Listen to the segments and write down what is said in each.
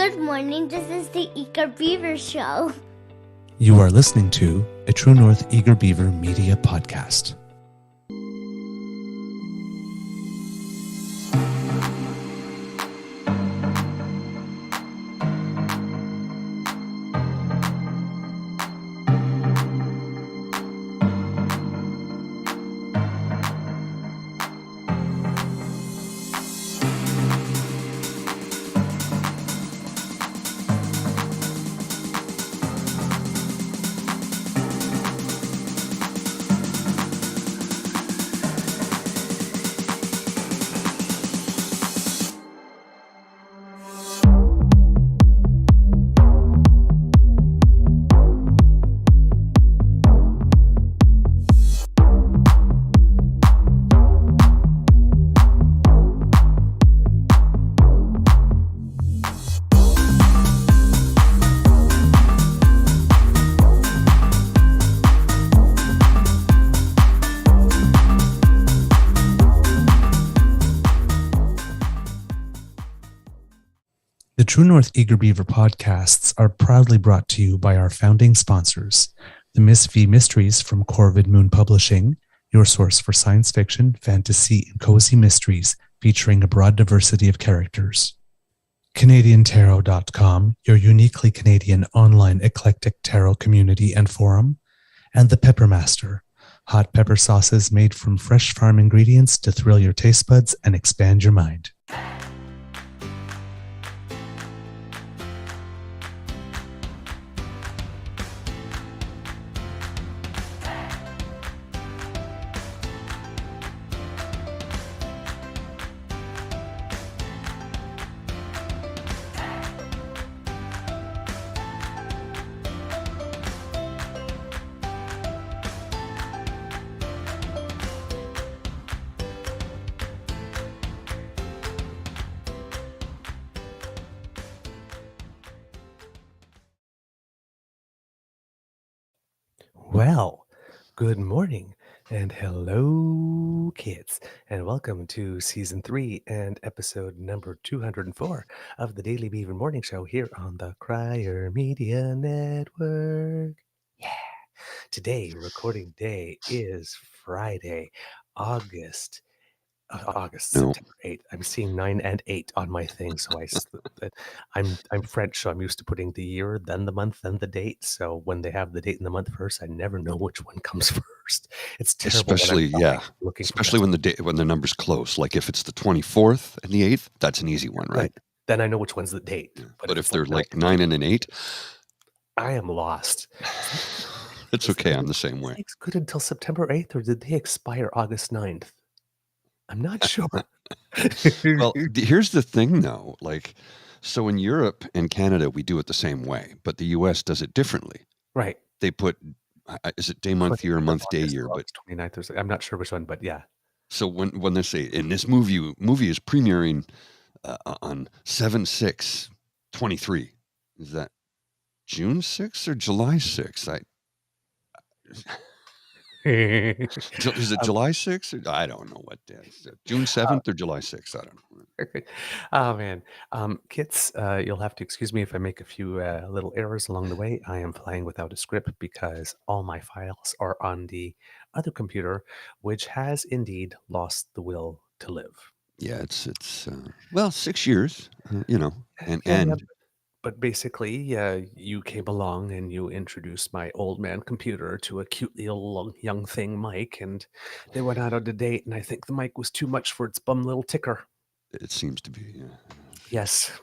Good morning, this is the Eager Beaver Show. You are listening to a True North Eager Beaver Media Podcast. The True North Eager Beaver podcasts are proudly brought to you by our founding sponsors, the Miss V Mysteries from Corvid Moon Publishing, your source for science fiction, fantasy, and cozy mysteries featuring a broad diversity of characters. CanadianTarot.com, your uniquely Canadian online eclectic tarot community and forum, and The Peppermaster, hot pepper sauces made from fresh farm ingredients to thrill your taste buds and expand your mind. Well, good morning and hello, kids, and welcome to season 3 and episode number 204 of the Daily Beaver Morning Show here on the Crier Media Network. Yeah. Today, recording day is Friday, September 8th. I'm seeing 9 and 8 on my thing, so I'm French, so I'm used to putting the year, then the month, then the date. So when they have the date and the month first, I never know which one comes first. It's terrible. Especially when the number's close. Like if it's the 24th and the 8th, that's an easy one, right? Then I know which one's the date. Yeah. But if they're like 9 and an 8, I am lost. It's okay. I'm the same way. It's good until September 8th, or did they expire August 9th? I'm not sure. Well, here's the thing, though. Like, so in Europe and Canada, we do it the same way, but the U.S. does it differently. Right. They put, is it day, month, year, month, day, year? But 29th or something. I'm not sure which one, but yeah. So when they say, in this movie is premiering on 7/6/23, is that June 6th or July 6th? Is it July 6th? I don't know what day. June 7th or July 6th? I don't know. Oh, man. Kits, you'll have to excuse me if I make a few little errors along the way. I am flying without a script because all my files are on the other computer, which has indeed lost the will to live. Yeah, it's 6 years, But basically, you came along and you introduced my old man computer to a cute little young thing, Mike, and they went out on a date, and I think the mic was too much for its bum little ticker. It seems to be, yeah. Yes.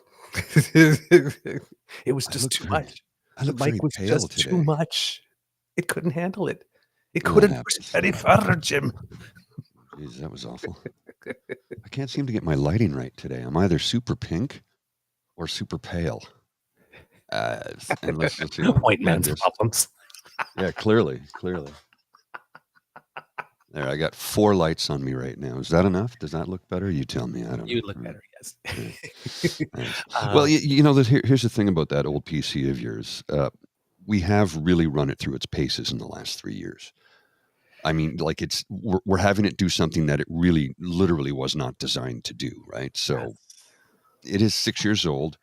It was just too much. The mic was just today. too much. It couldn't handle it. It couldn't push any further, Jim. Jeez, that was awful. I can't seem to get my lighting right today. I'm either super pink or super pale. White man's problems. Yeah, clearly. There, I got 4 lights on me right now. Is that enough? Does that look better? You tell me. I don't know. You look better, yes. Well, here's the thing about that old PC of yours. We have really run it through its paces in the last 3 years. I mean, like we're having it do something that it really literally was not designed to do, right? So it is 6 years old.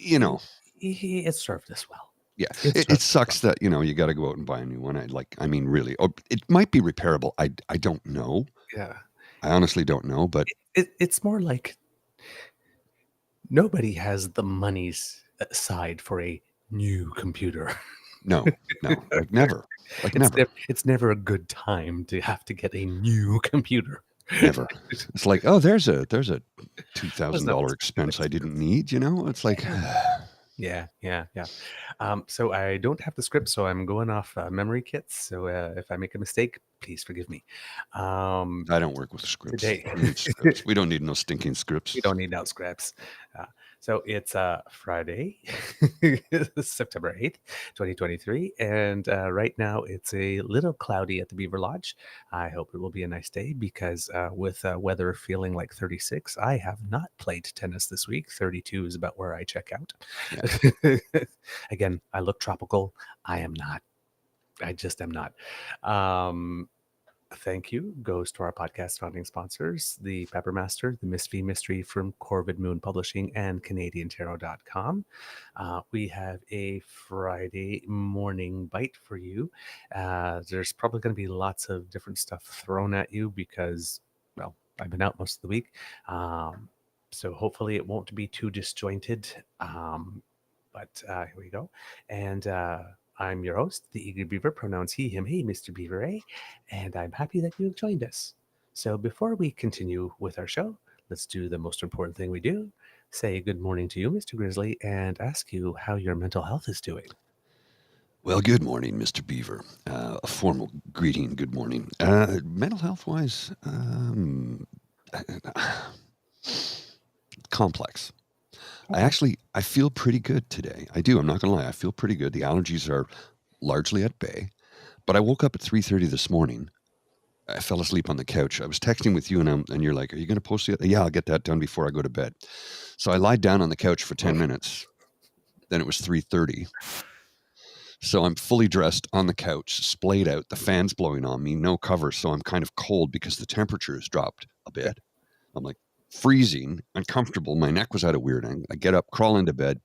you know, it served us well. Yeah, it sucks that you got to go out and buy a new one. I mean, really, it might be repairable. I don't know. Yeah, I honestly don't know, but it's more like nobody has the monies aside for a new computer. no, like never, It's never a good time to have to get a new computer. Never. It's like, oh, there's a $2,000 expense I didn't need. It's like. Yeah. So I don't have the script, so I'm going off memory kits. So if I make a mistake, please forgive me. I don't work with scripts. Today. We don't need no stinking scripts. We don't need no scripts. So it's Friday, September 8th, 2023. And right now it's a little cloudy at the Beaver Lodge. I hope it will be a nice day because with weather feeling like 36, I have not played tennis this week. 32 is about where I check out. Yeah. Again, I look tropical. I am not. I just am not. Thank you goes to our podcast founding sponsors, the Peppermaster, the Miss V Mystery from Corvid Moon Publishing, and CanadianTarot.com. We have a Friday morning bite for you. There's probably going to be lots of different stuff thrown at you because, well, I've been out most of the week. So hopefully it won't be too disjointed. But here we go. And I'm your host, the Eager Beaver, pronouns he, him, hey, Mr. Beaver, eh? And I'm happy that you have joined us. So before we continue with our show, let's do the most important thing we do. Say good morning to you, Mr. Grizzly, and ask you how your mental health is doing. Well, good morning, Mr. Beaver. A formal greeting, good morning. Mental health-wise, complex. I feel pretty good today. I do. I'm not going to lie. I feel pretty good. The allergies are largely at bay. But I woke up at 3:30 this morning. I fell asleep on the couch. I was texting with you, and you're like, are you going to post it? Yeah, I'll get that done before I go to bed. So I lied down on the couch for 10 minutes. Then it was 3:30. So I'm fully dressed on the couch, splayed out, the fan's blowing on me, no cover. So I'm kind of cold because the temperature has dropped a bit. I'm like, freezing, uncomfortable. My neck was at a weird angle. I get up, crawl into bed,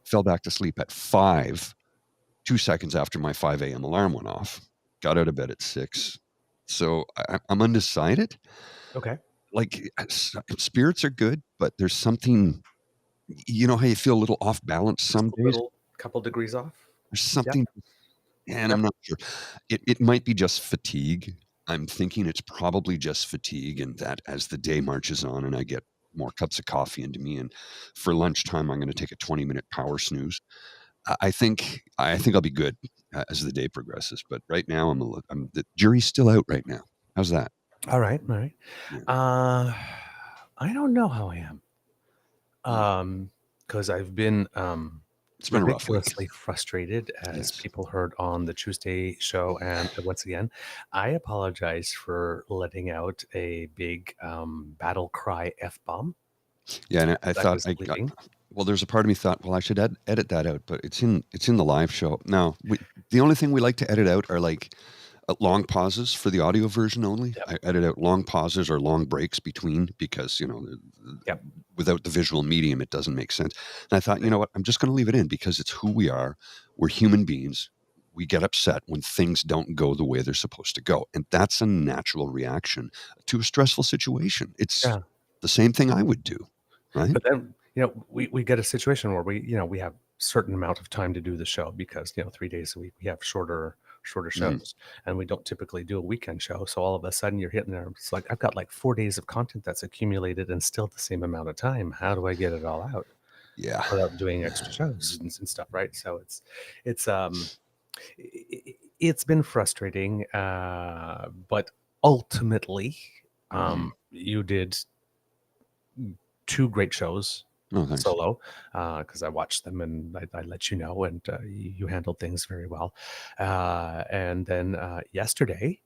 fell back to sleep at 5, 2 seconds after my 5 a.m. alarm went off. Got out of bed at 6. So I'm undecided. Okay. Like, spirits are good, but there's something, how you feel a little off balance some days? Couple degrees off. There's something, and I'm not sure. It might be just fatigue. I'm thinking it's probably just fatigue, and that as the day marches on and I get more cups of coffee into me, and for lunchtime I'm going to take a 20-minute power snooze. I think I'll be good as the day progresses. But right now the jury's still out right now. How's that? All right. Yeah. I don't know how I am. Because I've been it's been ridiculously frustrated, as people heard on the Tuesday show. And once again, I apologize for letting out a big battle cry F-bomb. Yeah, and I thought well, there's a part of me thought, well, I should edit that out, but it's in the live show. No, the only thing we like to edit out are like long pauses for the audio version only. Yep. I edit out long pauses or long breaks between because, without the visual medium, it doesn't make sense. And I thought, you know what, I'm just going to leave it in because it's who we are. We're human beings. We get upset when things don't go the way they're supposed to go. And that's a natural reaction to a stressful situation. It's the same thing I would do, right? But then, we get a situation where we have certain amount of time to do the show because, 3 days a week we have shorter shows, and we don't typically do a weekend show. So all of a sudden you're hitting there. It's like, I've got like 4 days of content that's accumulated and still the same amount of time. How do I get it all out? Yeah. Without doing extra shows and stuff. Right. So it's been frustrating. But ultimately, you did 2 great shows. Solo, because I watched them and I let you know, and you handled things very well. And then yesterday,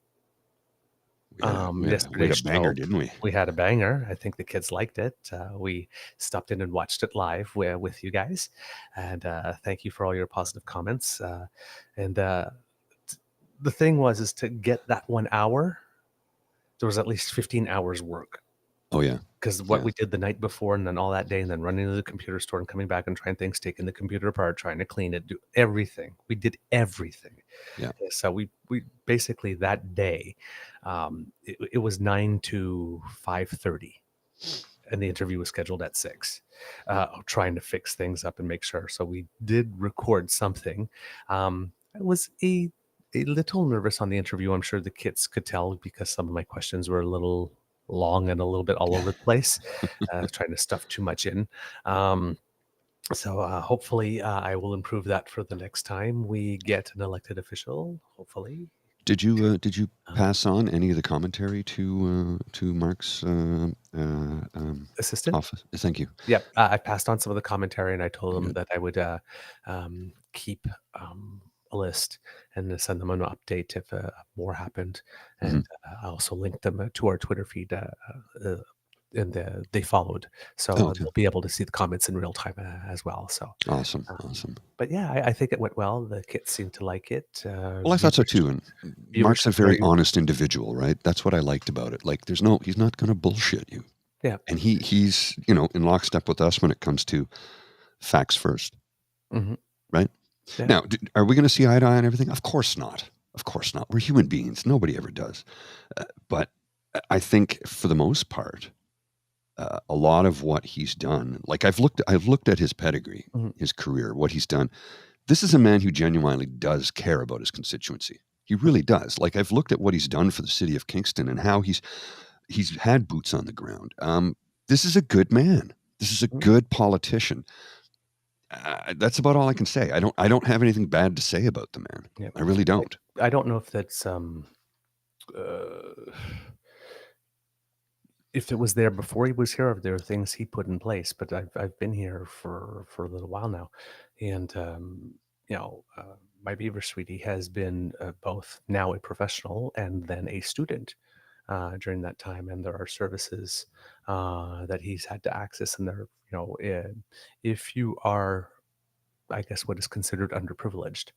we had a banger, didn't we? We had a banger. I think the kids liked it. We stopped in and watched it live with you guys, and thank you for all your positive comments. And the thing is to get that 1 hour, there was at least 15 hours work Oh yeah. Because what we did the night before and then all that day and then running to the computer store and coming back and trying things, taking the computer apart, trying to clean it, do everything. We did everything. Yeah. So we basically that day, it was 9 to 5:30. And the interview was scheduled at 6, trying to fix things up and make sure. So we did record something. I was a little nervous on the interview. I'm sure the kids could tell because some of my questions were a little long and a little bit all over the place, trying to stuff too much in. So hopefully I will improve that for the next time we get an elected official, hopefully. Did you pass on any of the commentary to Mark's Assistant? office? Thank you. Yep. I passed on some of the commentary and I told them that I would keep a list and send them an update if more happened. And I also linked them to our Twitter feed and they followed. So they'll be able to see the comments in real time as well. So awesome. But yeah, I think it went well. The kids seemed to like it. Well, I thought so too. And Mark's a very honest individual, right? That's what I liked about it. Like, he's not going to bullshit you. Yeah. And he's, in lockstep with us when it comes to facts first. Mm-hmm. Right? Yeah. Now, are we going to see eye to eye on everything? Of course not. Of course not. We're human beings. Nobody ever does. But I think for the most part, a lot of what he's done, like I've looked at his pedigree, his career, what he's done. This is a man who genuinely does care about his constituency. He really does. Like, I've looked at what he's done for the city of Kingston and how he's had boots on the ground. This is a good man. This is a good politician. That's about all I can say. I don't have anything bad to say about the man. Yeah. I really don't. I don't know if that's if it was there before he was here, or if there are things he put in place. But I've been here for a little while now, and my Beaver sweetie has been both now a professional and then a student during that time, and there are services that he's had to access, and there, if you are, I guess, what is considered underprivileged,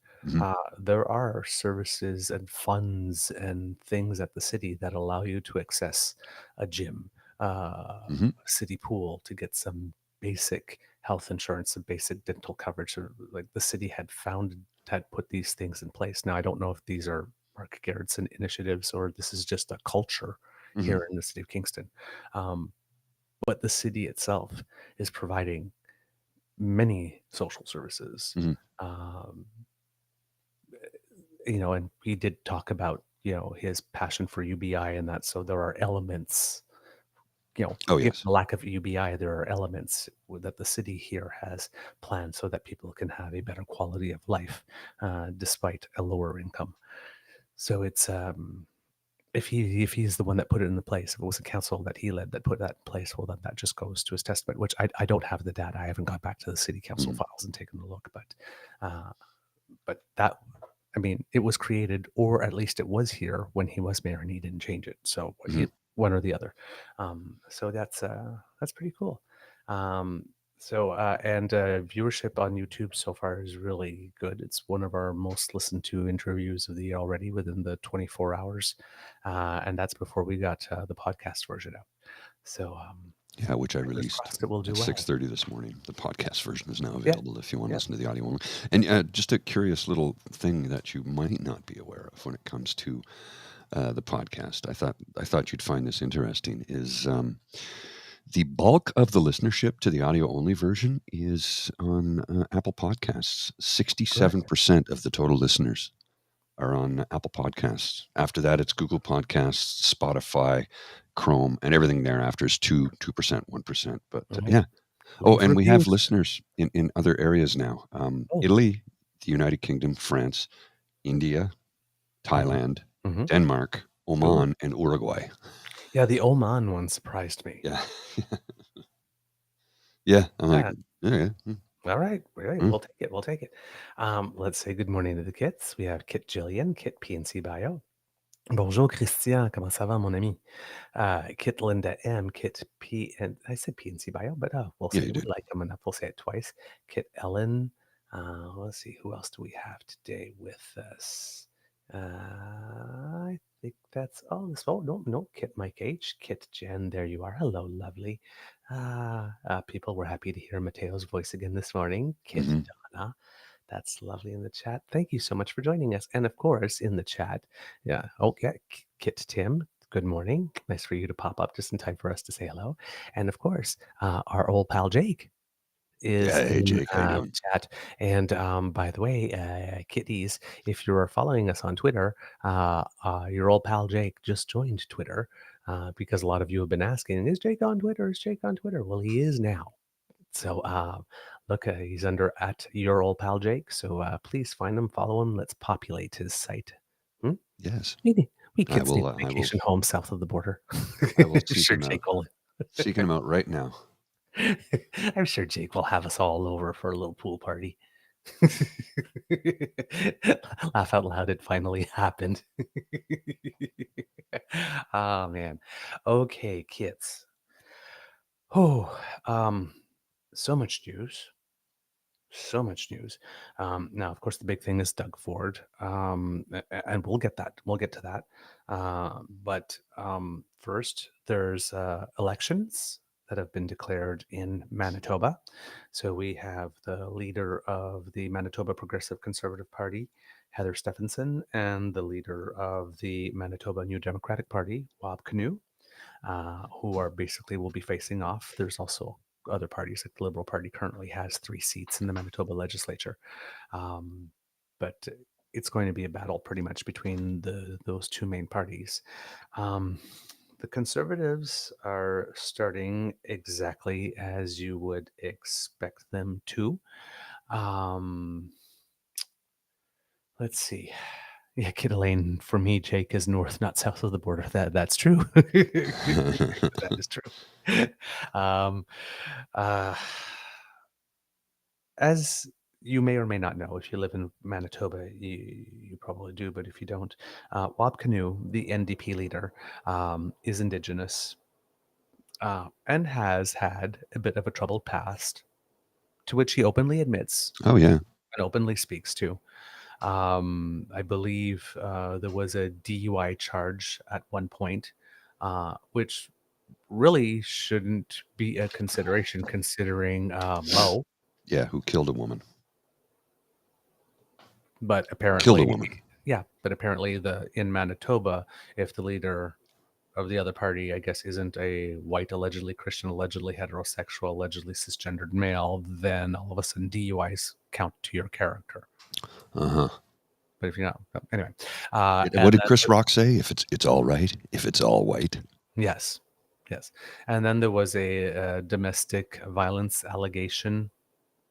there are services and funds and things at the city that allow you to access a gym, a city pool, to get some basic health insurance and basic dental coverage. Or, like, the city had put these things in place. Now, I don't know if these are Mark Gerritsen initiatives or this is just a culture here in the city of Kingston. But the city itself is providing many social services. And he did talk about, his passion for UBI and that. So there are elements, the lack of UBI, there are elements that the city here has planned so that people can have a better quality of life despite a lower income. So it's if he's the one that put it into place, if it was a council that he led that put that in place, well, then that just goes to his testament, which I don't have the data. I haven't got back to the city council files and taken a look, but that, I mean, it was created, or at least it was here when he was mayor and he didn't change it. So one or the other. So that's pretty cool. And viewership on YouTube so far is really good. It's one of our most listened to interviews of the year already within the 24 hours. And that's before we got the podcast version out. So, which I released at 6:30 this morning. The podcast version is now available if you want to listen to the audio only. And just a curious little thing that you might not be aware of when it comes to the podcast, I thought you'd find this interesting, is the bulk of the listenership to the audio only version is on Apple Podcasts. 67% of the total listeners are on Apple Podcasts. After that, it's Google Podcasts, Spotify, Chrome, and everything thereafter is 2%, 1%. But yeah. Oh, and we have listeners in other areas now. Italy, the United Kingdom, France, India, Thailand, Denmark, Oman, and Uruguay. Yeah, the Oman one surprised me. Yeah. Yeah. I'm like, all right. We'll take it. Let's say good morning to the kits. We have Kit Jillian, Kit PNC Bio. Bonjour Christian, comment ça va mon ami? Kit Linda M, Kit P, and I said PNC Bio, but we'll see. We like them enough. We'll say it twice. Kit Ellen. Let's see, who else do we have today with us? think that's all this. Oh, no, Kit Mike H, Kit Jen, there you are. Hello, lovely. People were happy to hear Mateo's voice again this morning. Kit Donna, that's lovely in the chat. Thank you so much for joining us. And of course, in the chat, Kit Tim, good morning. Nice for you to pop up just in time for us to say hello. And of course, our old pal Jake is Hey, in Jake, how you doing? chat. And by the way, kitties, if you're following us on Twitter, your old pal Jake just joined Twitter because a lot of you have been asking, is Jake on Twitter? Is Jake on Twitter? Well, he is now. So look, he's under at your old pal Jake. So please find him, follow him. Let's populate his site. Yes. We kids need will, a vacation home south of the border. I will seek Sure, him Jake out. will. Seeking him out right now. I'm sure Jake will have us all over for a little pool party. Laugh out loud, it finally happened. Oh man. Okay, kids. Oh, so much news. So much news. Now, of course, the big thing is Doug Ford, and we'll get that. We'll get to that. But first, there's elections that have been declared in Manitoba. So we have the leader of the Manitoba Progressive Conservative Party, Heather Stephenson, and the leader of the Manitoba New Democratic Party, Wab Kinew, who are basically will be facing off. There's also other parties, like the Liberal Party currently has 3 seats in the Manitoba legislature. But it's going to be a battle pretty much between those 2 main parties. The Conservatives are starting exactly as you would expect them to. Let's see. Yeah, Kid Elaine, for me, Jake is north, not south of the border. That's true. That is true. As you may or may not know, if you live in Manitoba, you probably do, but if you don't, Wab Kinew, the NDP leader, is Indigenous and has had a bit of a troubled past, to which he openly admits Oh, yeah. and openly speaks to. I believe there was a DUI charge at one point, which really shouldn't be a consideration considering Mo. Yeah, who killed a woman. But apparently, Killed a woman. Yeah, but apparently in Manitoba, if the leader of the other party, I guess, isn't a white, allegedly Christian, allegedly heterosexual, allegedly cisgendered male, then all of a sudden DUIs count to your character. Uh-huh. But if you're not, anyway. What did Chris Rock say? If it's all right, if it's all white. Yes. And then there was a domestic violence allegation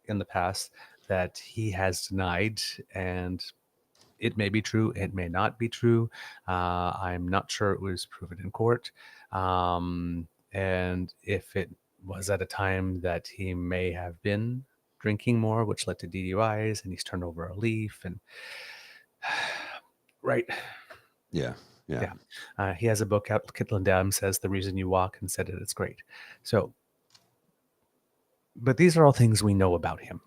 in the past that he has denied, and it may be true, it may not be true. I'm not sure it was proven in court. And if it was at a time that he may have been drinking more, which led to DUIs, and he's turned over a leaf, and right. Yeah. He has a book out. Kitlan Dam says The Reason You Walk, and said it's great. So, but these are all things we know about him.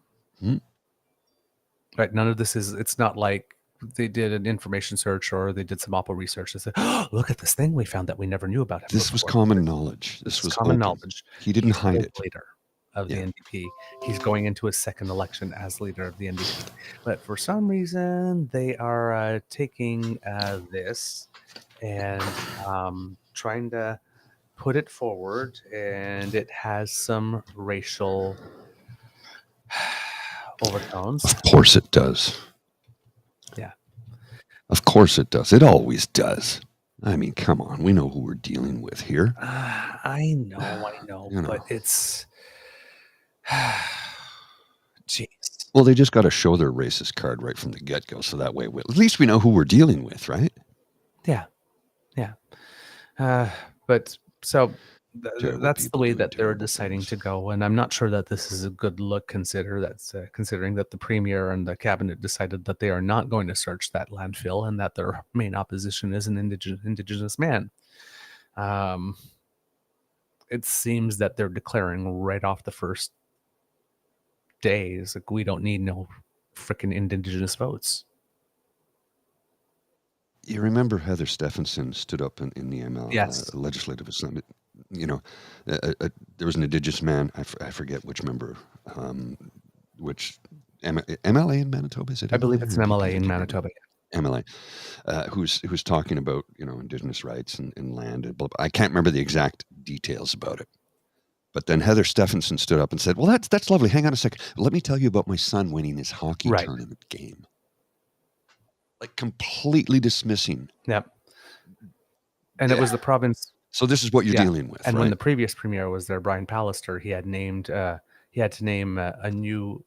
Right? None of this it's not like they did an information search or they did some Oppo research and said, oh, look at this thing we found that we never knew about him. This was common knowledge. This was common open. knowledge. He didn't hide it. Leader of the NDP. He's going into his second election as leader of the NDP. But for some reason, they are taking this and trying to put it forward, and it has some racial overtones. Of course it does. Yeah. Of course it does. It always does. I mean, come on. We know who we're dealing with here. I know, but it's... Jeez. Well, they just got to show their racist card right from the get-go, so that way at least we know who we're dealing with, right? Yeah. But so that's the way that they're deciding to go, and I'm not sure that this is a good look. Considering that the premier and the cabinet decided that they are not going to search that landfill, and that their main opposition is an indigenous man. It seems that they're declaring right off the first days, like, we don't need no freaking indigenous votes. You remember Heather Stephenson stood up in the Yes. Legislative Assembly. You know, there was an Indigenous man. I forget which member, which MLA in Manitoba, is it I believe MLA it's or an DP? MLA I in can't remember. Manitoba. MLA, who's talking about Indigenous rights and land and blah, blah. I can't remember the exact details about it. But then Heather Stephenson stood up and said, "Well, that's lovely. Hang on a second. Let me tell you about my son winning his hockey Right. tournament game." Like completely dismissing. Yep. And it was the province. So this is what you're dealing with, and right? when the previous premier was there, Brian Pallister, he had to name a new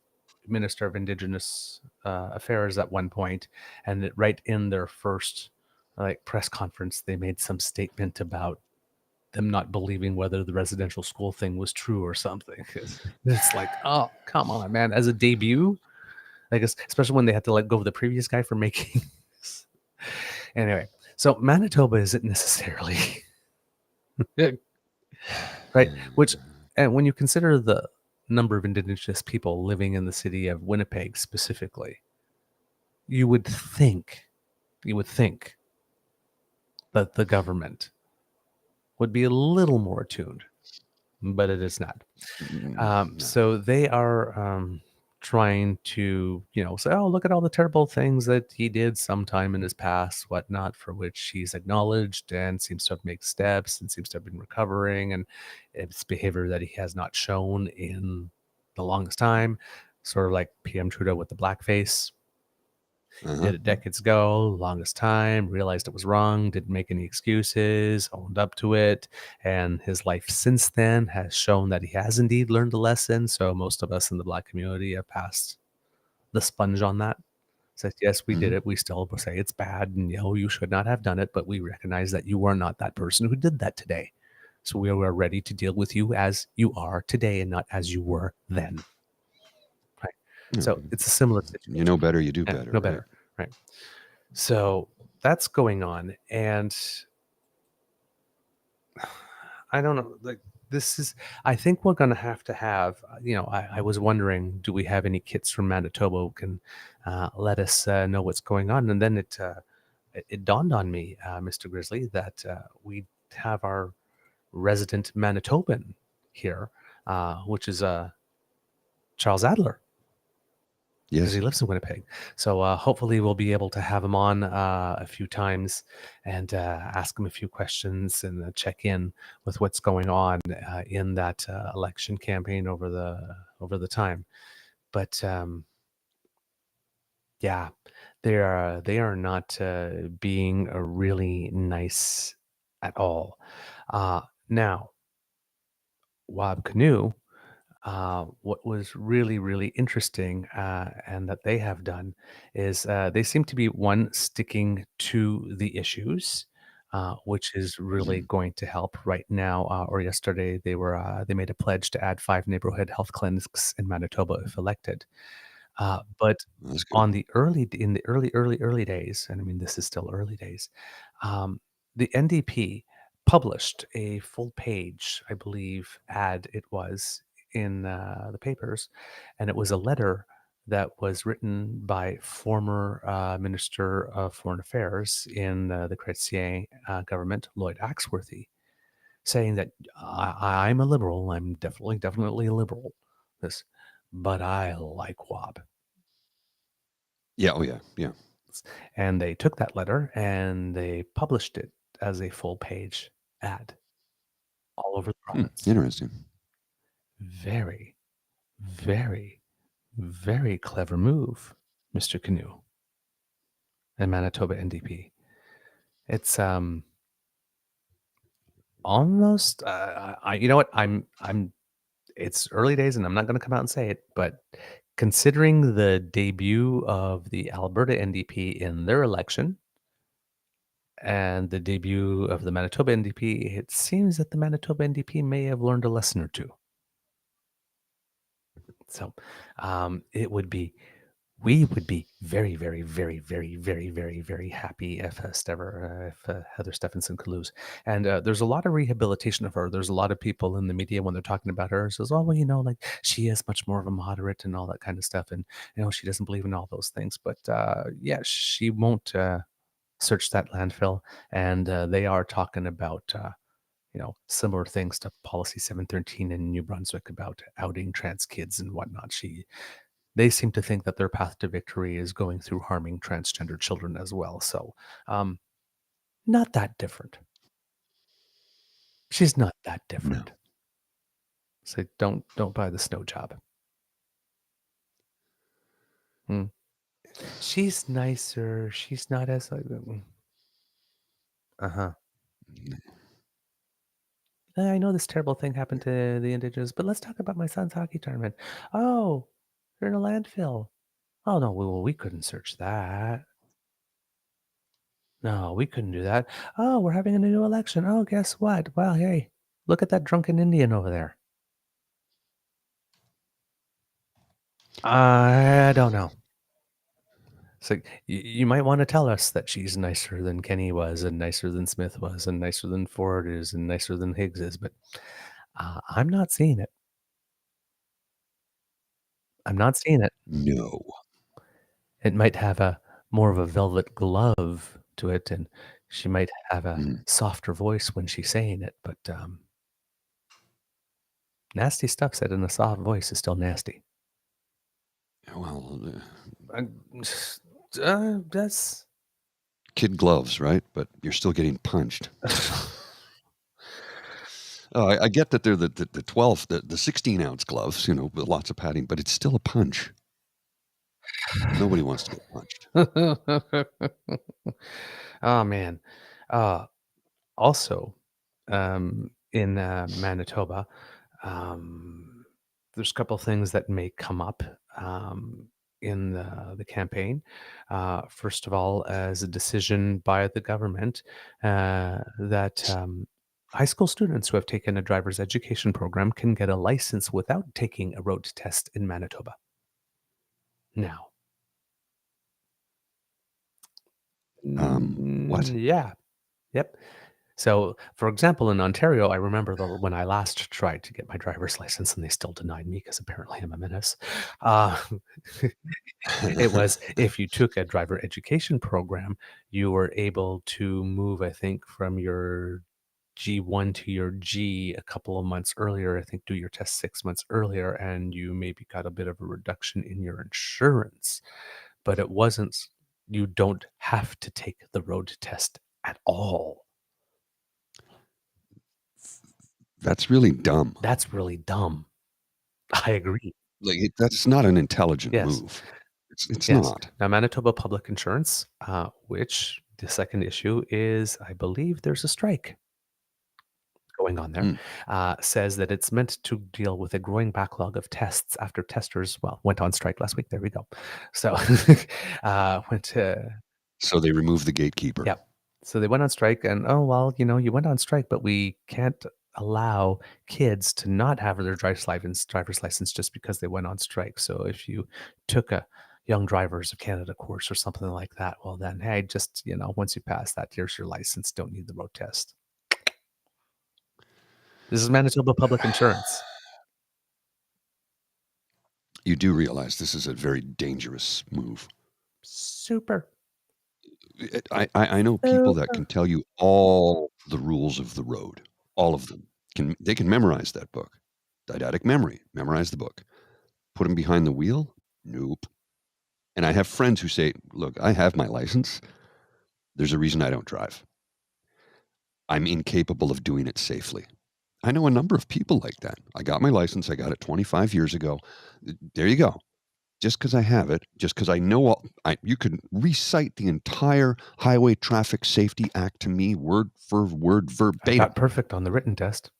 minister of Indigenous affairs at one point, and right in their first press conference, they made some statement about them not believing whether the residential school thing was true or something. It's like, oh, come on, man! As a debut, I guess, especially when they had to let go of the previous guy for making. Anyway, so Manitoba isn't necessarily right. Which, and when you consider the number of Indigenous people living in the city of Winnipeg specifically, you would think that the government would be a little more attuned, but it is not. No. So they are trying to, say, oh, look at all the terrible things that he did sometime in his past, whatnot, for which he's acknowledged and seems to have made steps and seems to have been recovering, and it's behavior that he has not shown in the longest time, sort of like PM Trudeau with the blackface. Did it decades ago, longest time, realized it was wrong, didn't make any excuses, owned up to it. And his life since then has shown that he has indeed learned a lesson. So most of us in the Black community have passed the sponge on that. Says, yes, we did it. We still say it's bad and you should not have done it, but we recognize that you are not that person who did that today. So we are ready to deal with you as you are today and not as you were then. So it's a similar situation. You know better, you do better. Know better, right? So that's going on, and I don't know. Like this is, I think we're going to have. I was wondering, do we have any kits from Manitoba who can let us know what's going on? And then it dawned on me, Mr. Grizzly, that we have our resident Manitoban here, which is Charles Adler. Because he lives in Winnipeg. So hopefully we'll be able to have him on a few times and ask him a few questions and check in with what's going on in that election campaign over the time. But they are not being really nice at all. Now, Wab Canoe, what was really, really interesting and that they have done is they seem to be sticking to the issues, which is really going to help right now. Or yesterday, they made a pledge to add 5 neighborhood health clinics in Manitoba if elected. But in the early days, and I mean this is still early days, the NDP published a full page, I believe, ad it was in the papers, and it was a letter that was written by former Minister of Foreign Affairs in the Chrétien government, Lloyd Axworthy, saying that I'm a liberal. I'm definitely a liberal. But I like WAB. Yeah. Oh, yeah. Yeah. And they took that letter and they published it as a full page ad all over the province. Interesting. Very, very, very clever move, Mr. Canoe and Manitoba NDP. It's almost you know what, I'm it's early days and I'm not going to come out and say it, but considering the debut of the Alberta NDP in their election and the debut of the Manitoba NDP, it seems that the Manitoba NDP may have learned a lesson or two. So we would be very, very, very, very, very, very, very happy if Heather Stephenson could lose. And there's a lot of rehabilitation of her. There's a lot of people in the media when they're talking about her says, oh, well, like she is much more of a moderate and all that kind of stuff. And, she doesn't believe in all those things. But she won't searched that landfill, and they are talking about similar things to Policy 713 in New Brunswick about outing trans kids and whatnot. They seem to think that their path to victory is going through harming transgender children as well. So, not that different. She's not that different. No. So don't buy the snow job. She's nicer. She's not as like. Uh-huh. I know this terrible thing happened to the Indigenous, but let's talk about my son's hockey tournament. Oh, they're in a landfill. Oh no, we couldn't search that. No, we couldn't do that. Oh, we're having a new election. Oh, guess what? Well, hey, look at that drunken Indian over there. I don't know. So you might want to tell us that she's nicer than Kenny was, and nicer than Smith was, and nicer than Ford is, and nicer than Higgs is, but I'm not seeing it. I'm not seeing it. No. It might have a more of a velvet glove to it, and she might have a softer voice when she's saying it, but nasty stuff said in a soft voice is still nasty. Well, That's kid gloves, right? But you're still getting punched. Oh, I get that they're the 12, the 16-ounce gloves, with lots of padding, but it's still a punch. Nobody wants to get punched. Oh man. Also, in Manitoba, there's a couple things that may come up in the campaign. First of all, as a decision by the government that high school students who have taken a driver's education program can get a license without taking a road test in Manitoba. Now. What? Yeah. Yep. So, for example, in Ontario, I remember when I last tried to get my driver's license, and they still denied me because apparently I'm a menace. It was if you took a driver education program, you were able to move, I think, from your G1 to your G a couple of months earlier. I think do your test 6 months earlier, and you maybe got a bit of a reduction in your insurance. But it wasn't. You don't have to take the road test at all. That's really dumb. That's really dumb. I agree. Like that's not an intelligent move. It's not. Now, Manitoba Public Insurance, which the second issue is, I believe there's a strike going on there, says that it's meant to deal with a growing backlog of tests after testers, went on strike last week. There we go. So So they removed the gatekeeper. Yeah. So they went on strike, and you went on strike, but we can't allow kids to not have their driver's license just because they went on strike. So if you took a Young Drivers of Canada course or something like that, well then, hey, just, once you pass that, here's your license. Don't need the road test. This is Manitoba Public Insurance. You do realize this is a very dangerous move. Super. I know people that can tell you all the rules of the road, all of them. They can memorize that book. Didactic memory, memorize the book. Put them behind the wheel? Nope. And I have friends who say, look, I have my license. There's a reason I don't drive. I'm incapable of doing it safely. I know a number of people like that. I got my license. I got it 25 years ago. There you go. Just because I have it, just because I know, you could recite the entire Highway Traffic Safety Act to me word for word verbatim. I got perfect on the written test.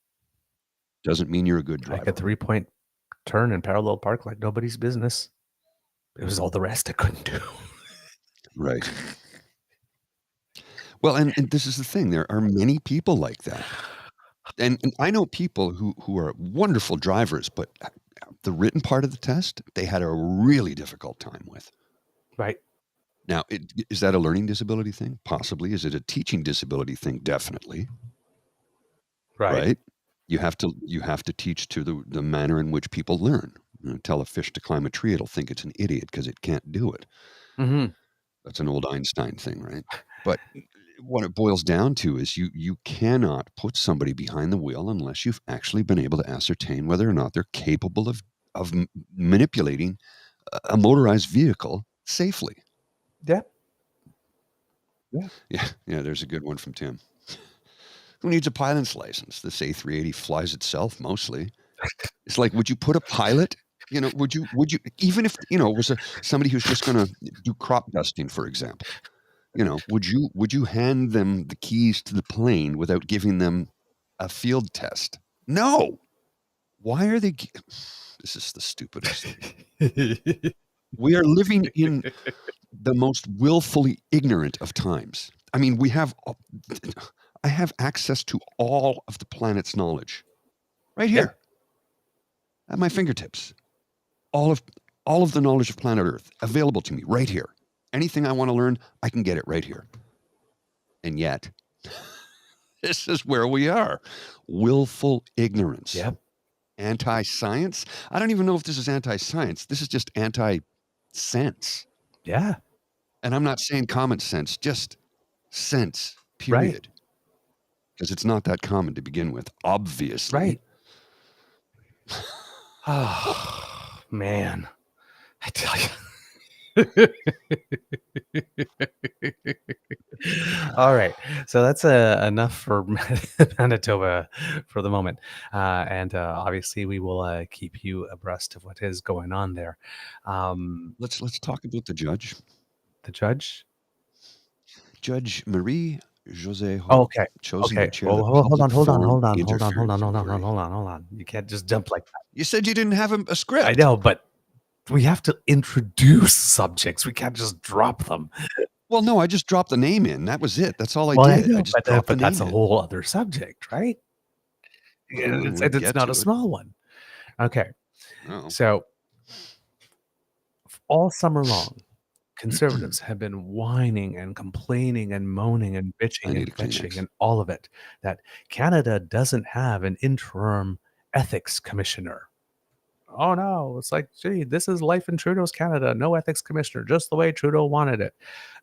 Doesn't mean you're a good driver. Like a 3-point turn and parallel park like nobody's business. It was all the rest I couldn't do. Right. Well, and this is the thing. There are many people like that. And I know people who are wonderful drivers, but the written part of the test, they had a really difficult time with. Right. Now, is that a learning disability thing? Possibly. Is it a teaching disability thing? Definitely. Right. You have to teach to the manner in which people learn. Tell a fish to climb a tree, it'll think it's an idiot because it can't do it. Mm-hmm. That's an old Einstein thing, right? But what it boils down to is you cannot put somebody behind the wheel unless you've actually been able to ascertain whether or not they're capable of manipulating a motorized vehicle safely. Yeah. Yeah, there's a good one from Tim. Who needs a pilot's license? This A380 flies itself mostly. It's like, would you put a pilot? Would you even if it was somebody who's just going to do crop dusting, for example? Would you hand them the keys to the plane without giving them a field test? No. Why are they? This is the stupidest thing. We are living in the most willfully ignorant of times. I mean, I have access to all of the planet's knowledge right here at my fingertips. All of the knowledge of planet Earth available to me right here. Anything I want to learn, I can get it right here. And yet, this is where we are. Willful ignorance. Yep. Anti-science. I don't even know if this is anti-science. This is just anti-sense. Yeah. And I'm not saying common sense, just sense, period. Because it's not that common to begin with, obviously. Right. Oh, man. I tell you. All right, so that's enough for Manitoba for the moment, and obviously we will keep you abreast of what is going on there. Let's talk about the judge. The judge, Judge Marie Jose Ho, okay, chosen okay. to chair Well, the hold on, public hold on, forum hold on, hold on, interference hold on, inquiry. hold on. You can't just jump like that. You said you didn't have a script. I know, but we have to introduce subjects. We can't just drop them. Well, no, I just dropped the name in. That was it. That's all I Well, I did. know, I just dropped the but name that's a in. whole other subject, right? Well, It's we'll it's get not to a it. small one. Okay, Oh. so all summer long, conservatives have been whining and complaining and moaning and I bitching need and a Kleenex. bitching and all of it that Canada doesn't have an interim ethics commissioner. Oh no, it's like, gee, this is life in Trudeau's Canada. No ethics commissioner, just the way Trudeau wanted it.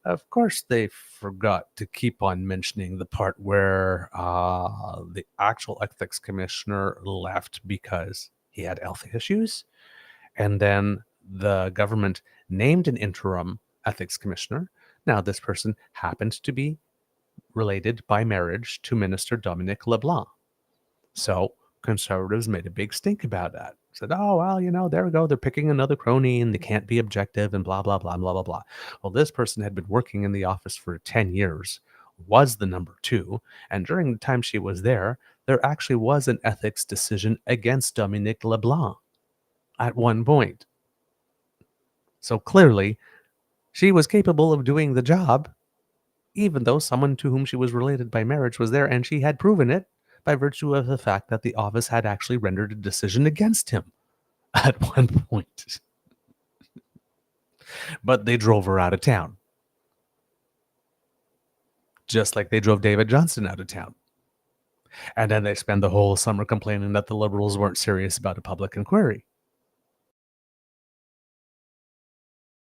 Of course, they forgot to keep on mentioning the part where the actual ethics commissioner left because he had health issues. And then the government named an interim ethics commissioner. Now, this person happened to be related by marriage to Minister Dominic LeBlanc. So conservatives made a big stink about that. Said, oh, well, there we go. They're picking another crony and they can't be objective and blah, blah, blah, blah, blah, blah. Well, this person had been working in the office for 10 years, was the number 2. And during the time she was there actually was an ethics decision against Dominic LeBlanc at one point. So clearly, she was capable of doing the job, even though someone to whom she was related by marriage was there, and she had proven it by virtue of the fact that the office had actually rendered a decision against him at one point. But they drove her out of town. Just like they drove David Johnston out of town. And then they spend the whole summer complaining that the Liberals weren't serious about a public inquiry.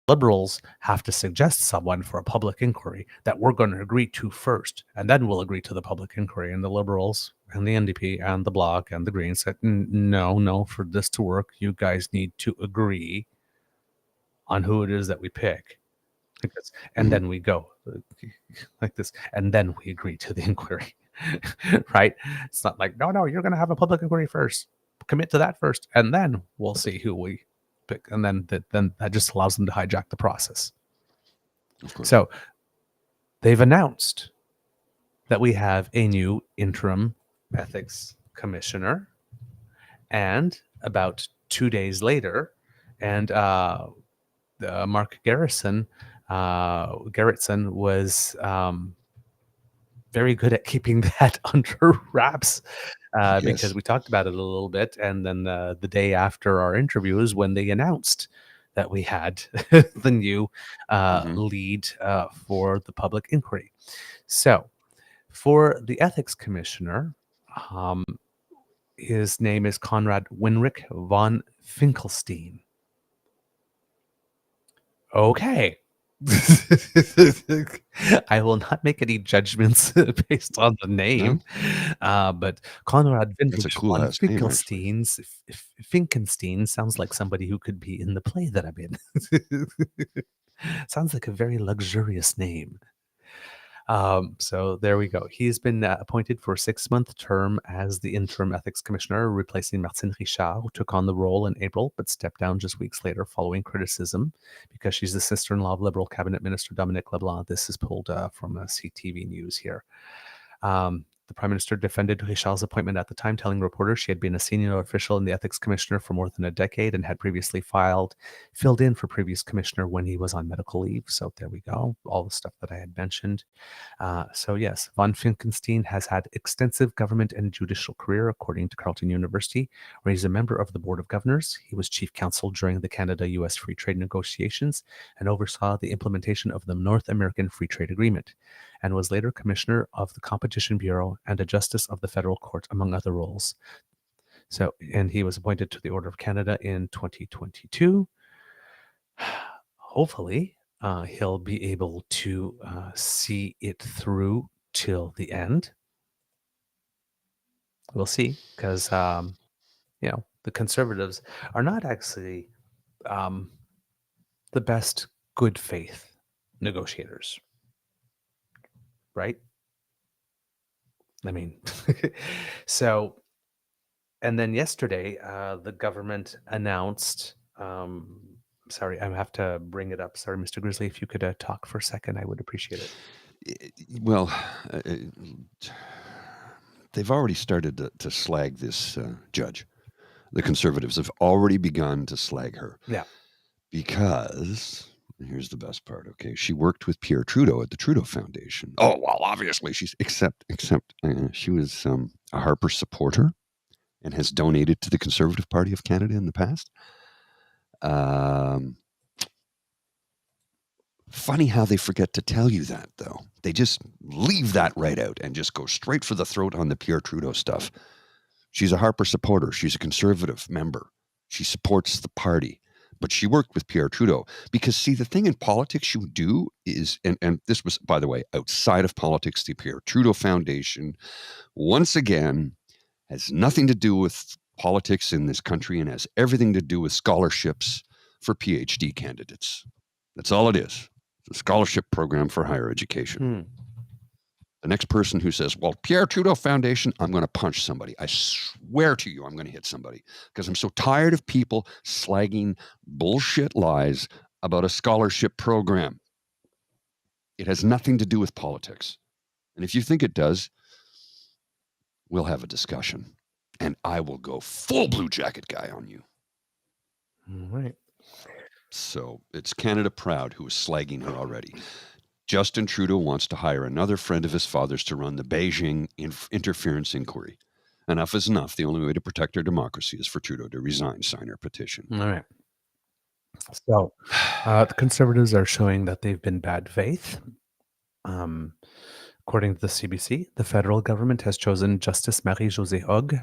Liberals have to suggest someone for a public inquiry that we're going to agree to first, and then we'll agree to the public inquiry. And the Liberals and the NDP and the Bloc and the Greens said, no, for this to work, you guys need to agree on who it is that we pick. And then we go like this, and then we agree to the inquiry, right? It's not like, no, you're going to have a public inquiry first. Commit to that first, and then we'll see who we pick. And then that just allows them to hijack the process. Of course. So they've announced that we have a new interim ethics commissioner, and about 2 days later, and Mark Garrison was very good at keeping that under wraps because we talked about it a little bit. And then the day after our interview is when they announced that we had the new lead for the public inquiry. So for the ethics commissioner, his name is Conrad Winrich von Finkelstein. Okay. I will not make any judgments based on the name, but Konrad That's a Winrich cool von last name, actually. Finkenstein sounds like somebody who could be in the play that I'm in. Sounds like a very luxurious name. So there we go. He's been appointed for a 6-month term as the interim ethics commissioner, replacing Martine Richard, who took on the role in April but stepped down just weeks later following criticism because she's the sister-in-law of Liberal cabinet minister Dominique Leblanc. This is pulled from CTV News here. The Prime Minister defended Richard's appointment at the time, telling reporters she had been a senior official in the ethics commissioner for more than a decade and had previously filled in for previous commissioner when he was on medical leave. So there we go, all the stuff that I had mentioned. So yes, von Finkenstein has had extensive government and judicial career, according to Carleton University, where he's a member of the Board of Governors. He was chief counsel during the Canada-US free trade negotiations and oversaw the implementation of the North American Free Trade Agreement, and was later commissioner of the Competition Bureau and a justice of the federal court, among other roles. So, and he was appointed to the Order of Canada in 2022. Hopefully, he'll be able to see it through till the end. We'll see, because the Conservatives are not actually the best good faith negotiators, right? I mean, so, and then yesterday, the government announced. Sorry, I have to bring it up. Sorry, Mr. Grizzly, if you could talk for a second, I would appreciate it. Well, they've already started to slag this judge. The Conservatives have already begun to slag her. Yeah. Because, here's the best part, okay? She worked with Pierre Trudeau at the Trudeau Foundation. Oh, well, obviously she's, except she was a Harper supporter and has donated to the Conservative Party of Canada in the past. Funny how they forget to tell you that, though. They just leave that right out and just go straight for the throat on the Pierre Trudeau stuff. She's a Harper supporter. She's a Conservative member. She supports the party. But she worked with Pierre Trudeau. Because, see, the thing in politics you do is, and this was, by the way, outside of politics, the Pierre Trudeau Foundation, once again, has nothing to do with politics in this country and has everything to do with scholarships for PhD candidates. That's all it is. It's a scholarship program for higher education. The next person who says, well, Pierre Trudeau Foundation, I'm going to punch somebody. I swear to you, I'm going to hit somebody because I'm so tired of people slagging bullshit lies about a scholarship program. It has nothing to do with politics. And if you think it does, we'll have a discussion and I will go full Blue Jacket guy on you. All right. So it's Canada Proud who is slagging her already. Justin Trudeau wants to hire another friend of his father's to run the Beijing interference inquiry. Enough is enough. The only way to protect our democracy is for Trudeau to resign, sign our petition. All right. So the Conservatives are showing that they've been bad faith. According to the CBC, the federal government has chosen Justice Marie-Josée Hogg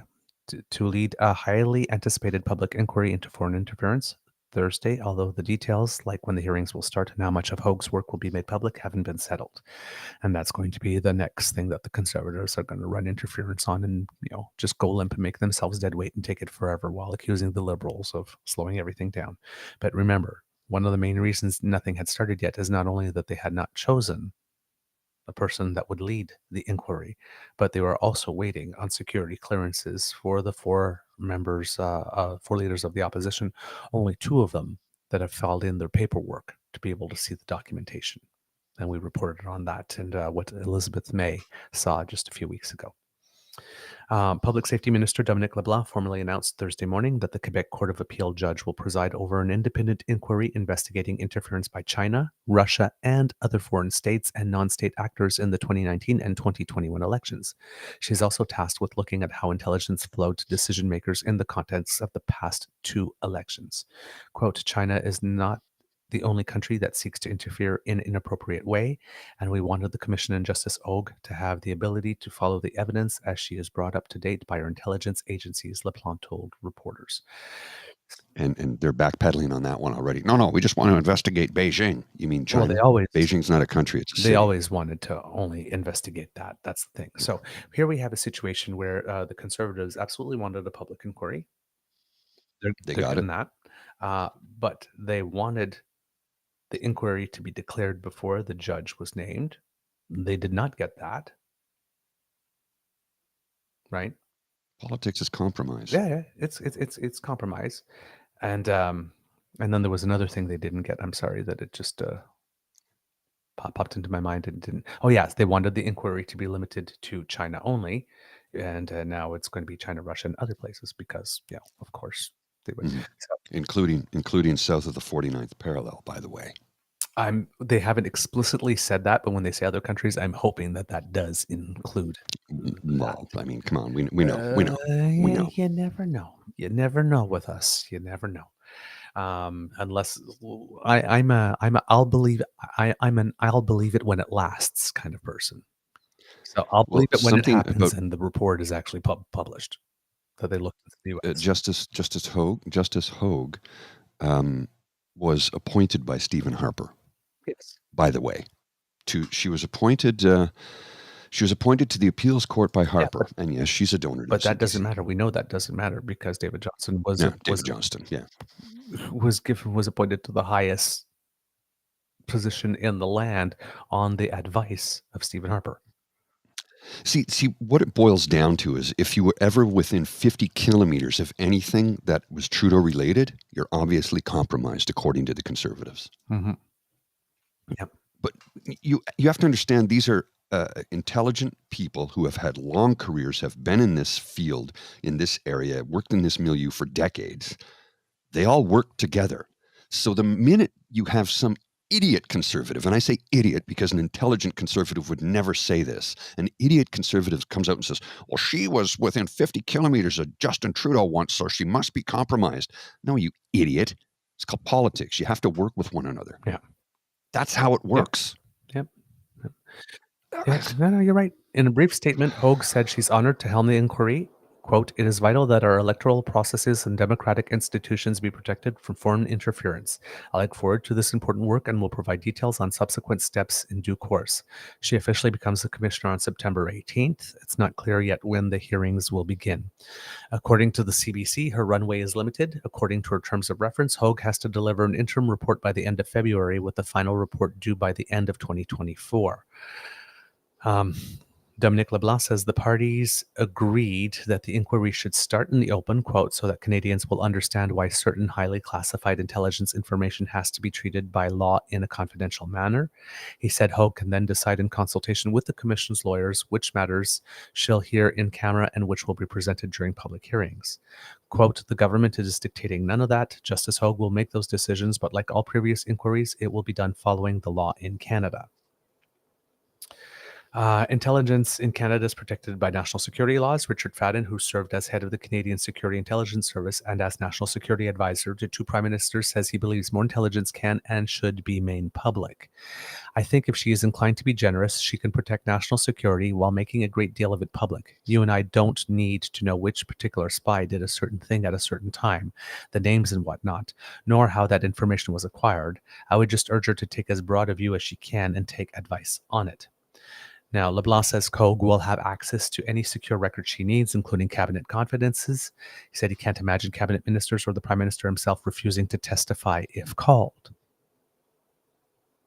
to lead a highly anticipated public inquiry into foreign interference Thursday, although the details, like when the hearings will start and how much of Hogg's work will be made public, haven't been settled. And that's going to be the next thing that the Conservatives are going to run interference on and, just go limp and make themselves dead weight and take it forever while accusing the Liberals of slowing everything down. But remember, one of the main reasons nothing had started yet is not only that they had not chosen a person that would lead the inquiry, but they were also waiting on security clearances for the four leaders of the opposition, only 2 of them that have filed in their paperwork to be able to see the documentation. And we reported on that and what Elizabeth May saw just a few weeks ago. Public Safety Minister Dominique Leblanc formally announced Thursday morning that the Quebec Court of Appeal judge will preside over an independent inquiry investigating interference by China, Russia, and other foreign states and non-state actors in the 2019 and 2021 elections. She is also tasked with looking at how intelligence flowed to decision makers in the context of the past 2 elections. Quote, China is not the only country that seeks to interfere in an inappropriate way, and we wanted the Commission and Justice Hogg to have the ability to follow the evidence as she is brought up to date by our intelligence agencies, Leblanc told reporters. And they're backpedaling on that one already. No, we just want to investigate Beijing. You mean China? Well, Beijing's not a country; it's a city. They always wanted to only investigate that. That's the thing. So here we have a situation where the Conservatives absolutely wanted a public inquiry. They They're got getting it. that, but they wanted the inquiry to be declared before the judge was named. They did not get that. Right? Politics is compromise. Yeah, it's compromise. And then there was another thing they didn't get. I'm sorry that it just popped into my mind and didn't. Oh yes, they wanted the inquiry to be limited to China only, and now it's going to be China, Russia, and other places because, of course, they would. So, including south of the 49th parallel, by the way. They haven't explicitly said that, but when they say other countries, I'm hoping that does include. Well, I mean, come on, we know. You never know. You never know with us. You never know. Unless I'm an I'll believe it when it lasts kind of person. So I'll believe it when it happens and the report is actually published. So they looked at the U.S. Justice Hogue was appointed by Stephen Harper. Yes. By the way, she was appointed to the appeals court by Harper, and yes, she's a donor. But that doesn't matter. We know that doesn't matter because David Johnston was appointed to the highest position in the land on the advice of Stephen Harper. See, what it boils down to is if you were ever within 50 kilometers of anything that was Trudeau related, you're obviously compromised, according to the Conservatives. Mm-hmm. Yep. But you have to understand these are intelligent people who have had long careers, have been in this field, in this area, worked in this milieu for decades. They all work together. So the minute you have some idiot conservative, and I say idiot because an intelligent conservative would never say this, an idiot conservative comes out and says, well, she was within 50 kilometers of Justin Trudeau once, so she must be compromised. No, you idiot. It's called politics. You have to work with one another. Yeah. That's how it works. Yep. No, you're right. In a brief statement, Hogue said she's honored to helm the inquiry. Quote, it is vital that our electoral processes and democratic institutions be protected from foreign interference. I look forward to this important work and will provide details on subsequent steps in due course. She officially becomes the commissioner on September 18th. It's not clear yet when the hearings will begin. According to the CBC, her runway is limited. According to her terms of reference, Hogue has to deliver an interim report by the end of February, with the final report due by the end of 2024. Dominic LeBlanc says the parties agreed that the inquiry should start in the open, quote, so that Canadians will understand why certain highly classified intelligence information has to be treated by law in a confidential manner. He said Hogue can then decide in consultation with the Commission's lawyers which matters she'll hear in camera and which will be presented during public hearings. Quote, the government is dictating none of that. Justice Hogue will make those decisions, but like all previous inquiries, it will be done following the law in Canada. Intelligence in Canada is protected by national security laws. Richard Fadden, who served as head of the Canadian Security Intelligence Service and as National Security Advisor to two prime ministers, says he believes more intelligence can and should be made public. I think if she is inclined to be generous, she can protect national security while making a great deal of it public. You and I don't need to know which particular spy did a certain thing at a certain time, the names and whatnot, nor how that information was acquired. I would just urge her to take as broad a view as she can and take advice on it. Now, LeBlanc says Hogue will have access to any secure record she needs, including cabinet confidences. He said he can't imagine cabinet ministers or the prime minister himself refusing to testify if called.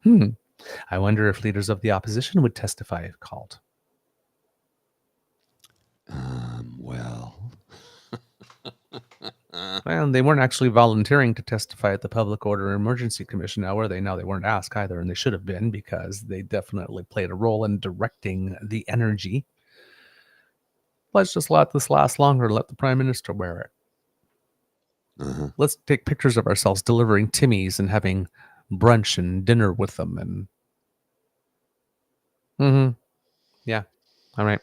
I wonder if leaders of the opposition would testify if called. Well, they weren't actually volunteering to testify at the Public Order Emergency Commission now, were they? No, they weren't asked either, and they should have been because they definitely played a role in directing the energy. Let's just let this last longer. Let the Prime Minister wear it. Let's take pictures of ourselves delivering Timmies and having brunch and dinner with them. And yeah, all right.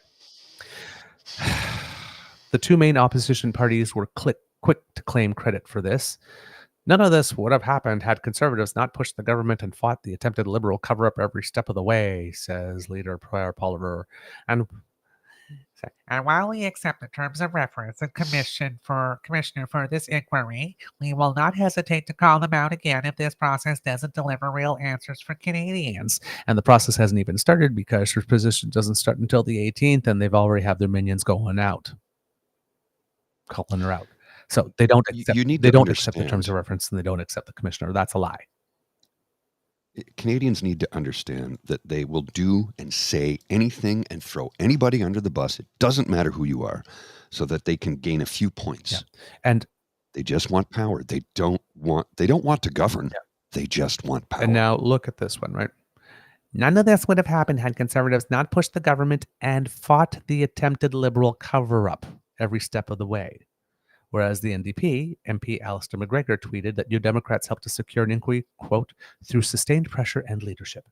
The two main opposition parties were quick to claim credit for this. None of this would have happened had Conservatives not pushed the government and fought the attempted Liberal cover-up every step of the way, says leader Pierre Poilievre. And And while we accept the terms of reference and commissioner for this inquiry, we will not hesitate to call them out again if this process doesn't deliver real answers for Canadians. And the process hasn't even started because her position doesn't start until the 18th, and they've already have their minions going out, calling her out. So they don't accept. They don't accept the terms of reference, and they don't accept the commissioner. That's a lie. Canadians need to understand that they will do and say anything and throw anybody under the bus. It doesn't matter who you are, so that they can gain a few points. Yeah. And they just want power. They don't want to govern. Yeah. They just want power. And now look at this one, right? None of this would have happened had Conservatives not pushed the government and fought the attempted Liberal cover-up every step of the way. Whereas the NDP MP Alistair McGregor tweeted that New Democrats helped to secure an inquiry, quote, through sustained pressure and leadership.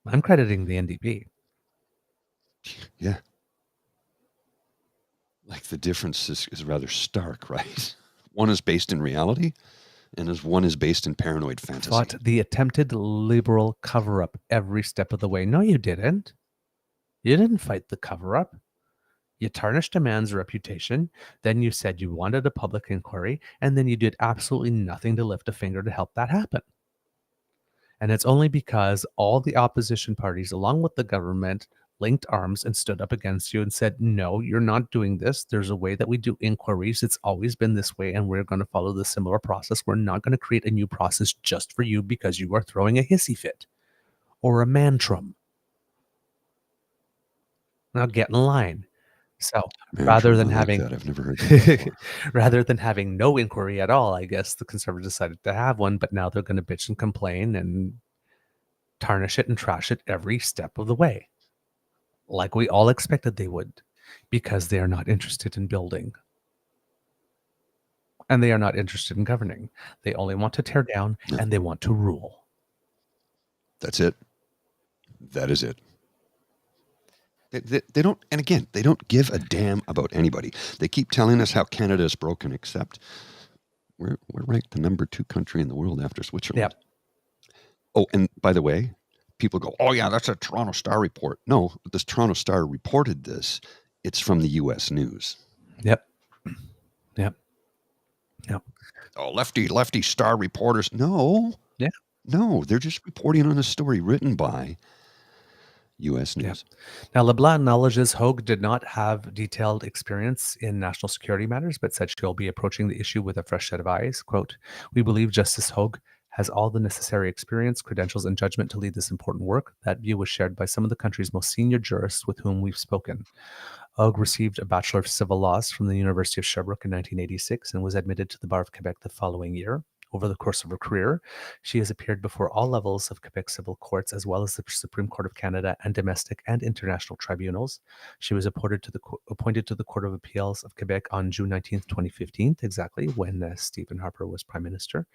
I'm crediting the NDP. Yeah. Like the difference is rather stark, right? One is based in reality, and one is based in paranoid fantasy. Fought the attempted Liberal cover-up every step of the way. No, you didn't. You didn't fight the cover-up. You tarnished a man's reputation, then you said you wanted a public inquiry, and then you did absolutely nothing to lift a finger to help that happen. And it's only because all the opposition parties, along with the government, linked arms and stood up against you and said, no, you're not doing this. There's a way that we do inquiries. It's always been this way, and we're going to follow the similar process. We're not going to create a new process just for you because you are throwing a hissy fit or a mantrum. Now get in line. So rather than having that, I've never heard that rather than having no inquiry at all, I guess the Conservatives decided to have one, but now they're going to bitch and complain and tarnish it and trash it every step of the way, like we all expected they would, because they are not interested in building. And they are not interested in governing. They only want to tear down and they want to rule. That's it. That is it. They don't, and again, they don't give a damn about anybody. They keep telling us how Canada is broken, except we're ranked the number 2 country in the world after Switzerland. Yep. Oh, and by the way, people go, oh yeah, that's a Toronto Star report. No, this Toronto Star reported this. It's from the U.S. News. Yep. Oh, lefty Star reporters. No. Yeah. No, they're just reporting on a story written by U.S. News. Yeah. Now, LeBlanc acknowledges Hogue did not have detailed experience in national security matters, but said she'll be approaching the issue with a fresh set of eyes. Quote, we believe Justice Hogue has all the necessary experience, credentials, and judgment to lead this important work. That view was shared by some of the country's most senior jurists with whom we've spoken. Hogue received a Bachelor of Civil Laws from the University of Sherbrooke in 1986 and was admitted to the Bar of Quebec the following year. Over the course of her career, she has appeared before all levels of Quebec civil courts, as well as the Supreme Court of Canada and domestic and international tribunals. She was appointed to the Court of Appeals of Quebec on June 19th, 2015, exactly when Stephen Harper was Prime Minister.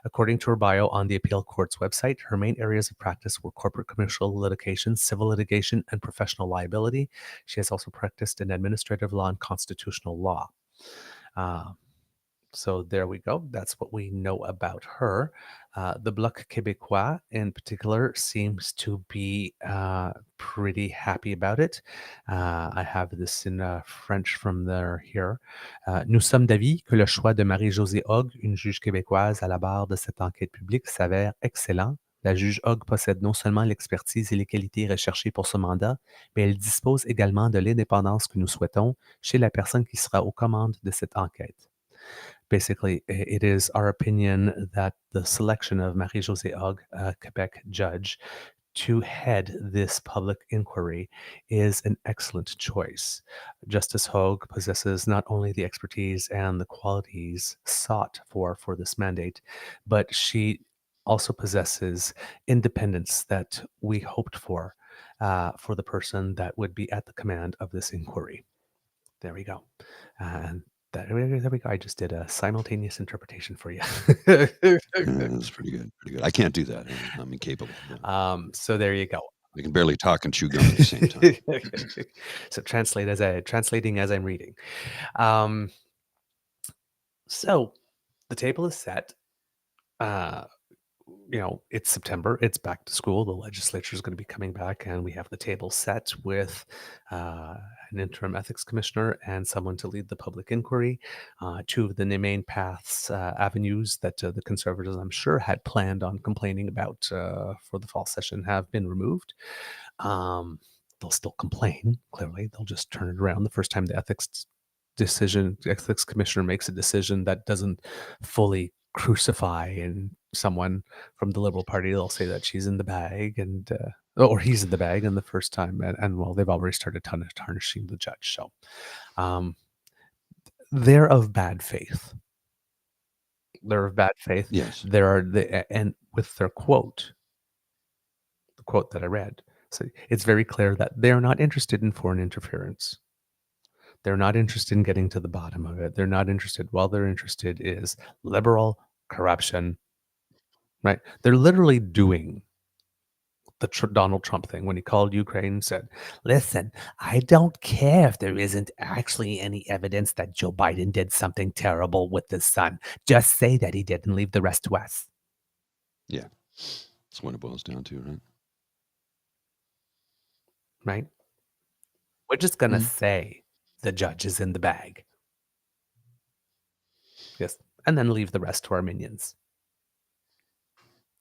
According to her bio on the Appeal Court's website, her main areas of practice were corporate commercial litigation, civil litigation, and professional liability. She has also practiced in administrative law and constitutional law. So there we go. That's what we know about her. The Bloc Québécois in particular seems to be pretty happy about it. I have this in French from here. Nous sommes d'avis que le choix de Marie-Josée Hogue, une juge québécoise à la barre de cette enquête publique, s'avère excellent. La juge Hogue possède non seulement l'expertise et les qualités recherchées pour ce mandat, mais elle dispose également de l'indépendance que nous souhaitons chez la personne qui sera aux commandes de cette enquête. Basically, it is our opinion that the selection of Marie-Josée Hogue, a Quebec judge, to head this public inquiry is an excellent choice. Justice Hogue possesses not only the expertise and the qualities sought for this mandate, but she also possesses independence that we hoped for the person that would be at the command of this inquiry. There we go. And there we go. I just did a simultaneous interpretation for you. That's pretty good. Pretty good. I can't do that. I'm incapable. So there you go. I can barely talk and chew gum at the same time. So translating as I'm reading. So the table is set. it's September, it's back to school, the legislature is going to be coming back, and we have the table set with an interim ethics commissioner and someone to lead the public inquiry. Two of the main avenues that the Conservatives, I'm sure, had planned on complaining about for the fall session have been removed. They'll still complain, clearly. They'll just turn it around the first time the ethics commissioner makes a decision that doesn't fully crucify someone from the Liberal Party. They'll say that she's in the bag or he's in the bag, and the first time, and well, they've already started tarnishing the judge. So they're of bad faith. They're of bad faith. Yes. And with their quote, the quote that I read, so it's very clear that they're not interested in foreign interference. They're not interested in getting to the bottom of it. They're not interested. All they're interested is liberal corruption, right? They're literally doing the Donald Trump thing when he called Ukraine and said, listen, I don't care if there isn't actually any evidence that Joe Biden did something terrible with his son. Just say that he did and leave the rest to us. Yeah. That's what it boils down to, right? Right? We're just going to say the judge is in the bag. Yes. And then leave the rest to our minions.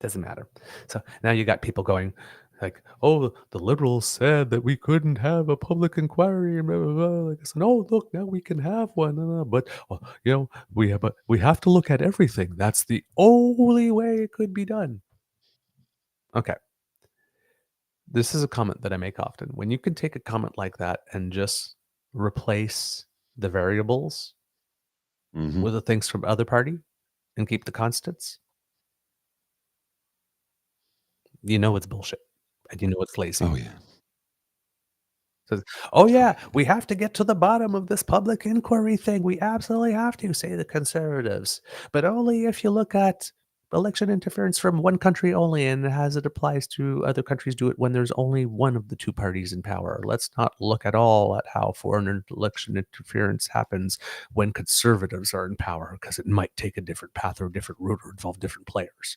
Doesn't matter. So now you got people going like, oh, the Liberals said that we couldn't have a public inquiry. And blah, blah, blah. Like I said, oh, look, now we can have one. But, we have to look at everything. That's the only way it could be done. Okay. This is a comment that I make often. When you can take a comment like that and just replace the variables with the things from other party and keep the constants, you know it's bullshit. And you know it's lazy. Oh, yeah. Says, oh, yeah, we have to get to the bottom of this public inquiry thing. We absolutely have to, say the Conservatives. But only if you look at election interference from one country only, and as it applies to other countries, do it when there's only one of the two parties in power. Let's not look at all at how foreign election interference happens when Conservatives are in power, because it might take a different path or a different route or involve different players.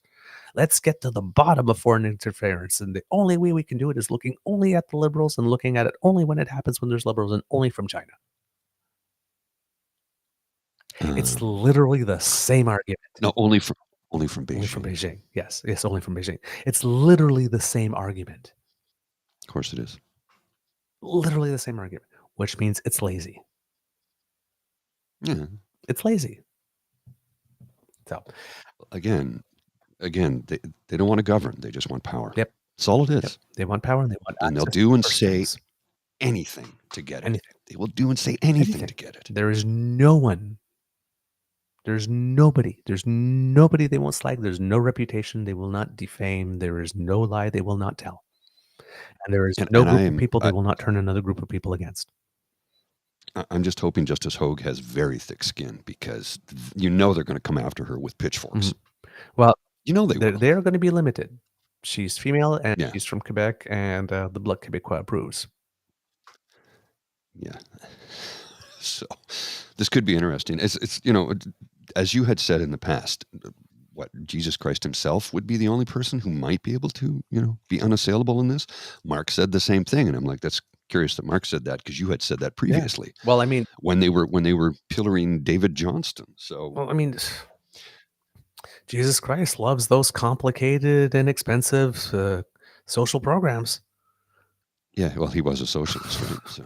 Let's get to the bottom of foreign interference. And the only way we can do it is looking only at the Liberals and looking at it only when it happens when there's Liberals and only from China. It's literally the same argument. No, only from Beijing. Only from Beijing. Yes, only from Beijing. It's literally the same argument. Of course it is. Literally the same argument, which means it's lazy. Yeah. It's lazy. So, again, they don't want to govern. They just want power. Yep. That's all it is. Yep. They want power and they want and they'll do and say anything to get it. Anything. They will do and say anything to get it. There is no one. There's nobody they won't slag. There's no reputation they will not defame. There is no lie they will not tell. And there is no group of people they will not turn another group of people against. I'm just hoping Justice Hogue has very thick skin, because they're going to come after her with pitchforks. Well, they're going to be limited. She's female and she's from Quebec, and the Bloc Québécois approves. Yeah. So this could be interesting. It's as you had said in the past, what Jesus Christ himself would be the only person who might be able to, be unassailable in this. Mark said the same thing, and I'm like, that's curious that Mark said that, because you had said that previously. Yeah. Well, I mean, when they were pillaring David Johnston. So, well, I mean, Jesus Christ loves those complicated and expensive social programs. Yeah, well, he was a socialist, right? So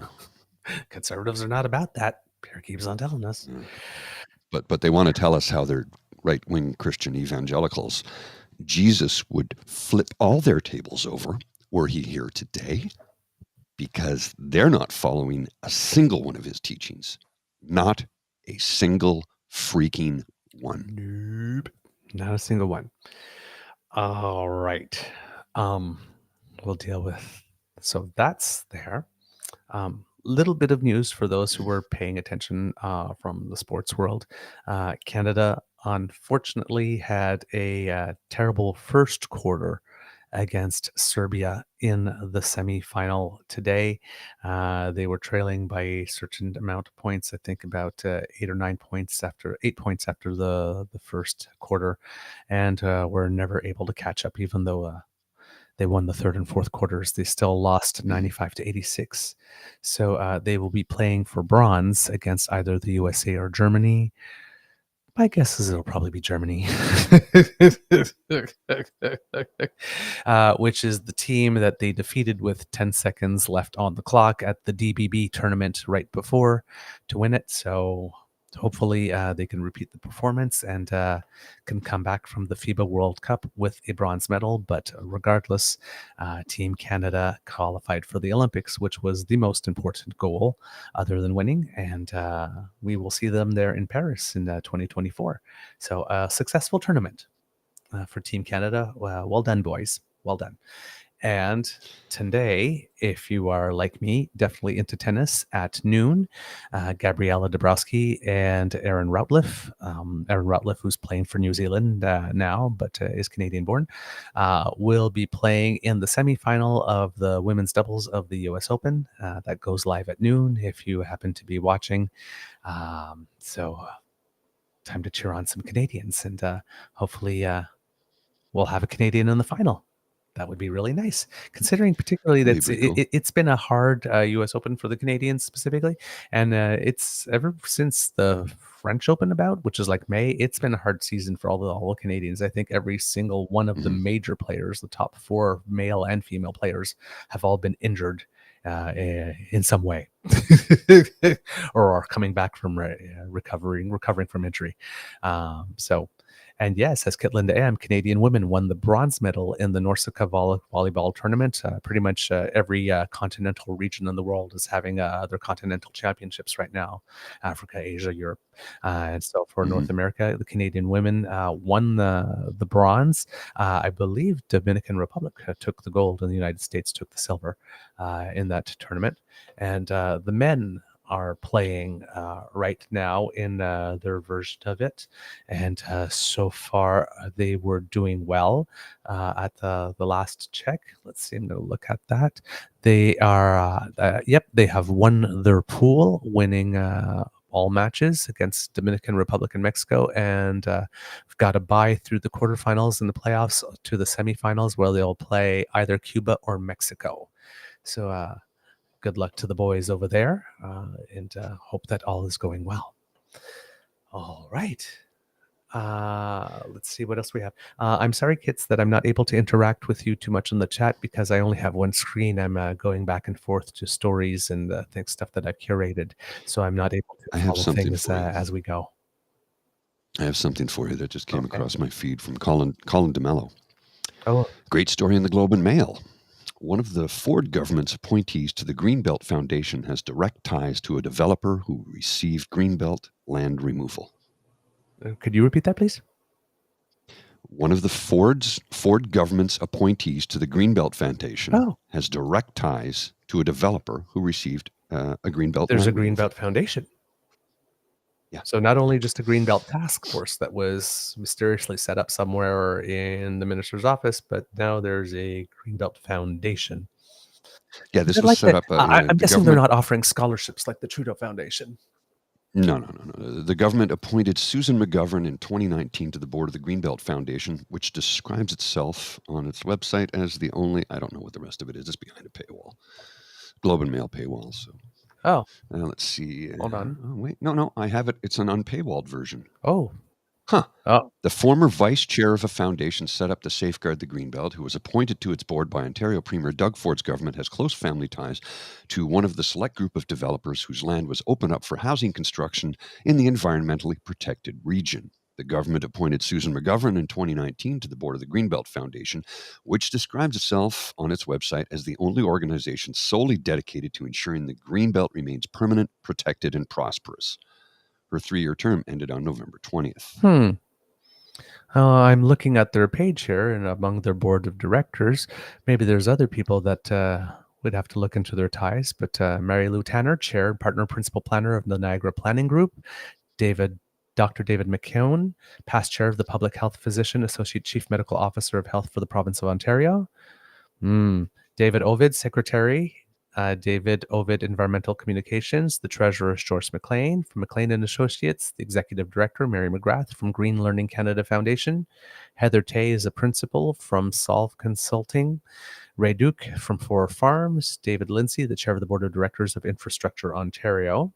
Conservatives are not about that. Pierre keeps on telling us. Yeah. But they want to tell us how they're right-wing Christian evangelicals. Jesus would flip all their tables over were he here today, because they're not following a single one of his teachings. Not a single freaking one. Nope. Not a single one. All right. We'll deal with. So that's there. Little bit of news for those who were paying attention from the sports world. Canada, unfortunately, had a terrible first quarter against Serbia in the semifinal today. They were trailing by a certain amount of points, I think about 8 or 9 points after 8 points after the first quarter, and were never able to catch up, even though they won the third and fourth quarters. They still lost 95-86. So they will be playing for bronze against either the USA or Germany. My guess is it'll probably be Germany, which is the team that they defeated with 10 seconds left on the clock at the DBB tournament right before to win it. So hopefully they can repeat the performance and can come back from the FIBA World Cup with a bronze medal. But regardless, Team Canada qualified for the Olympics, which was the most important goal other than winning. And we will see them there in Paris in 2024. So a successful tournament for Team Canada. Well done, boys. Well done. And today, if you are like me, definitely into tennis at noon, Gabriela Dabrowski and Aaron Routliffe. Aaron Routliffe, who's playing for New Zealand now, but is Canadian-born, will be playing in the semifinal of the women's doubles of the U.S. Open. That goes live at noon if you happen to be watching. So time to cheer on some Canadians, and hopefully we'll have a Canadian in the final. That would be really nice, considering particularly that it's been a hard U.S. Open for the Canadians specifically. And it's ever since the French Open which is like May, it's been a hard season for all the Canadians. I think every single one of the major players, the top 4 male and female players, have all been injured in some way or are coming back from recovering from injury. And yes, as Kitlinda Am, Canadian women won the bronze medal in the Norsica volleyball tournament. Pretty much every continental region in the world is having their continental championships right now. Africa, Asia, Europe. And so for North America, the Canadian women won the bronze. I believe Dominican Republic took the gold and the United States took the silver in that tournament. And the men are playing right now in their version of it, and so far they were doing well at the last check. Let's see, I'm going to look at that. They are they have won their pool, winning all matches against Dominican Republic and Mexico, and we've got a bye through the quarterfinals and the playoffs to the semifinals, where they'll play either Cuba or Mexico. So good luck to the boys over there, and hope that all is going well. All right. Let's see what else we have. I'm sorry, Kits, that I'm not able to interact with you too much in the chat because I only have one screen. I'm going back and forth to stories and stuff that I've curated, so I'm not able to follow things as we go. I have something for you that just came across my feed from Colin DeMello. Oh, great story in the Globe and Mail. One of the Ford government's appointees to the Greenbelt Foundation has direct ties to a developer who received Greenbelt land removal. Could you repeat that, please? One of the Ford government's appointees to the Greenbelt Foundation has direct ties to a developer who received a Greenbelt. There's a Greenbelt Foundation. Yeah. So not only just a Greenbelt task force that was mysteriously set up somewhere in the minister's office, but now there's a Greenbelt Foundation. Yeah, this was set up. I'm guessing they're not offering scholarships like the Trudeau Foundation. No. The government appointed Susan McGovern in 2019 to the board of the Greenbelt Foundation, which describes itself on its website as the only, I don't know what the rest of it is, it's behind a paywall. Globe and Mail paywall, so. Oh. Let's see. Hold on. Oh, wait. No. I have it. It's an unpaywalled version. Oh. Huh. Oh. The former vice chair of a foundation set up to safeguard the Greenbelt, who was appointed to its board by Ontario Premier Doug Ford's government, has close family ties to one of the select group of developers whose land was opened up for housing construction in the environmentally protected region. The government appointed Susan McGovern in 2019 to the board of the Greenbelt Foundation, which describes itself on its website as the only organization solely dedicated to ensuring the Greenbelt remains permanent, protected, and prosperous. Her 3-year term ended on November 20th. I'm looking at their page here, and among their board of directors, maybe there's other people that would have to look into their ties, but Mary Lou Tanner, chair, partner, principal planner of the Niagara Planning Group, David Dr. David McKeown, past chair of the Public Health Physician, Associate Chief Medical Officer of Health for the Province of Ontario. David Ovid, Secretary. David Ovid, Environmental Communications. The Treasurer is Joyce McLean. From McLean and Associates, the Executive Director, Mary McGrath from Green Learning Canada Foundation. Heather Tay is a Principal from Solve Consulting. Ray Duke from Four Farms. David Lindsay, the Chair of the Board of Directors of Infrastructure Ontario.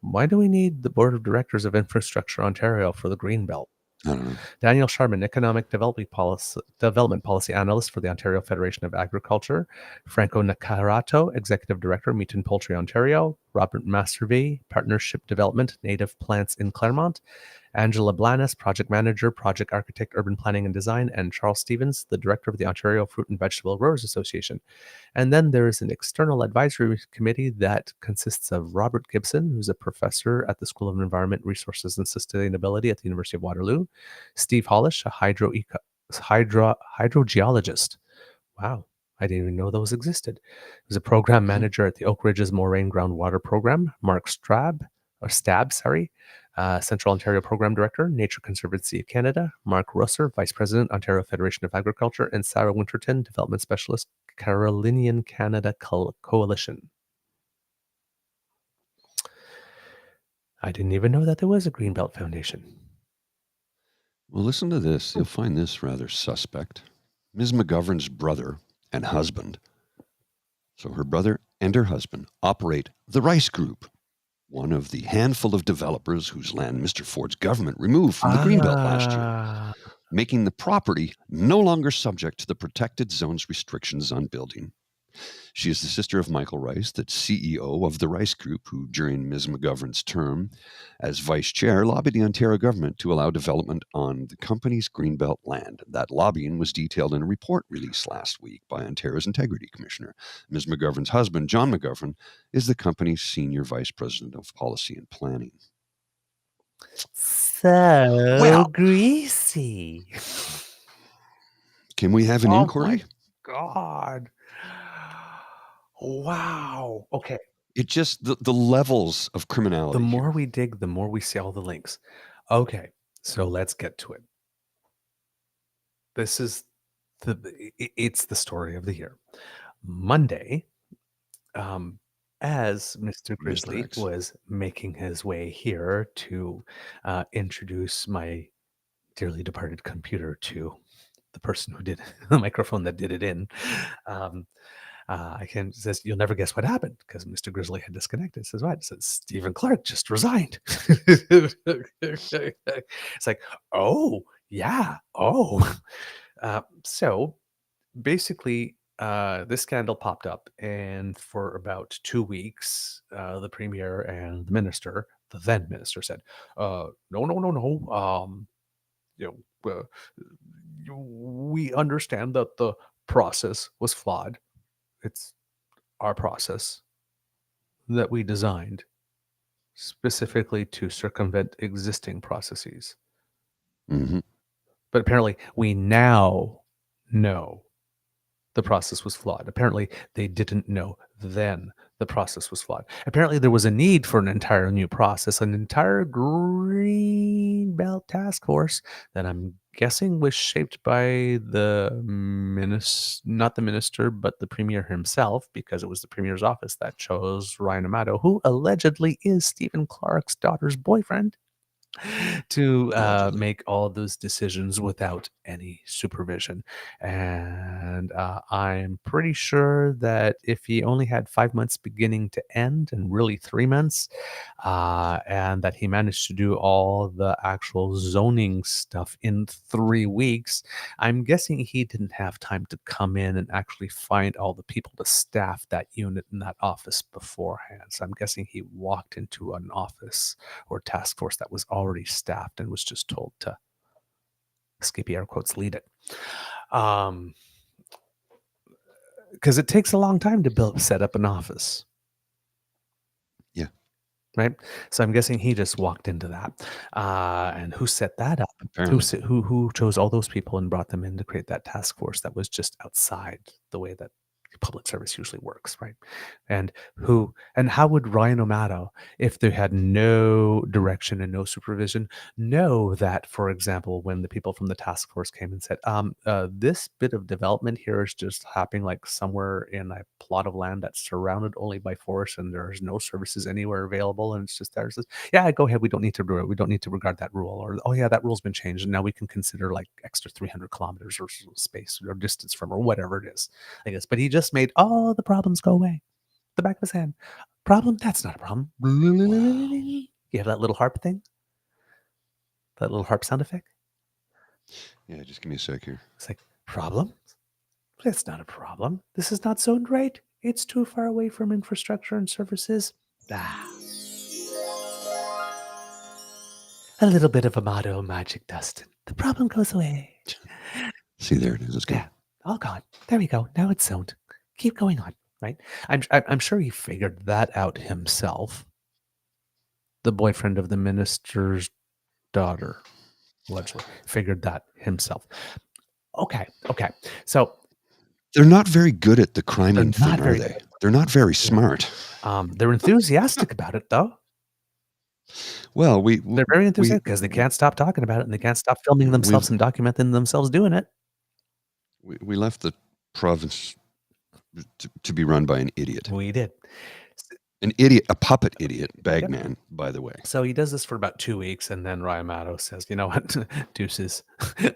Why do we need the Board of Directors of Infrastructure Ontario for the Greenbelt? I don't know. Daniel Sharman, Economic Development Policy Analyst for the Ontario Federation of Agriculture. Franco Nakarato, Executive Director, Meat and Poultry Ontario. Robert Masterby, Partnership Development, Native Plants in Claremont. Angela Blanas, Project Manager, Project Architect, Urban Planning and Design. And Charles Stevens, the Director of the Ontario Fruit and Vegetable Growers Association. And then there is an external advisory committee that consists of Robert Gibson, who's a professor at the School of Environment, Resources and Sustainability at the University of Waterloo. Steve Hollish, a hydrogeologist. Wow, I didn't even know those existed. He was a program manager at the Oak Ridges Moraine Groundwater Program. Mark Stab, Central Ontario Program Director, Nature Conservancy of Canada. Mark Russer, Vice President, Ontario Federation of Agriculture. And Sarah Winterton, Development Specialist, Carolinian Canada Coalition. I didn't even know that there was a Greenbelt Foundation. Well, listen to this. You'll find this rather suspect. Ms. McGovern's brother and husband, so her brother and her husband, operate the Rice Group, one of the handful of developers whose land Mr. Ford's government removed from the Greenbelt last year, making the property no longer subject to the protected zone's restrictions on building. She is the sister of Michael Rice, the CEO of the Rice Group, who during Ms. McGovern's term as vice chair lobbied the Ontario government to allow development on the company's Greenbelt land. That lobbying was detailed in a report released last week by Ontario's Integrity Commissioner. Ms. McGovern's husband, John McGovern, is the company's senior vice president of policy and planning. So greasy. Can we have an inquiry? God. Wow. Okay. It just, the levels of criminality. The more we dig, the more we see all the links. Okay. So let's get to it. This is it's the story of the year. Monday, as Mr. Grizzly was making his way here to introduce my dearly departed computer to the person who did the microphone that did it in, says, you'll never guess what happened, because Mr. Grizzly had disconnected. It says, what? It says, Stephen Clark just resigned. It's like, oh, yeah. Oh. So basically, this scandal popped up, and for about 2 weeks, the premier and the minister, the then minister, said, no. We understand that the process was flawed. It's our process that we designed specifically to circumvent existing processes. Mm-hmm. But apparently we now know the process was flawed. Apparently they didn't know then the process was flawed. Apparently there was a need for an entire new process, an entire Greenbelt task force that I'm guessing was shaped by the not the minister, but the premier himself, because it was the premier's office that chose Ryan Amato, who allegedly is Stephen Clark's daughter's boyfriend, to make all those decisions without any supervision. And I'm pretty sure that if he only had 5 months beginning to end, and really 3 months, and that he managed to do all the actual zoning stuff in 3 weeks, I'm guessing he didn't have time to come in and actually find all the people to staff that unit in that office beforehand. So I'm guessing he walked into an office or task force that was already staffed and was just told to, Skippy air quotes, lead it. Because it takes a long time to set up an office. Yeah. Right? So I'm guessing he just walked into that. And who set that up? Apparently. Who chose all those people and brought them in to create that task force that was just outside the way that public service usually works, right? And how would Ryan O'Mato, if they had no direction and no supervision, know that, for example, when the people from the task force came and said, this bit of development here is just happening like somewhere in a plot of land that's surrounded only by forest and there's no services anywhere available, and it's just there's this, yeah, go ahead, we don't need to do it, we don't need to regard that rule, or oh yeah, that rule's been changed and now we can consider like extra 300 kilometers or space or distance from, or whatever it is, I guess. But he just made all the problems go away. The back of his hand. Problem? That's not a problem. You have that little harp thing? That little harp sound effect? Yeah, just give me a sec here. It's like, problem? That's not a problem. This is not zoned right. It's too far away from infrastructure and services. A little bit of Amato magic dust. The problem goes away. See, there it is. It's good. Yeah, all gone. There we go. Now it's zoned. Keep going on, right? I'm sure he figured that out himself. The boyfriend of the minister's daughter, allegedly, figured that himself. Okay. So they're not very good at the criming thing, not are very they? good. They're not very smart. They're enthusiastic about it, though. Well, They're very enthusiastic because they can't stop talking about it and they can't stop filming themselves and documenting themselves doing it. We left the province to be run by an idiot. We did. An idiot, a puppet idiot, bagman, by the way. So he does this for about 2 weeks, and then Ryan Mato says, you know what, deuces,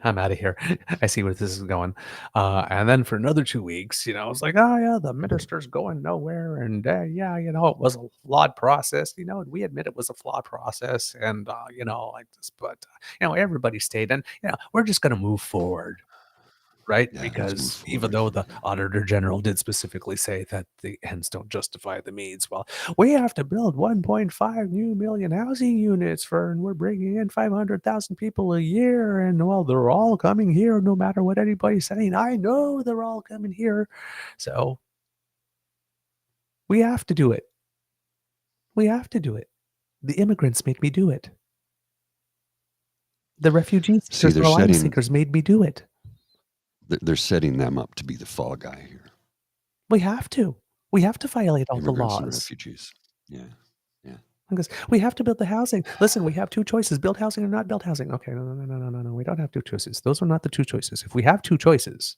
I'm out of here. I see where this is going. And then for another 2 weeks, it's like, oh, yeah, the minister's going nowhere. And, yeah, it was a flawed process. We admit it was a flawed process. And, like this, but, everybody stayed. And, we're just going to move forward. Right? Yeah, because even though the Auditor General did specifically say that the ends don't justify the means, well, we have to build 1.5 million housing units and we're bringing in 500,000 people a year, and well, they're all coming here no matter what anybody's saying. I know they're all coming here. So we have to do it. We have to do it. The immigrants made me do it. The refugee seekers, the asylum seekers made me do it. They're setting them up to be the fall guy here. We have to. We have to violate all the laws. And refugees. Yeah. Because we have to build the housing. Listen, we have two choices: build housing or not build housing. Okay, no. We don't have two choices. Those are not the two choices. If we have two choices,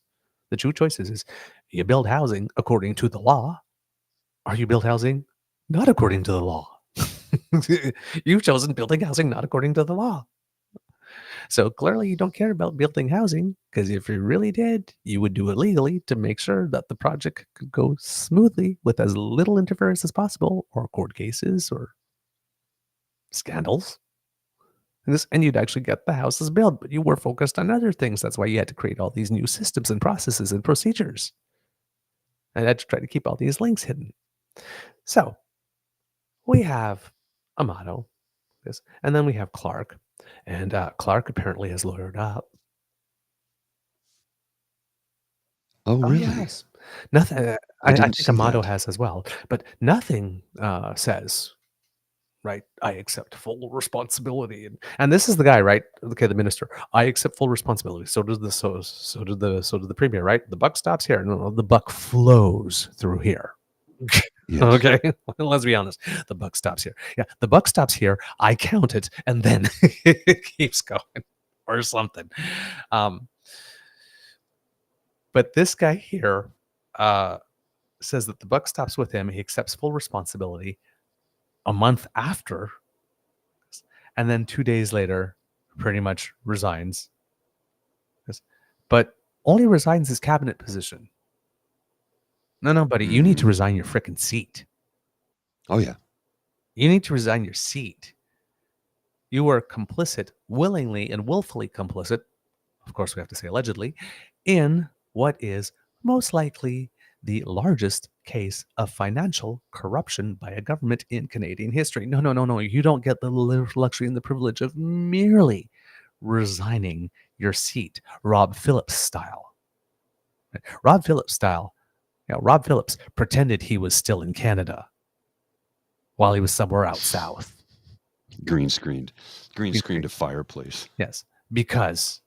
the two choices is you build housing according to the law, or you build housing not according to the law. You've chosen building housing not according to the law. So clearly you don't care about building housing, because if you really did, you would do it legally to make sure that the project could go smoothly with as little interference as possible, or court cases or scandals. And you'd actually get the houses built, but you were focused on other things. That's why you had to create all these new systems and processes and procedures. And had to try to keep all these links hidden. So we have Amato, and then we have Clark. And Clark apparently has lawyered up. Oh, really? Yes. Nothing. I think Amato has as well, but nothing says, right, I accept full responsibility. And this is the guy, right? Okay, the minister. I accept full responsibility. So does the premier, right? The buck stops here. No, the buck flows through here. Yes. Okay, let's be honest. The buck stops here. Yeah, the buck stops here. I count it, and then it keeps going, or something. But this guy here says that the buck stops with him. He accepts full responsibility a month after, and then 2 days later, pretty much resigns. But only resigns his cabinet position. No, buddy, you need to resign your frickin' seat. Oh, yeah. You need to resign your seat. You were complicit, willingly and willfully complicit, of course we have to say allegedly, in what is most likely the largest case of financial corruption by a government in Canadian history. No. You don't get the luxury and the privilege of merely resigning your seat, Rob Phillips style. Rob Phillips style. Rob Phillips pretended he was still in Canada while he was somewhere out south. Green screened a fireplace. Yes, because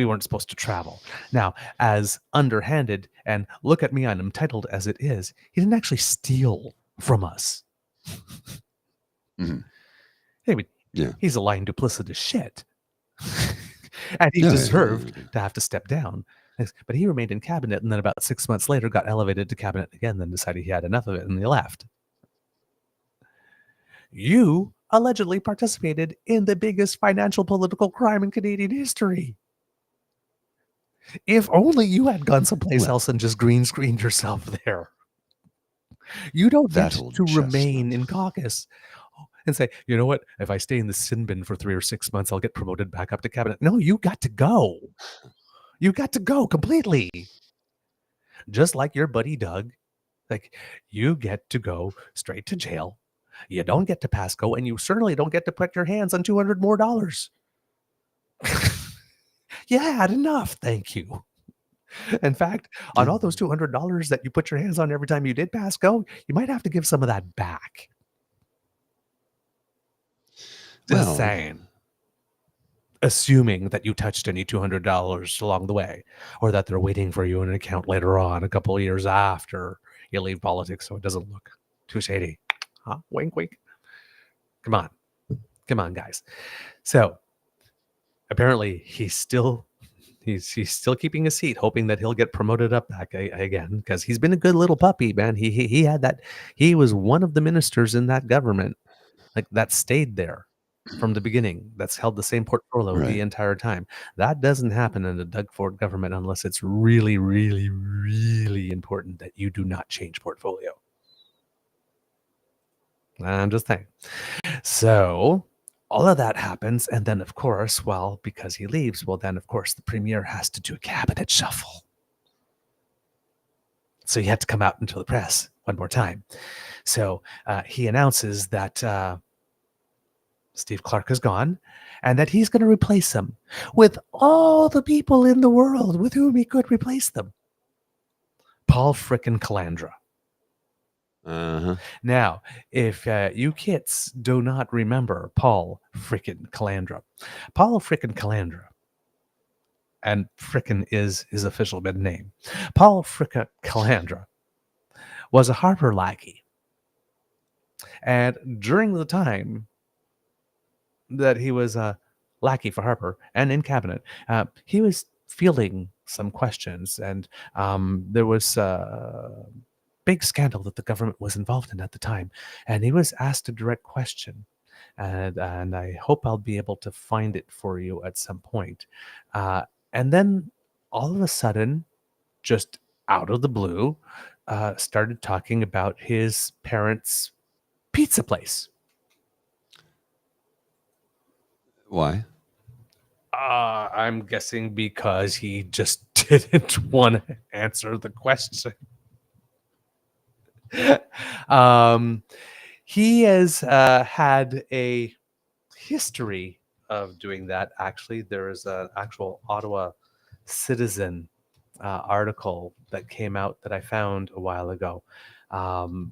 we weren't supposed to travel. Now, as underhanded and look at me, I'm entitled as it is, he didn't actually steal from us. Mhm. Yeah. He's a lying, duplicitous shit. And he Yeah, deserved yeah. to have to step down. But he remained in cabinet, and then about 6 months later got elevated to cabinet again, then decided he had enough of it, and he left. You allegedly participated in the biggest financial political crime in Canadian history. If only you had gone someplace else and just green screened yourself there. You don't get to remain in caucus and say, you know what, if I stay in the sin bin for 3 or 6 months, I'll get promoted back up to cabinet. No, you got to go. You got to go completely. Just like your buddy Doug. Like, you get to go straight to jail. You don't get to pass go, and you certainly don't get to put your hands on $200 more. You had enough, thank you. In fact, on all those $200 that you put your hands on every time you did pass go, you might have to give some of that back. Just saying. Assuming that you touched any $200 along the way, or that they're waiting for you in an account later on, a couple of years after you leave politics, so it doesn't look too shady. Huh? Wink, wink. Come on, guys. So apparently he's still keeping his seat, hoping that he'll get promoted up back again, because he's been a good little puppy, man. He had that. He was one of the ministers in that government, like, that stayed there from the beginning. That's held the same portfolio the entire time. That doesn't happen in the Doug Ford government unless it's really, really, really important that you do not change portfolio. I'm just saying. So all of that happens, and then, of course, well, because he leaves, well, then, of course, the premier has to do a cabinet shuffle. So he had to come out into the press one more time. So he announces that Steve Clark is gone, and that he's going to replace him with all the people in the world with whom he could replace them. Paul frickin' Calandra. Now, if you kids do not remember Paul frickin' Calandra, and frickin' is his official middle name, Paul frickin' Calandra was a Harper lackey. And during the time that he was a lackey for Harper and in cabinet, he was fielding some questions, and there was a big scandal that the government was involved in at the time, and he was asked a direct question, and I hope I'll be able to find it for you at some point. And then all of a sudden, just out of the blue, started talking about his parents' pizza place. Why? I'm guessing because he just didn't want to answer the question. He has had a history of doing that. Actually, there is an actual Ottawa Citizen article that came out that I found a while ago,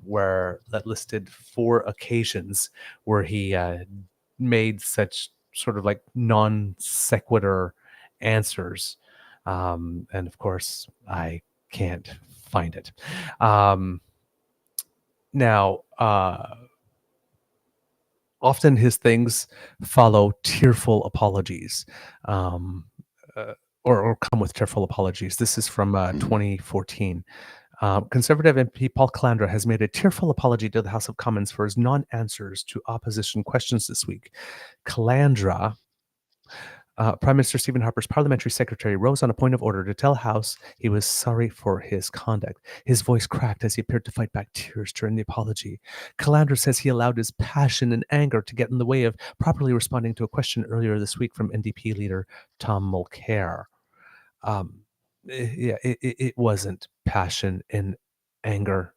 where that listed 4 occasions where he made such sort of like non sequitur answers. And of course, I can't find it. Now, often his things follow tearful apologies, or come with tearful apologies. This is from 2014. Conservative MP Paul Calandra has made a tearful apology to the House of Commons for his non-answers to opposition questions this week. Calandra, Prime Minister Stephen Harper's parliamentary secretary, rose on a point of order to tell House he was sorry for his conduct. His voice cracked as he appeared to fight back tears during the apology. Calandra says he allowed his passion and anger to get in the way of properly responding to a question earlier this week from NDP leader Tom Mulcair. It wasn't passion and anger,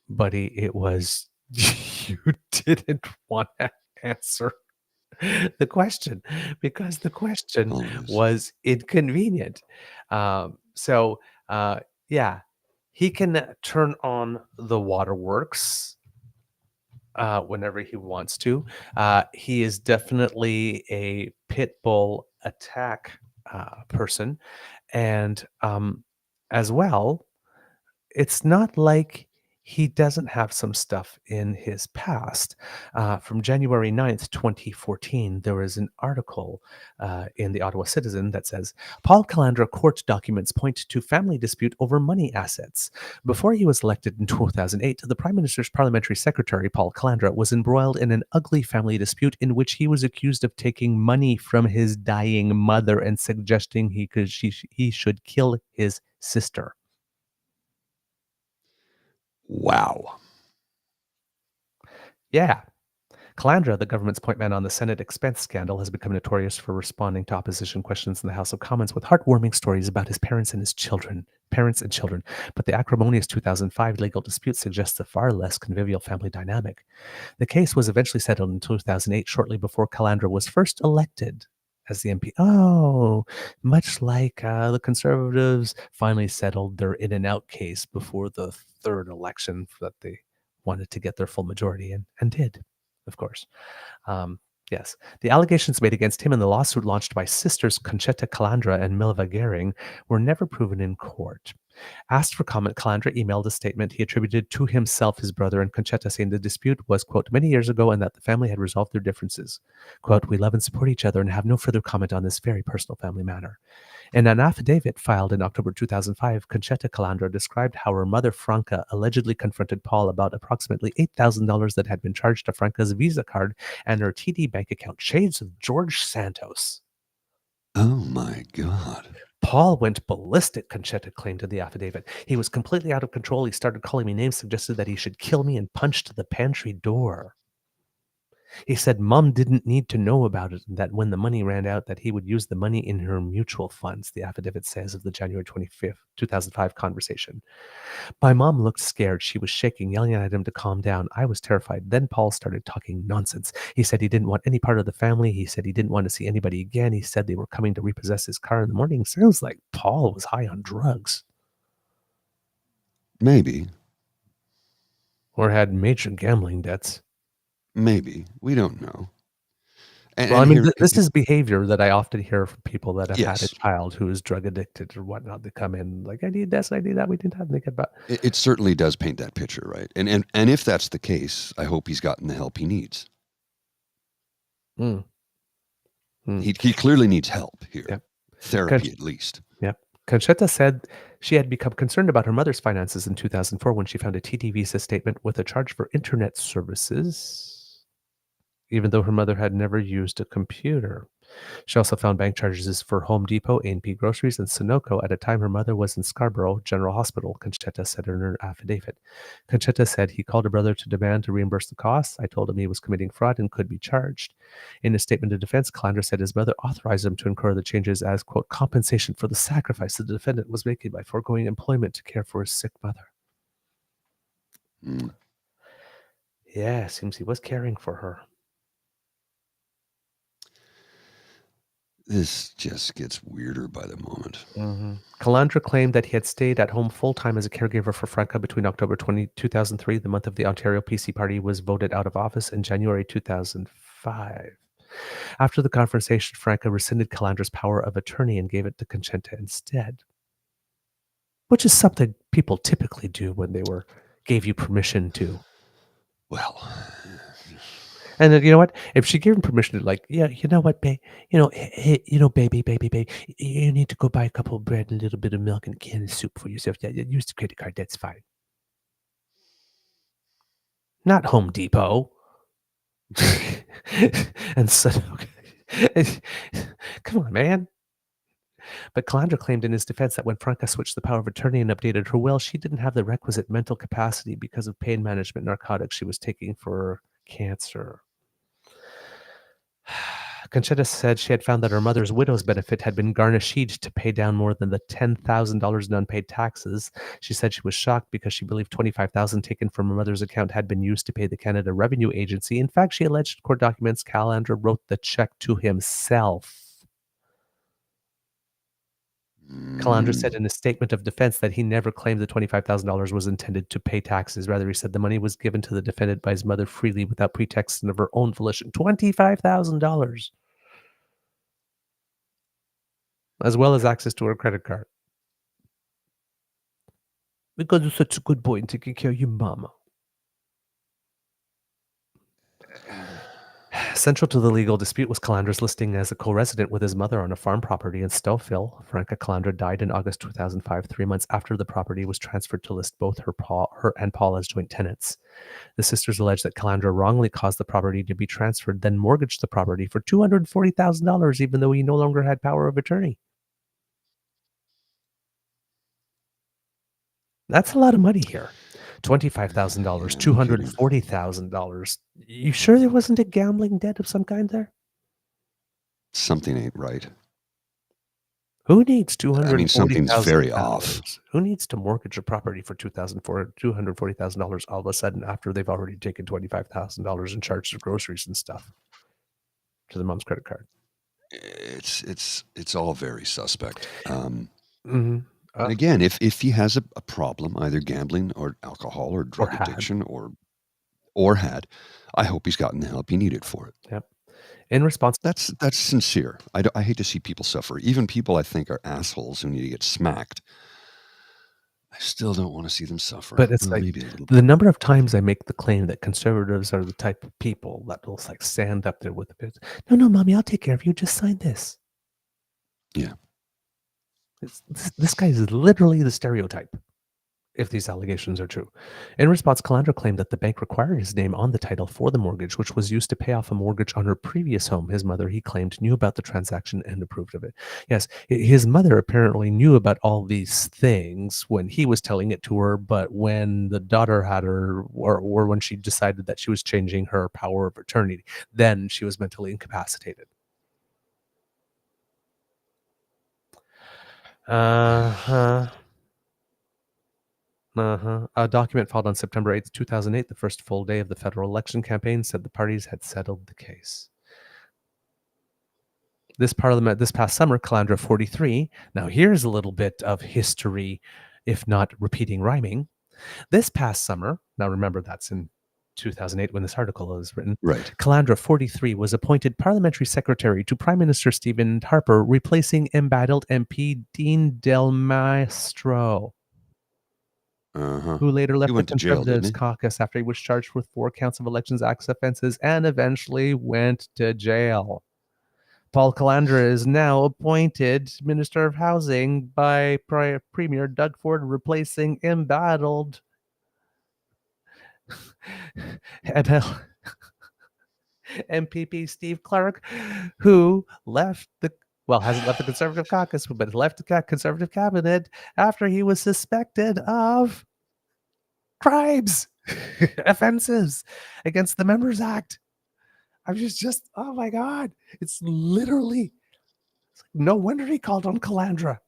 buddy. It was you didn't want to answer the question because the question was inconvenient. So he can turn on the waterworks whenever he wants to. He is definitely a pit bull attack person. And as well, it's not like he doesn't have some stuff in his past. From January 9th, 2014, there was an article in the Ottawa Citizen that says, Paul Calandra court documents point to family dispute over money assets. Before he was elected in 2008, the Prime Minister's parliamentary secretary, Paul Calandra, was embroiled in an ugly family dispute in which he was accused of taking money from his dying mother and suggesting he should kill his sister. Wow. Yeah. Calandra, the government's point man on the Senate expense scandal, has become notorious for responding to opposition questions in the House of Commons with heartwarming stories about his parents and children. But the acrimonious 2005 legal dispute suggests a far less convivial family dynamic. The case was eventually settled in 2008, shortly before Calandra was first elected as the MP. Oh, much like the Conservatives finally settled their in-and-out case before the third election that they wanted to get their full majority and did, of course. Yes. The allegations made against him in the lawsuit launched by sisters Conchetta Calandra and Milva Gehring were never proven in court. Asked for comment, Calandra emailed a statement he attributed to himself, his brother, and Conchetta, saying the dispute was, quote, many years ago and that the family had resolved their differences. Quote, we love and support each other and have no further comment on this very personal family matter. In an affidavit filed in October 2005, Conchetta Calandra described how her mother, Franca, allegedly confronted Paul about approximately $8,000 that had been charged to Franca's Visa card and her TD bank account. Shades of George Santos. Oh, my God. Paul went ballistic, Conchetta claimed in the affidavit. He was completely out of control. He started calling me names, suggested that he should kill me, and punched the pantry door. He said Mom didn't need to know about it, and that when the money ran out, that he would use the money in her mutual funds, the affidavit says of the January 25th, 2005 conversation. My mom looked scared. She was shaking, yelling at him to calm down. I was terrified. Then Paul started talking nonsense. He said he didn't want any part of the family. He said he didn't want to see anybody again. He said they were coming to repossess his car in the morning. Sounds like Paul was high on drugs. Maybe. Or had major gambling debts. Maybe. We don't know. Well, I mean, this is behavior that I often hear from people that have Yes. had a child who is drug addicted or whatnot. They come in like, I need this, I need that. We didn't have anything about it. Certainly does paint that picture, right? And if that's the case, I hope he's gotten the help he needs. He clearly needs help here. Yep. Therapy, at least. Yep. Conchetta said she had become concerned about her mother's finances in 2004 when she found a TD Visa statement with a charge for internet services, even though her mother had never used a computer. She also found bank charges for Home Depot, A&P Groceries, and Sunoco at a time her mother was in Scarborough General Hospital, Conchetta said in her affidavit. Conchetta said he called her brother to demand to reimburse the costs. I told him he was committing fraud and could be charged. In a statement of defense, Calandra said his mother authorized him to incur the changes as, quote, compensation for the sacrifice the defendant was making by foregoing employment to care for his sick mother. Yeah, seems he was caring for her. This just gets weirder by the moment. Calandra claimed that he had stayed at home full-time as a caregiver for Franca between October 2003, the month of the Ontario PC Party was voted out of office, and January 2005. After the confrontation, Franca rescinded Calandra's power of attorney and gave it to Conchetta instead, which is something people typically do when they gave you permission to. Well... And then, you know what? If she gave him permission to, like, yeah, you know what, babe? Hey, baby, you need to go buy a couple of bread and a little bit of milk and a can of soup for yourself. Yeah, use the credit card. That's fine. Not Home Depot. And so, come on, man. But Calandra claimed in his defense that when Franca switched the power of attorney and updated her will, she didn't have the requisite mental capacity because of pain management narcotics she was taking for cancer. Conchetta said she had found that her mother's widow's benefit had been garnished to pay down more than the $10,000 in unpaid taxes. She said she was shocked because she believed $25,000 taken from her mother's account had been used to pay the Canada Revenue Agency. In fact, she alleged in court documents Calandra wrote the check to himself. Calandra said in a statement of defense that he never claimed the $25,000 was intended to pay taxes. Rather, he said the money was given to the defendant by his mother freely without pretext and of her own volition. $25,000. as well as access to her credit card. Because you're such a good boy and taking care of your mama. Central to the legal dispute was Calandra's listing as a co-resident with his mother on a farm property in Stouffville. Franca Calandra died in August 2005, 3 months after the property was transferred to list both her and Paul as joint tenants. The sisters allege that Calandra wrongly caused the property to be transferred, then mortgaged the property for $240,000, even though he no longer had power of attorney. That's a lot of money here. $25,000, $240,000. You sure there wasn't a gambling debt of some kind there? Something ain't right. Who needs $240,000? I mean, something's very off. Who needs to mortgage a property for $240,000 all of a sudden after they've already taken $25,000 and charged of groceries and stuff to the mom's credit card? It's all very suspect. Mm-hmm. And again, if he has a problem, either gambling or alcohol or drug addiction or had, I hope he's gotten the help he needed for it. Yep. In response, that's sincere. I hate to see people suffer. Even people I think are assholes who need to get smacked. I still don't want to see them suffer. But it's like the number of times I make the claim that conservatives are the type of people that will like stand up there with a bit. No, mommy, I'll take care of you. Just sign this. Yeah. This guy is literally the stereotype, if these allegations are true. In response, Calandra claimed that the bank required his name on the title for the mortgage, which was used to pay off a mortgage on her previous home. His mother, he claimed, knew about the transaction and approved of it. Yes, his mother apparently knew about all these things when he was telling it to her, but when the daughter had her, or when she decided that she was changing her power of attorney, then she was mentally incapacitated. A document filed on September 8th, 2008, the first full day of the federal election campaign, said the parties had settled the case. This past summer, Calandra 43. Now here's a little bit of history, if not repeating rhyming. This past summer, now remember that's in 2008 when this article was written. Right. Calandra 43 was appointed parliamentary secretary to Prime Minister Stephen Harper, replacing embattled MP Dean Del Maestro, who later left the Conservatives caucus after he was charged with 4 counts of Elections Act offenses and eventually went to jail. Paul Calandra is now appointed Minister of Housing by Premier Doug Ford, replacing embattled MPP Steve Clark, who hasn't left the Conservative caucus, but left the Conservative cabinet after he was suspected of crimes, offenses against the Members Act. I was just, oh my God, it's like, no wonder he called on Calandra.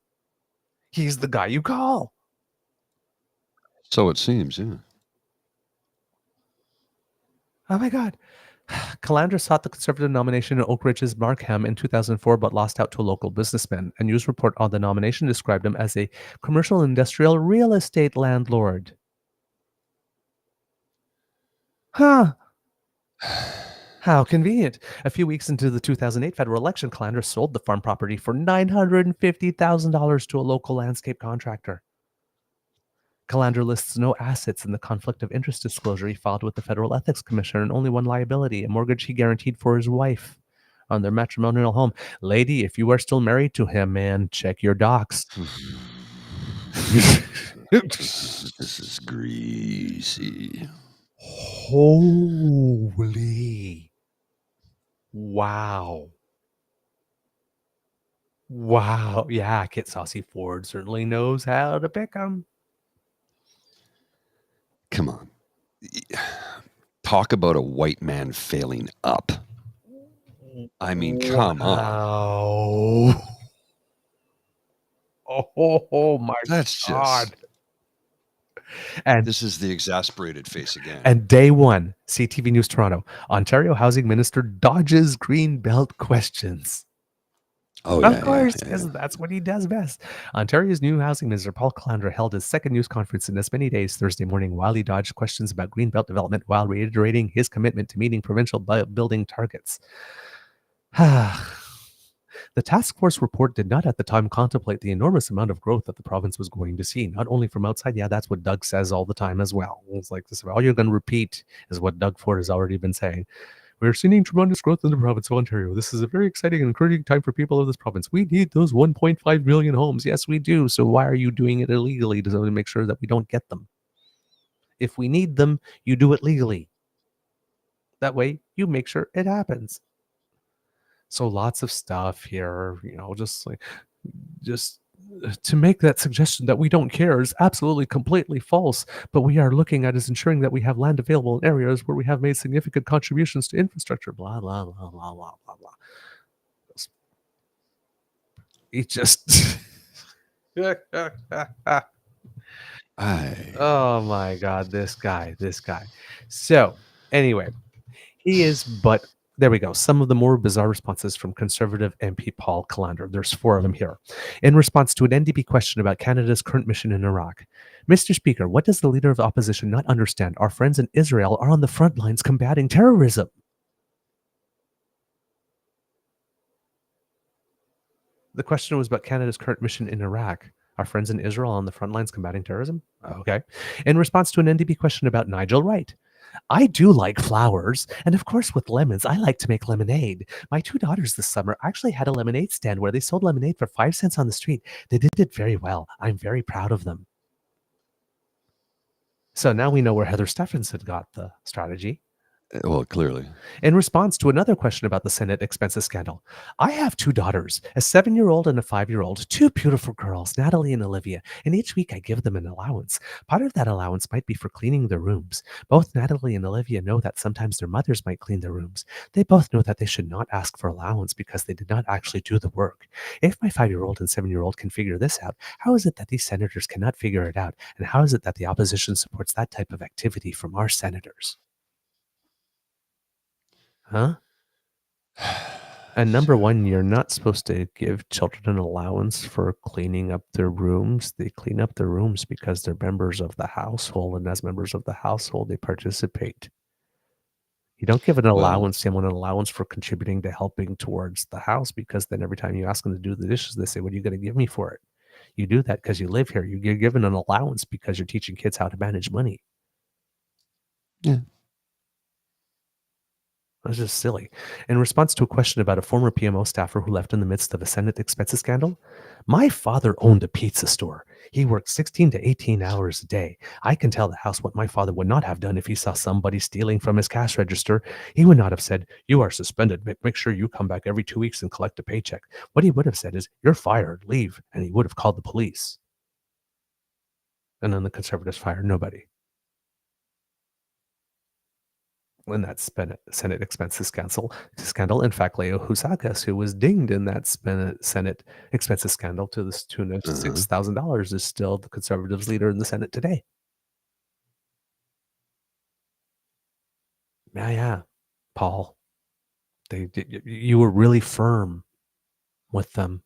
He's the guy you call. So it seems, yeah. Oh my God. Calandra sought the Conservative nomination in Oak Ridge's Markham in 2004, but lost out to a local businessman. A news report on the nomination described him as a commercial industrial real estate landlord. Huh. How convenient. A few weeks into the 2008 federal election, Calandra sold the farm property for $950,000 to a local landscape contractor. Calandra lists no assets in the conflict of interest disclosure he filed with the Federal Ethics Commission, and only one liability, a mortgage he guaranteed for his wife on their matrimonial home. Lady, if you are still married to him, man, check your docs. This is greasy. Holy. Wow. Yeah, Kit Saucy Ford certainly knows how to pick them. Come on. Talk about a white man failing up. I mean, come on. Oh my That's God. Just... And this is the exasperated face again. And day one, CTV News Toronto, Ontario Housing Minister dodges Greenbelt questions. Oh, of course, because that's what he does best. Ontario's new housing minister, Paul Calandra, held his second news conference in as many days Thursday morning while he dodged questions about Greenbelt development while reiterating his commitment to meeting provincial building targets. The task force report did not at the time contemplate the enormous amount of growth that the province was going to see, not only from outside. Yeah, that's what Doug says all the time as well. It's like this, all you're going to repeat is what Doug Ford has already been saying. We're seeing tremendous growth in the province of Ontario. This is a very exciting and encouraging time for people of this province. We need those 1.5 million homes. Yes, we do. So why are you doing it illegally to make sure that we don't get them? If we need them, you do it legally. That way, you make sure it happens. So lots of stuff here, just to make that suggestion that we don't care is absolutely completely false. But we are looking at is ensuring that we have land available in areas where we have made significant contributions to infrastructure. Blah blah blah blah blah blah blah. It just. Oh my God, this guy. So anyway, he is, but there we go. Some of the more bizarre responses from Conservative MP Paul Callander. There's 4 of them here. In response to an NDP question about Canada's current mission in Iraq. Mr. Speaker, what does the Leader of the Opposition not understand? Our friends in Israel are on the front lines combating terrorism. The question was about Canada's current mission in Iraq. Our friends in Israel on the front lines combating terrorism? Okay. In response to an NDP question about Nigel Wright. I do like flowers, and of course with lemons, I like to make lemonade. My 2 daughters this summer actually had a lemonade stand where they sold lemonade for 5 cents on the street. They did it very well. I'm very proud of them. So now we know where Heather Stephenson got the strategy. Well, clearly. In response to another question about the Senate expenses scandal, I have 2 daughters, a 7-year-old and a 5-year-old, 2 beautiful girls, Natalie and Olivia, and each week I give them an allowance. Part of that allowance might be for cleaning their rooms. Both Natalie and Olivia know that sometimes their mothers might clean their rooms. They both know that they should not ask for allowance because they did not actually do the work. If my 5-year-old and 7-year-old can figure this out, how is it that these senators cannot figure it out? And how is it that the opposition supports that type of activity from our senators? Huh? And number 1, you're not supposed to give children an allowance for cleaning up their rooms. They clean up their rooms because they're members of the household, and as members of the household, they participate. You don't give an allowance to someone an allowance for contributing to helping towards the house, because then every time you ask them to do the dishes, they say, what are you going to give me for it? You do that because you live here. You're given an allowance because you're teaching kids how to manage money. Yeah. That's just silly. In response to a question about a former PMO staffer who left in the midst of a Senate expenses scandal, my father owned a pizza store. He worked 16 to 18 hours a day. I can tell the House what my father would not have done if he saw somebody stealing from his cash register. He would not have said, you are suspended. Make sure you come back every 2 weeks and collect a paycheck. What he would have said is, you're fired, leave. And he would have called the police. And then the Conservatives fired nobody. In that Senate expenses scandal. In fact, Leo Housakis, who was dinged in that Senate expenses scandal to the tune of $6,000, is still the Conservatives' leader in the Senate today. Yeah, Paul. You were really firm with them,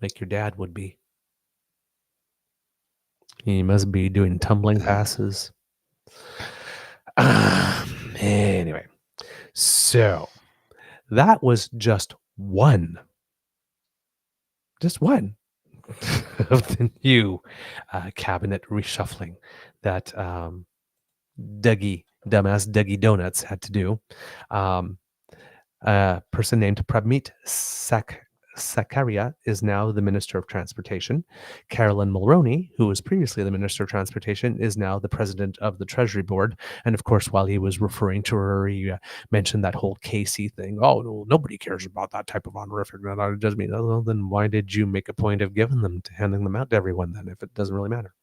like your dad would be. He must be doing tumbling passes. Anyway, so that was just one of the new cabinet reshuffling that dumbass Dougie Donuts had to do. A person named Pramit Sakaria is now the Minister of Transportation. Carolyn Mulroney, who was previously the Minister of Transportation, is now the President of the Treasury Board. And of course, while he was referring to her, he mentioned that whole Casey thing. Oh, no, nobody cares about that type of honorific. That doesn't mean, well, then why did you make a point of giving them, handing them out to everyone then, if it doesn't really matter?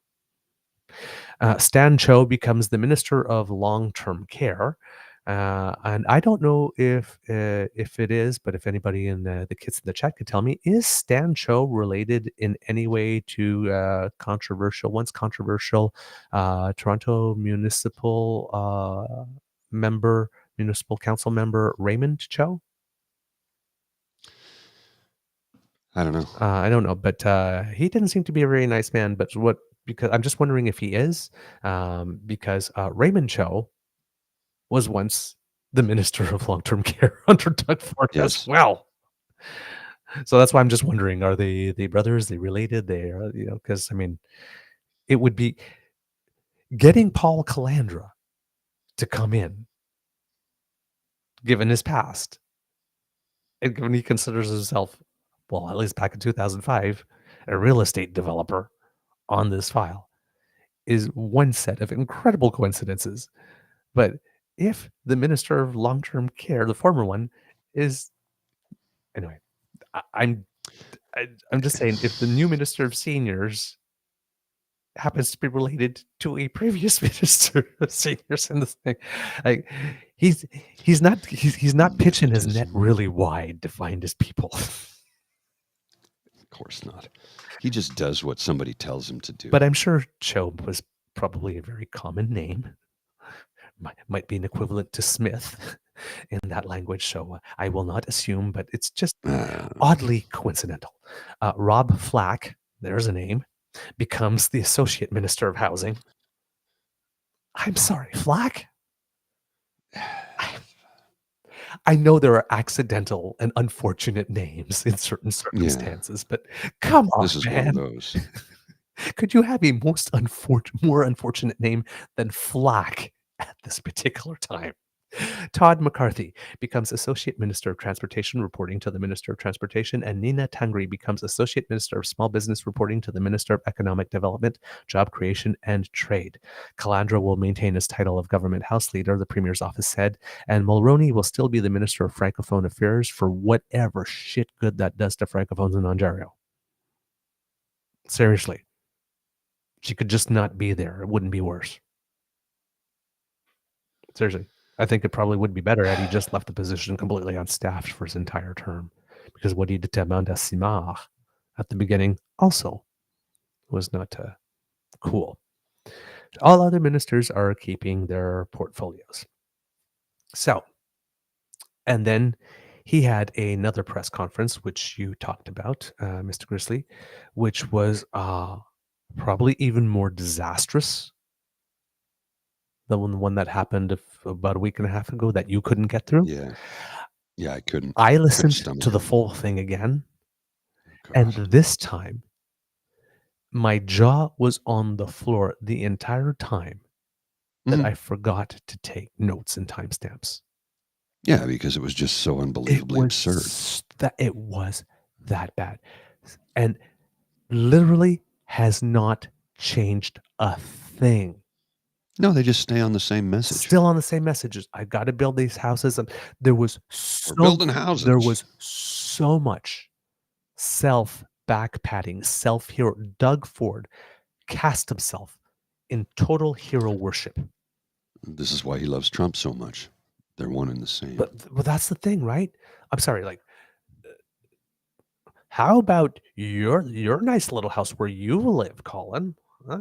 Stan Cho becomes the Minister of Long-Term Care. And I don't know if it is, but if anybody in the kids in the chat could tell me, is Stan Cho related in any way to controversial Toronto municipal council member Raymond Cho? I don't know. I don't know, but he didn't seem to be a very nice man. But because I'm just wondering if he is, because Raymond Cho was once the Minister of Long-Term Care under Doug Ford as well. So that's why I'm just wondering, are they brothers? They related? They are, because I mean, it would be getting Paul Calandra to come in, given his past, and given he considers himself, well, at least back in 2005, a real estate developer on this file, is one set of incredible coincidences. But if the Minister of Long-Term Care, the former one, is anyway, I'm just saying, if the new Minister of Seniors happens to be related to a previous Minister of Seniors in this thing, like he's not pitching his net really wide to find his people. Of course not. He just does what somebody tells him to do. But I'm sure Chobe was probably a very common name. Might be an equivalent to Smith in that language, so I will not assume, but it's just oddly coincidental. Rob Flack, there's a name, becomes the Associate Minister of Housing. I'm sorry, Flack? I know there are accidental and unfortunate names in certain circumstances, but come on, this is man. one of those. Could you have a more unfortunate name than Flack at this particular time? Todd McCarthy becomes Associate Minister of Transportation, reporting to the Minister of Transportation, and Nina Tangri becomes Associate Minister of Small Business, reporting to the Minister of Economic Development, Job Creation, and Trade. Calandra will maintain his title of Government House Leader, the Premier's office said, and Mulroney will still be the Minister of Francophone Affairs for whatever shit good that does to Francophones in Ontario. Seriously. She could just not be there. It wouldn't be worse. Seriously. I think it probably would be better had he just left the position completely unstaffed for his entire term. Because what he did to Amanda Simard at the beginning also was not cool. All other ministers are keeping their portfolios. So, and then he had another press conference, which you talked about, Mr. Grizzly, which was probably even more disastrous than the one that happened about a week and a half ago that you couldn't get through. Yeah, I couldn't. I listened to the full thing again, and this time, my jaw was on the floor the entire time that I forgot to take notes and timestamps. Yeah, because it was just so unbelievably absurd. It was that bad. And literally has not changed a thing. No, they just stay on the same message. Still on the same messages. I've got to build these houses. And there was We're building houses. There was so much self-back-patting, self-hero. Doug Ford cast himself in total hero worship. This is why he loves Trump so much. They're one and the same. But that's the thing, right? I'm sorry, like, how about your nice little house where you live, Colin? Huh?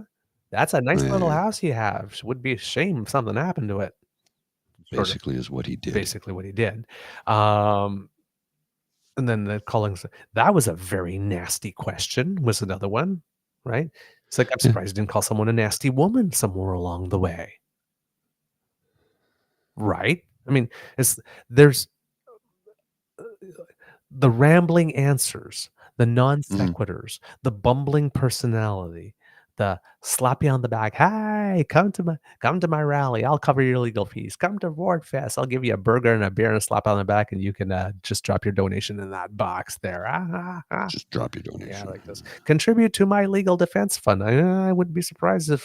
That's a nice little house you have. It would be a shame if something happened to it. Basically is what he did. Basically what he did. And then Colin said, that was a very nasty question, was another one, right? It's like, I'm surprised he didn't call someone a nasty woman somewhere along the way. Right? I mean, there's the rambling answers, the non sequiturs, the bumbling personality, the slap you on the back. Hi, come to my rally. I'll cover your legal fees. Come to Ward Fest. I'll give you a burger and a beer and a slap on the back, and you can just drop your donation in that box there. Just drop your donation. Yeah, like this. Contribute to my legal defense fund. I wouldn't be surprised if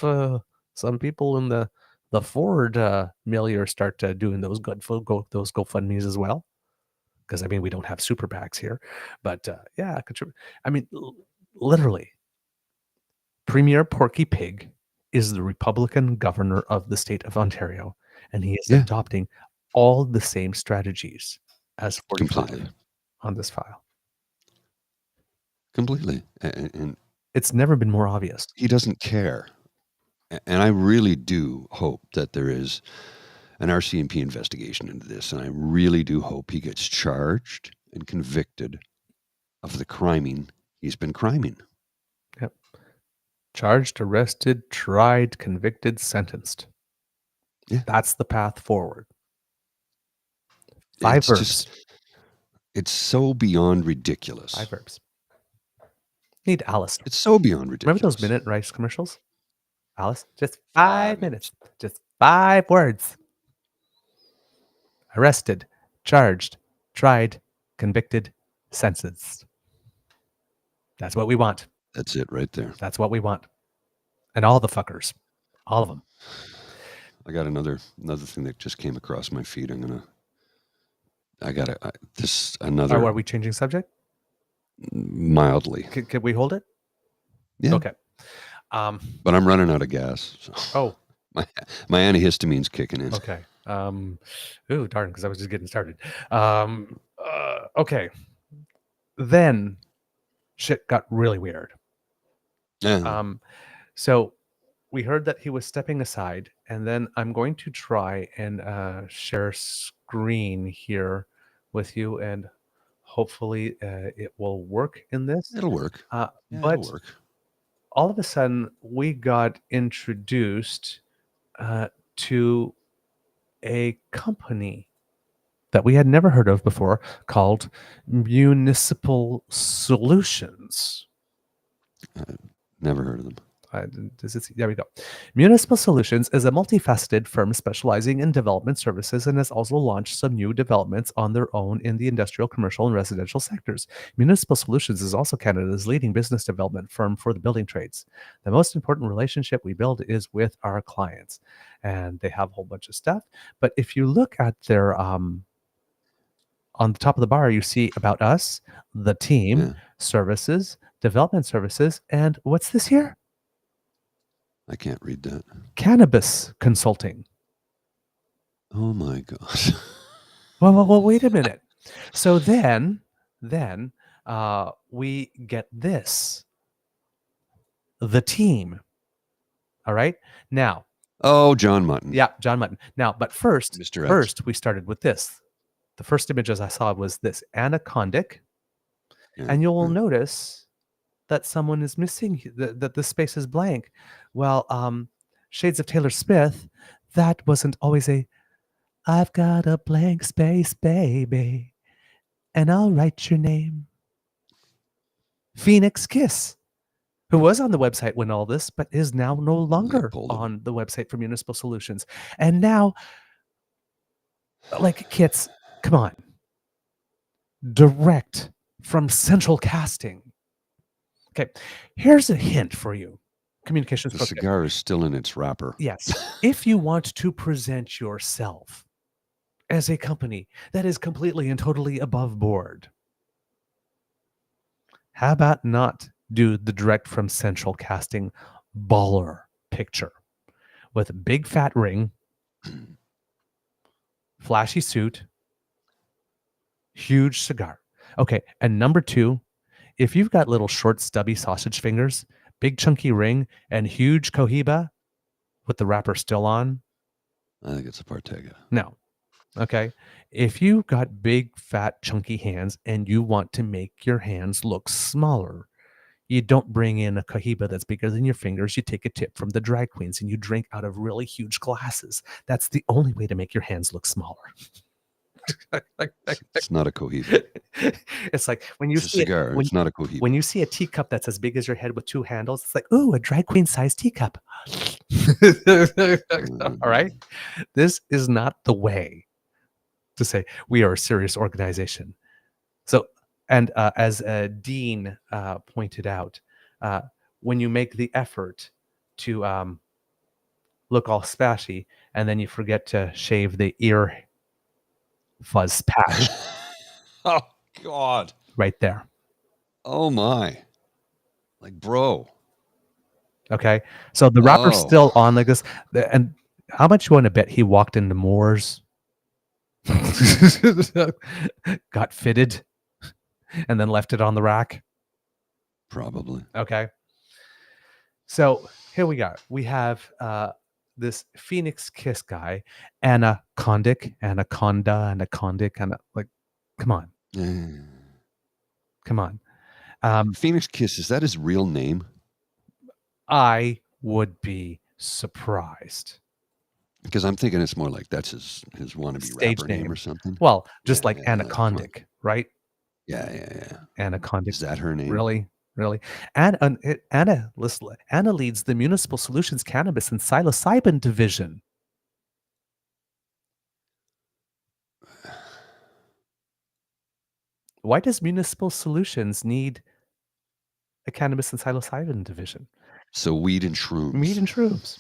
some people in the Ford milieu start doing those those GoFundMes as well. Because I mean, we don't have super PACs here, but yeah, contribute. I mean, literally, Premier Porky Pig is the Republican governor of the state of Ontario, and he is adopting all the same strategies as 45 on this file. Completely, and it's never been more obvious. He doesn't care, and I really do hope that there is an RCMP investigation into this, and I really do hope he gets charged and convicted of the criming he's been criming. Yep. Charged, arrested, tried, convicted, sentenced. Yeah. That's the path forward. 5 verbs. It's so beyond ridiculous. 5 verbs. Need Alice. It's so beyond ridiculous. Remember those minute rice commercials? Alice, just 5 minutes. Just 5 words. Arrested, charged, tried, convicted, sentenced. That's what we want. That's it right there. That's what we want. And all the fuckers. All of them. I got another thing that just came across my feed. Another. Are we changing subject? Mildly. Can we hold it? Yeah. Okay. But I'm running out of gas. So my antihistamine's kicking in. Okay. Ooh, darn, because I was just getting started. Okay. Then shit got really weird. Yeah. So we heard that he was stepping aside, and then I'm going to try and share screen here with you, and hopefully it will work in this. It'll work. But it'll work. all of a sudden, we got introduced to a company that we had never heard of before called Municipal Solutions. Never heard of them. There we go. Municipal Solutions is a multifaceted firm specializing in development services and has also launched some new developments on their own in the industrial, commercial, and residential sectors. Municipal Solutions is also Canada's leading business development firm for the building trades. The most important relationship we build is with our clients, and they have a whole bunch of stuff. But if you look at their on the top of the bar, you see about us, the team, services, development services, and what's this here? I can't read that. Cannabis consulting. Oh my gosh. Well, wait a minute. So then we get this. The team. All right. Now. Oh, John Mutton. Yeah, John Mutton. Now, but first, Mr. X. we started with this. The first images I saw was this anacondic. Yeah, and you'll notice that someone is missing, that the space is blank. Well, Shades of Taylor Smith, that wasn't always I've got a blank space, baby, and I'll write your name. Phoenix Kiss, who was on the website when all this, but is now no longer on the website for Municipal Solutions. And now, like, kids, come on. Direct from Central Casting. Okay, here's a hint for you. Communications. The cigar is still in its wrapper. Yes. If you want to present yourself as a company that is completely and totally above board, how about not do the direct from Central Casting baller picture with a big fat ring, flashy suit, huge cigar. Okay, and number 2, if you've got little short stubby sausage fingers, big chunky ring, and huge cohiba with the wrapper still on. I think it's a Partega. No. Okay. If you've got big, fat, chunky hands and you want to make your hands look smaller, you don't bring in a cohiba that's bigger than your fingers. You take a tip from the drag queens and you drink out of really huge glasses. That's the only way to make your hands look smaller. It's not a cohiba. It's like when you see a cigar. It's not a cohiba. When you see a teacup that's as big as your head with 2 handles, it's like, ooh, a drag queen sized teacup. All right. This is not the way to say we are a serious organization. So, and as Dean pointed out, when you make the effort to look all splashy and then you forget to shave the ear fuzz patch. Oh God. Right there. Oh my. Like, bro. Okay. So the wrapper's still on like this. And how much you want to bet he walked into Moore's, got fitted, and then left it on the rack? Probably. Okay. So here we go. We have this Phoenix Kiss guy, anaconda, like, come on. Come on. Phoenix Kiss, is that his real name? I would be surprised. Because I'm thinking it's more like that's his wannabe Stage rapper name or something. Well, just like anacondic, right? Yeah. Anna Condic. Is that her name? Really? Anna leads the Municipal Solutions Cannabis and Psilocybin Division. Why does Municipal Solutions need a cannabis and psilocybin division? So weed and shrooms.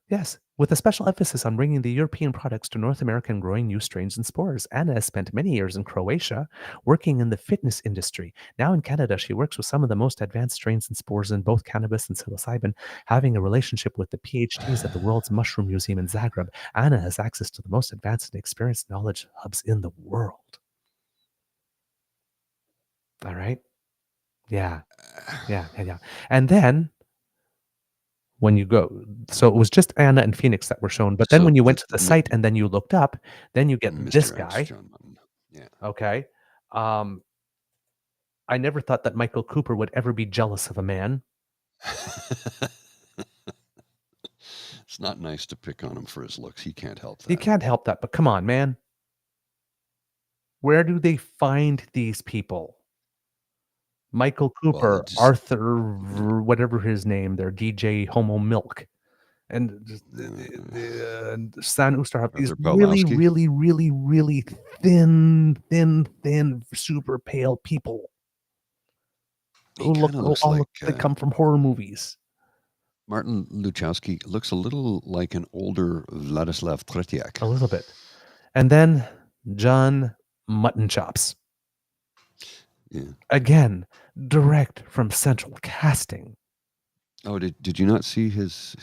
Yes, with a special emphasis on bringing the European products to North America and growing new strains and spores. Anna has spent many years in Croatia working in the fitness industry. Now in Canada, she works with some of the most advanced strains and spores in both cannabis and psilocybin, having a relationship with the PhDs at the World's Mushroom Museum in Zagreb. Anna has access to the most advanced and experienced knowledge hubs in the world. All right? Yeah. And then when you go, so it was just Anna and Phoenix that were shown, but then when you went to the site and then you looked up, then you get Mr. this X, guy. John Mutton. Yeah. Okay. I never thought that Michael Cooper would ever be jealous of a man. It's not nice to pick on him for his looks. He can't help that. He can't help that, but come on, man. Where do they find these people? Michael Cooper, Arthur, whatever his name, their DJ Homo Milk, and San Oosterhoff. These really thin, super pale people who look like they come from horror movies. Martin Luchowski looks a little like an older Vladislav Tretiak. A little bit. And then John Mutton Chops. Yeah. Again, direct from Central Casting. Oh, did you not see his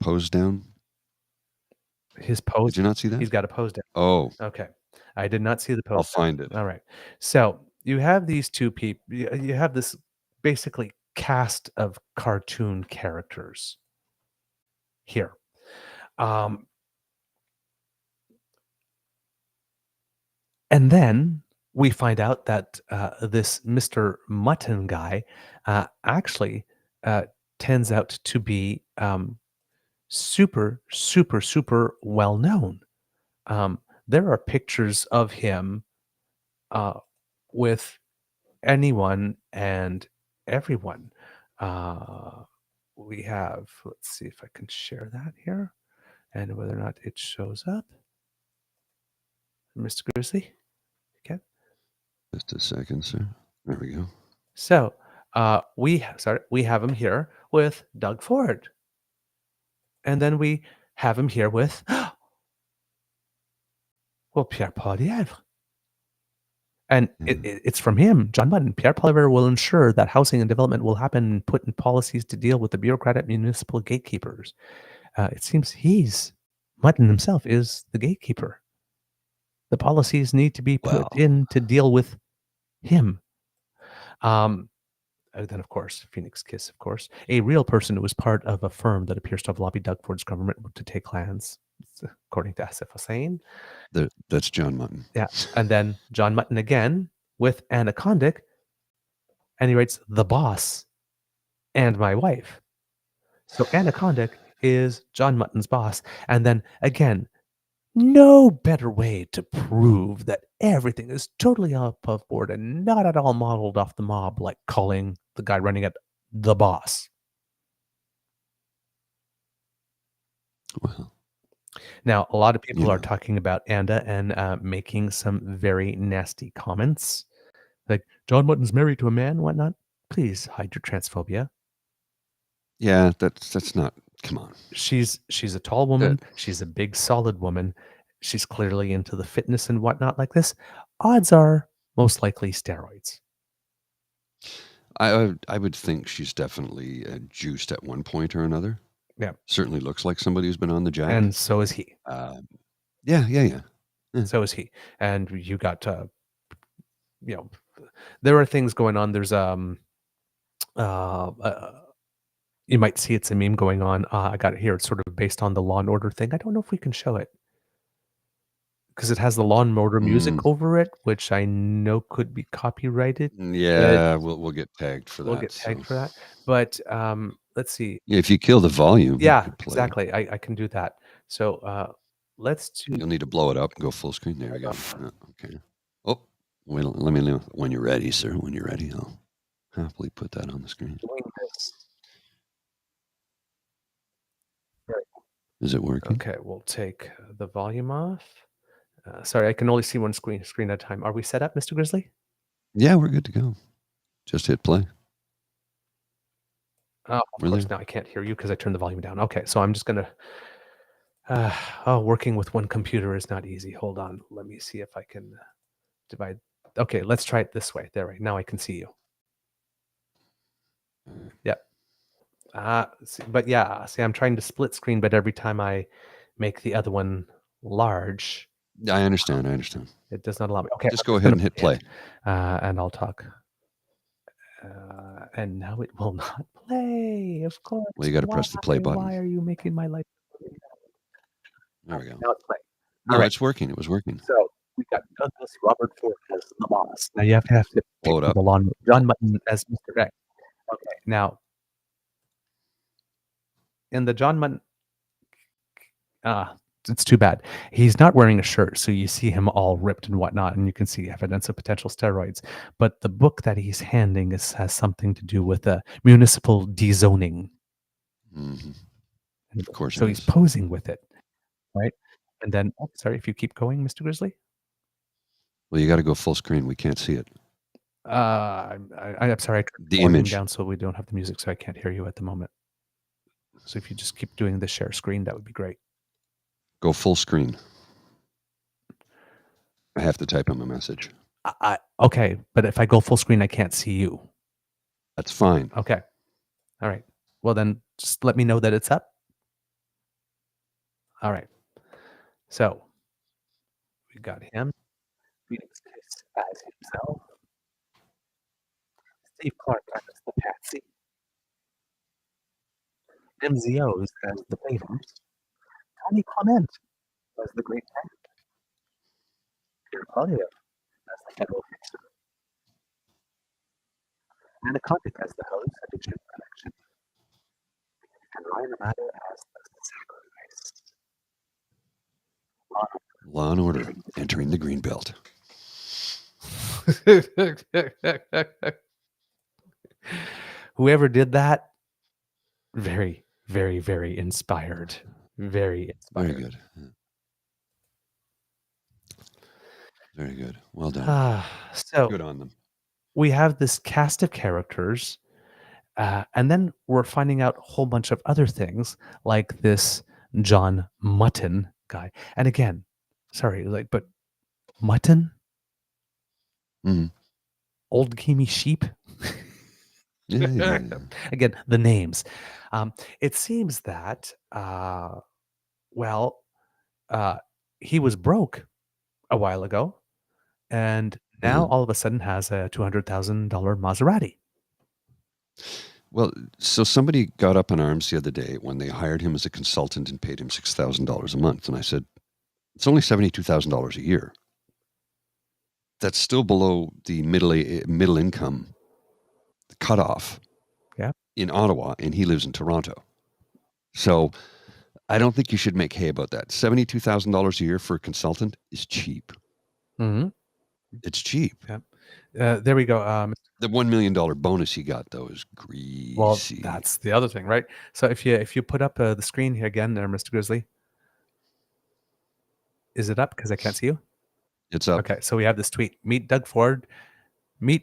pose down? His pose? Did you not see that? He's got a pose down. Oh. Okay. I did not see the pose. I'll find it. All right. So you have these two people. You have this basically cast of cartoon characters here. And then we find out that this Mr. Mutton guy actually turns out to be super well known. There are pictures of him with anyone and everyone. We have, let's see if I can share that here and whether or not it shows up. Mr. Grizzly. Okay. Just a second, sir. There we go. So we have him here with Doug Ford. And then we have him here with Pierre Poilievre. And it's from him, John Mutton. Pierre Poilievre will ensure that housing and development will happen and put in policies to deal with the bureaucratic municipal gatekeepers. It seems Mutton himself is the gatekeeper. The policies need to be put in to deal with him. Then, of course, Phoenix Kiss, of course, a real person who was part of a firm that appears to have lobbied Doug Ford's government to take lands, according to Asif Hussain. That's John Mutton. Yeah. And then John Mutton again with Anna Condic. And he writes, the boss and my wife. So Anna Condic is John Mutton's boss. And then again, no better way to prove that everything is totally above board and not at all modeled off the mob, like calling the guy running it the boss. Well, now, a lot of people are talking about Anna and making some very nasty comments. Like, John Mutton's married to a man, whatnot. Please hide your transphobia. Yeah, that's not, come on. She's a tall woman. She's a big, solid woman. She's clearly into the fitness and whatnot like this. Odds are most likely steroids. I would think she's definitely juiced at one point or another. Yeah. Certainly looks like somebody who's been on the jack. And so is he. Yeah. So is he. And you got, there are things going on. There's, you might see it's a meme going on. I got it here. It's sort of based on the Law and Order thing. I don't know if we can show it because it has the Law and Order music over it, which I know could be copyrighted. Yeah, we'll get tagged for that. We'll get tagged for that. But let's see. Yeah, if you kill the volume. Yeah, exactly. I can do that. So let's do. You'll need to blow it up and go full screen. There you go. Okay. Oh, Wait, let me know when you're ready, sir. When you're ready, I'll happily put that on the screen. Is it working? Okay, we'll take the volume off. Sorry, I can only see one screen at a time. Are we set up, Mr. Grizzly? Yeah, we're good to go. Just hit play. Oh, of course, now I can't hear you because I turned the volume down. Okay, so I'm just going to... working with one computer is not easy. Hold on. Let me see if I can divide. Okay, let's try it this way. There, right now I can see you. Yep. But yeah, see, I'm trying to split screen, but every time I make the other one large... I understand. It does not allow me. Okay, just go ahead and hit play. And I'll talk. And now it will not play. Of course. Well, you got to press the play button. Why are you making my life? There we go. Now it's playing. No, All right. it's working. It was working. So we got Douglas Robert Ford as the boss. Now you have to blow it up. John Mutton as Mr. X. Okay. Now in the John Mutton, it's too bad. He's not wearing a shirt, so you see him all ripped and whatnot, and you can see evidence of potential steroids. But the book that he's handing has something to do with municipal dezoning. Mm-hmm. Of course. So he's posing with it, right? And then, sorry, if you keep going, Mr. Grizzly. Well, you got to go full screen. We can't see it. I'm sorry. I turned the image down so we don't have the music, so I can't hear you at the moment. So if you just keep doing the share screen, that would be great. Go full screen. I have to type him a message. Okay, but if I go full screen, I can't see you. That's fine. Okay. All right. Well, then just let me know that it's up. All right. So we got him. Phoenix as himself. Steve Clark as the Patsy. MZOs as the Beavers. Tony Clement as the Great Hand. Peter Polyev as the Federal Fixer. Anna Condic as the host of Addiction Production. And Ryan Amato as the Sacrifice. Law and Order entering the green belt. Whoever did that, very, very, very inspired. Very inspired. Very good. Very good. Well done. So good on them. We have this cast of characters, and then we're finding out a whole bunch of other things, like this John Mutton guy. And again, sorry, but Mutton? Mm-hmm. Old gamey sheep? Yeah. Again, the names. It seems that, he was broke a while ago, and now all of a sudden has a $200,000 Maserati. Well, so somebody got up in arms the other day when they hired him as a consultant and paid him $6,000 a month. And I said, it's only $72,000 a year. That's still below the middle income cutoff in Ottawa, and he lives in Toronto. So I don't think you should make hay about that. $72,000 a year for a consultant is cheap. Mm-hmm. It's cheap. Yeah. There we go. The $1 million bonus he got, though, is greasy. Well, that's the other thing, right? So if you put up the screen here again there, Mr. Grizzly. Is it up? Because I can't see you. It's up. Okay, so we have this tweet. Meet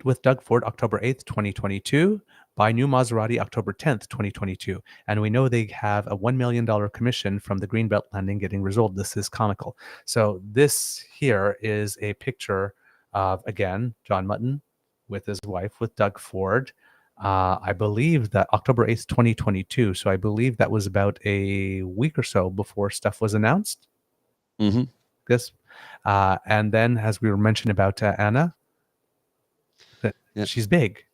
with Doug Ford October 8th, 2022. Buy new Maserati October 10th, 2022. And we know they have a $1 million commission from the Greenbelt landing getting resolved. This is comical. So this here is a picture of, again, John Mutton with his wife, with Doug Ford. I believe that October 8th, 2022. So I believe that was about a week or so before stuff was announced. Mm-hmm. Yes. And then, as we were mentioning about Anna, she's big.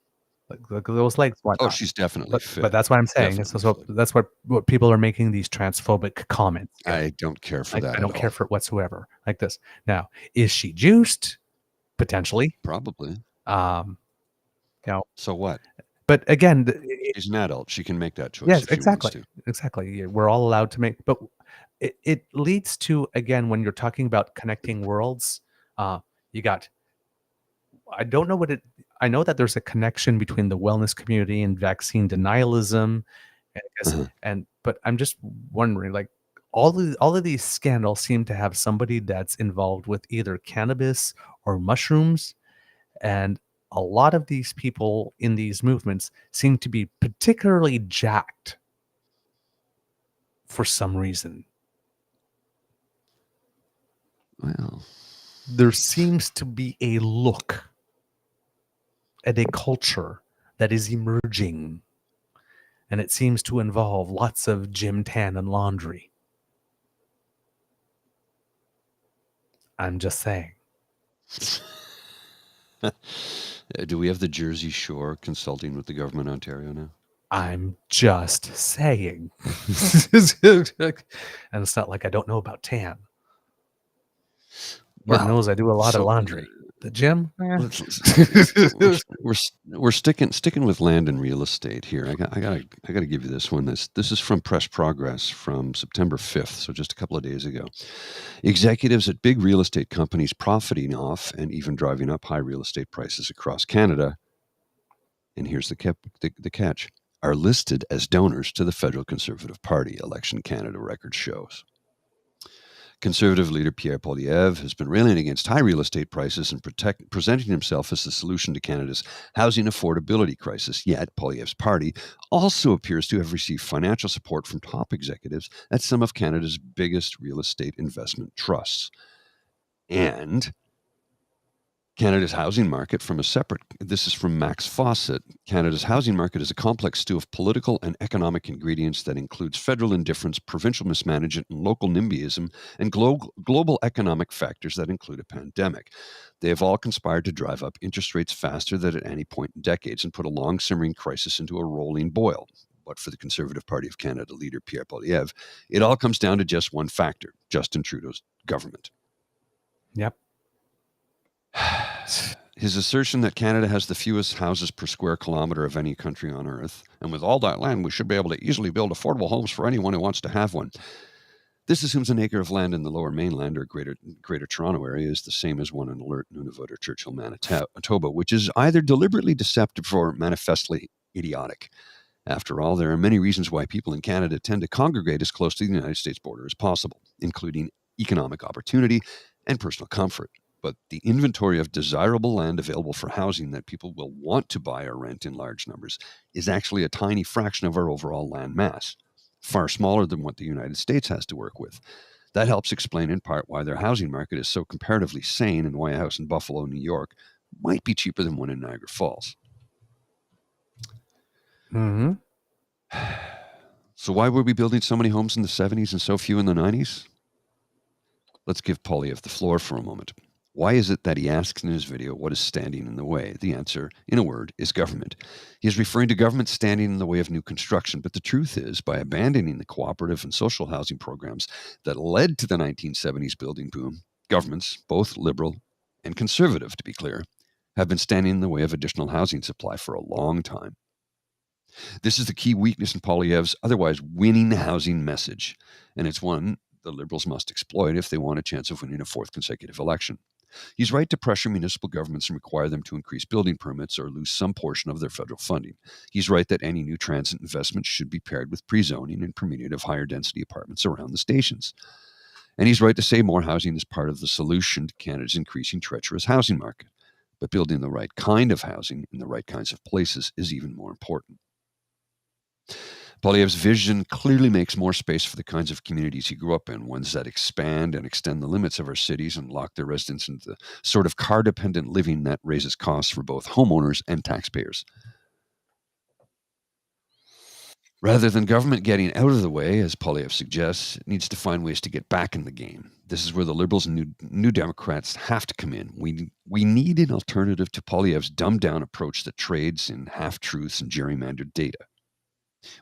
Look at those legs. Oh, she's definitely fit. But that's what I'm saying. So that's what people are making these transphobic comments. I don't care for that. I don't care for it whatsoever. Like this. Now, is she juiced? Potentially. Probably. So what? But again, she's an adult. She can make that choice. Yes, if she exactly. wants to. Exactly. We're all allowed to make. But it leads to, again, when you're talking about connecting worlds, you got I don't know what it. I know that there's a connection between the wellness community and vaccine denialism, and I guess, but I'm just wondering, like, all of these scandals seem to have somebody that's involved with either cannabis or mushrooms, and a lot of these people in these movements seem to be particularly jacked for some reason. Well, there seems to be a look at a culture that is emerging, and it seems to involve lots of gym, tan, and laundry. I'm just saying. Do we have the Jersey Shore consulting with the government of Ontario now? I'm just saying. And it's not like I don't know about tan. Lord knows I do a lot of laundry. The gym? We're sticking with land and real estate here. I gotta give you this one. This is from Press Progress from September 5th, so just a couple of days ago. Executives at big real estate companies profiting off and even driving up high real estate prices across Canada, and here's the catch, are listed as donors to the Federal Conservative Party, Election Canada record shows. Conservative leader Pierre Poilievre has been railing against high real estate prices and presenting himself as the solution to Canada's housing affordability crisis. Yet, Poilievre's party also appears to have received financial support from top executives at some of Canada's biggest real estate investment trusts. And Canada's housing market this is from Max Fawcett. Canada's housing market is a complex stew of political and economic ingredients that includes federal indifference, provincial mismanagement, and local NIMBYism, and global economic factors that include a pandemic. They have all conspired to drive up interest rates faster than at any point in decades and put a long simmering crisis into a rolling boil. But for the Conservative Party of Canada leader Pierre Poilievre, it all comes down to just one factor: Justin Trudeau's government. Yep. His assertion that Canada has the fewest houses per square kilometer of any country on Earth, and with all that land, we should be able to easily build affordable homes for anyone who wants to have one. This assumes an acre of land in the Lower Mainland or Greater Toronto area is the same as one in Alert, Nunavut, or Churchill, Manitoba, which is either deliberately deceptive or manifestly idiotic. After all, there are many reasons why people in Canada tend to congregate as close to the United States border as possible, including economic opportunity and personal comfort. But the inventory of desirable land available for housing that people will want to buy or rent in large numbers is actually a tiny fraction of our overall land mass, far smaller than what the United States has to work with. That helps explain in part why their housing market is so comparatively sane and why a house in Buffalo, New York might be cheaper than one in Niagara Falls. Mm-hmm. So why were we building so many homes in the 70s and so few in the 90s? Let's give Poilievre the floor for a moment. Why is it that he asks in his video what is standing in the way? The answer, in a word, is government. He is referring to government standing in the way of new construction, but the truth is, by abandoning the cooperative and social housing programs that led to the 1970s building boom, governments, both liberal and conservative to be clear, have been standing in the way of additional housing supply for a long time. This is the key weakness in Poilievre's otherwise winning housing message, and it's one the Liberals must exploit if they want a chance of winning a fourth consecutive election. He's right to pressure municipal governments and require them to increase building permits or lose some portion of their federal funding. He's right that any new transit investment should be paired with pre-zoning and permitting of higher density apartments around the stations. And he's right to say more housing is part of the solution to Canada's increasing treacherous housing market. But building the right kind of housing in the right kinds of places is even more important. Poilievre's vision clearly makes more space for the kinds of communities he grew up in, ones that expand and extend the limits of our cities and lock their residents into the sort of car-dependent living that raises costs for both homeowners and taxpayers. Rather than government getting out of the way, as Poilievre suggests, it needs to find ways to get back in the game. This is where the Liberals and New Democrats have to come in. We need an alternative to Poilievre's dumbed-down approach that trades in half-truths and gerrymandered data.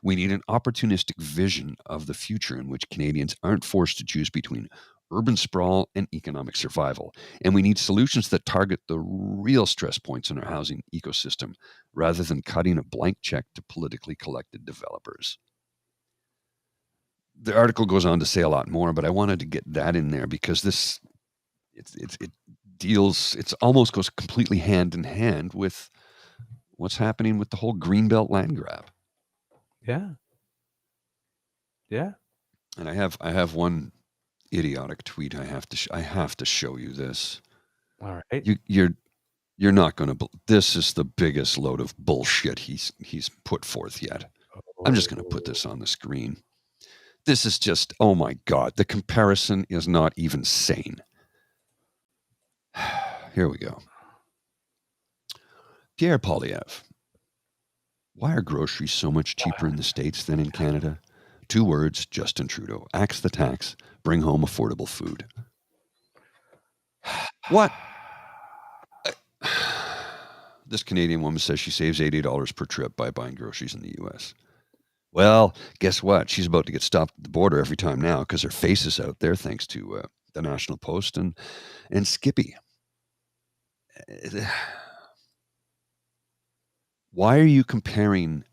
We need an opportunistic vision of the future in which Canadians aren't forced to choose between urban sprawl and economic survival. And we need solutions that target the real stress points in our housing ecosystem rather than cutting a blank check to politically collected developers. The article goes on to say a lot more, but I wanted to get that in there because it it almost goes completely hand in hand with what's happening with the whole Greenbelt land grab. Yeah. Yeah. And I have one idiotic tweet. I have to show you this. All right. You're not going to. This is the biggest load of bullshit he's put forth yet. I'm just going to put this on the screen. This is just, oh my God, the comparison is not even sane. Here we go. Pierre Poilievre. Why are groceries so much cheaper in the States than in Canada? 2 words, Justin Trudeau. Axe the tax, bring home affordable food. What? This Canadian woman says she saves $80 per trip by buying groceries in the U.S. Well, guess what? She's about to get stopped at the border every time now because her face is out there thanks to the National Post and Skippy. Why are you comparing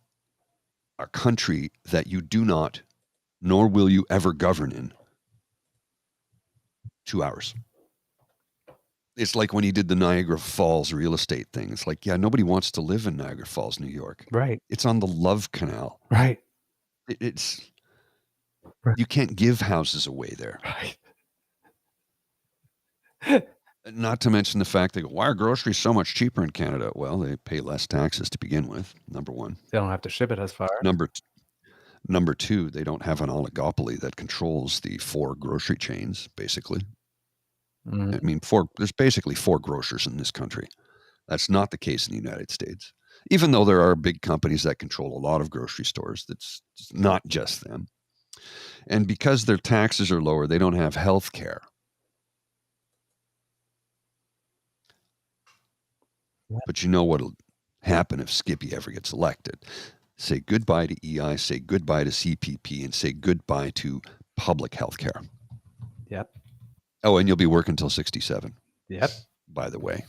a country that you do not, nor will you ever govern in, to ours? It's like when he did the Niagara Falls real estate thing. It's like, yeah, nobody wants to live in Niagara Falls, New York. Right. It's on the Love Canal. Right. It's Right. You can't give houses away there. Right. Not to mention the fact that why are groceries so much cheaper in Canada? Well, they pay less taxes to begin with. Number one. They don't have to ship it as far. Number two, they don't have an oligopoly that controls the 4 grocery chains, basically. Mm. I mean, there's basically 4 grocers in this country. That's not the case in the United States. Even though there are big companies that control a lot of grocery stores, that's not just them. And because their taxes are lower, they don't have health care. But you know what'll happen if Skippy ever gets elected. Say goodbye to EI, say goodbye to CPP, and say goodbye to public health care. Yep. Oh, and you'll be working till 67. Yep. By the way.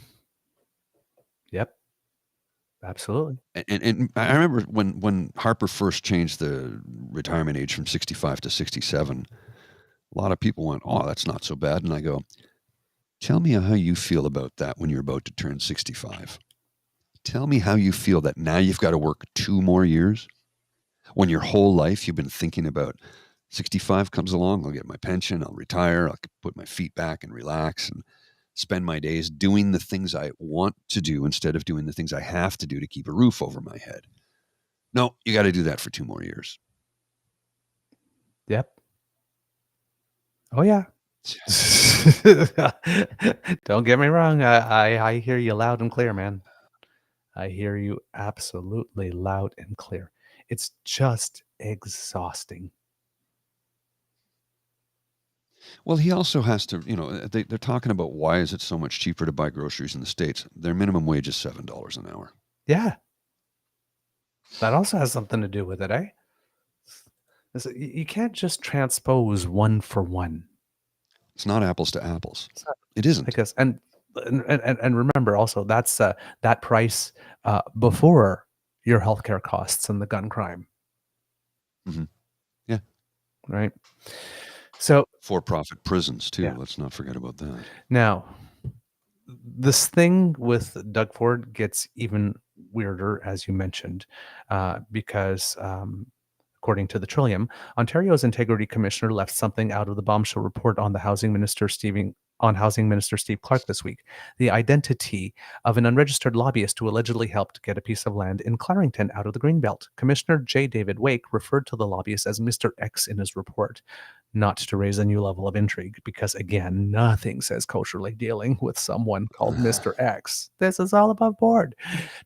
Yep. Absolutely. And I remember when Harper first changed the retirement age from 65 to 67, a lot of people went, oh, that's not so bad. And I go, tell me how you feel about that when you're about to turn 65. Tell me how you feel that now you've got to work 2 more years when your whole life you've been thinking about 65 comes along, I'll get my pension, I'll retire, I'll put my feet back and relax and spend my days doing the things I want to do instead of doing the things I have to do to keep a roof over my head. No, you got to do that for 2 more years. Yep. Oh, yeah. Don't get me wrong. I hear you loud and clear, man. I hear you absolutely loud and clear. It's just exhausting. Well, he also has to, they're talking about why is it so much cheaper to buy groceries in the States? Their minimum wage is $7 an hour. Yeah. That also has something to do with it, eh? You can't just transpose one for one. It's not apples to apples. It isn't. Because and remember also that's that price before your healthcare costs and the gun crime. Mm-hmm. Yeah. Right. So for-profit prisons too. Yeah. Let's not forget about that. Now, this thing with Doug Ford gets even weirder, as you mentioned, because according to the Trillium, Ontario's Integrity Commissioner left something out of the bombshell report on Housing Minister Steve Clark this week: the identity of an unregistered lobbyist who allegedly helped get a piece of land in Clarington out of the Greenbelt. Commissioner J. David Wake referred to the lobbyist as Mr. X in his report, not to raise a new level of intrigue, because again, nothing says kosherly dealing with someone called Mr. X. This is all above board,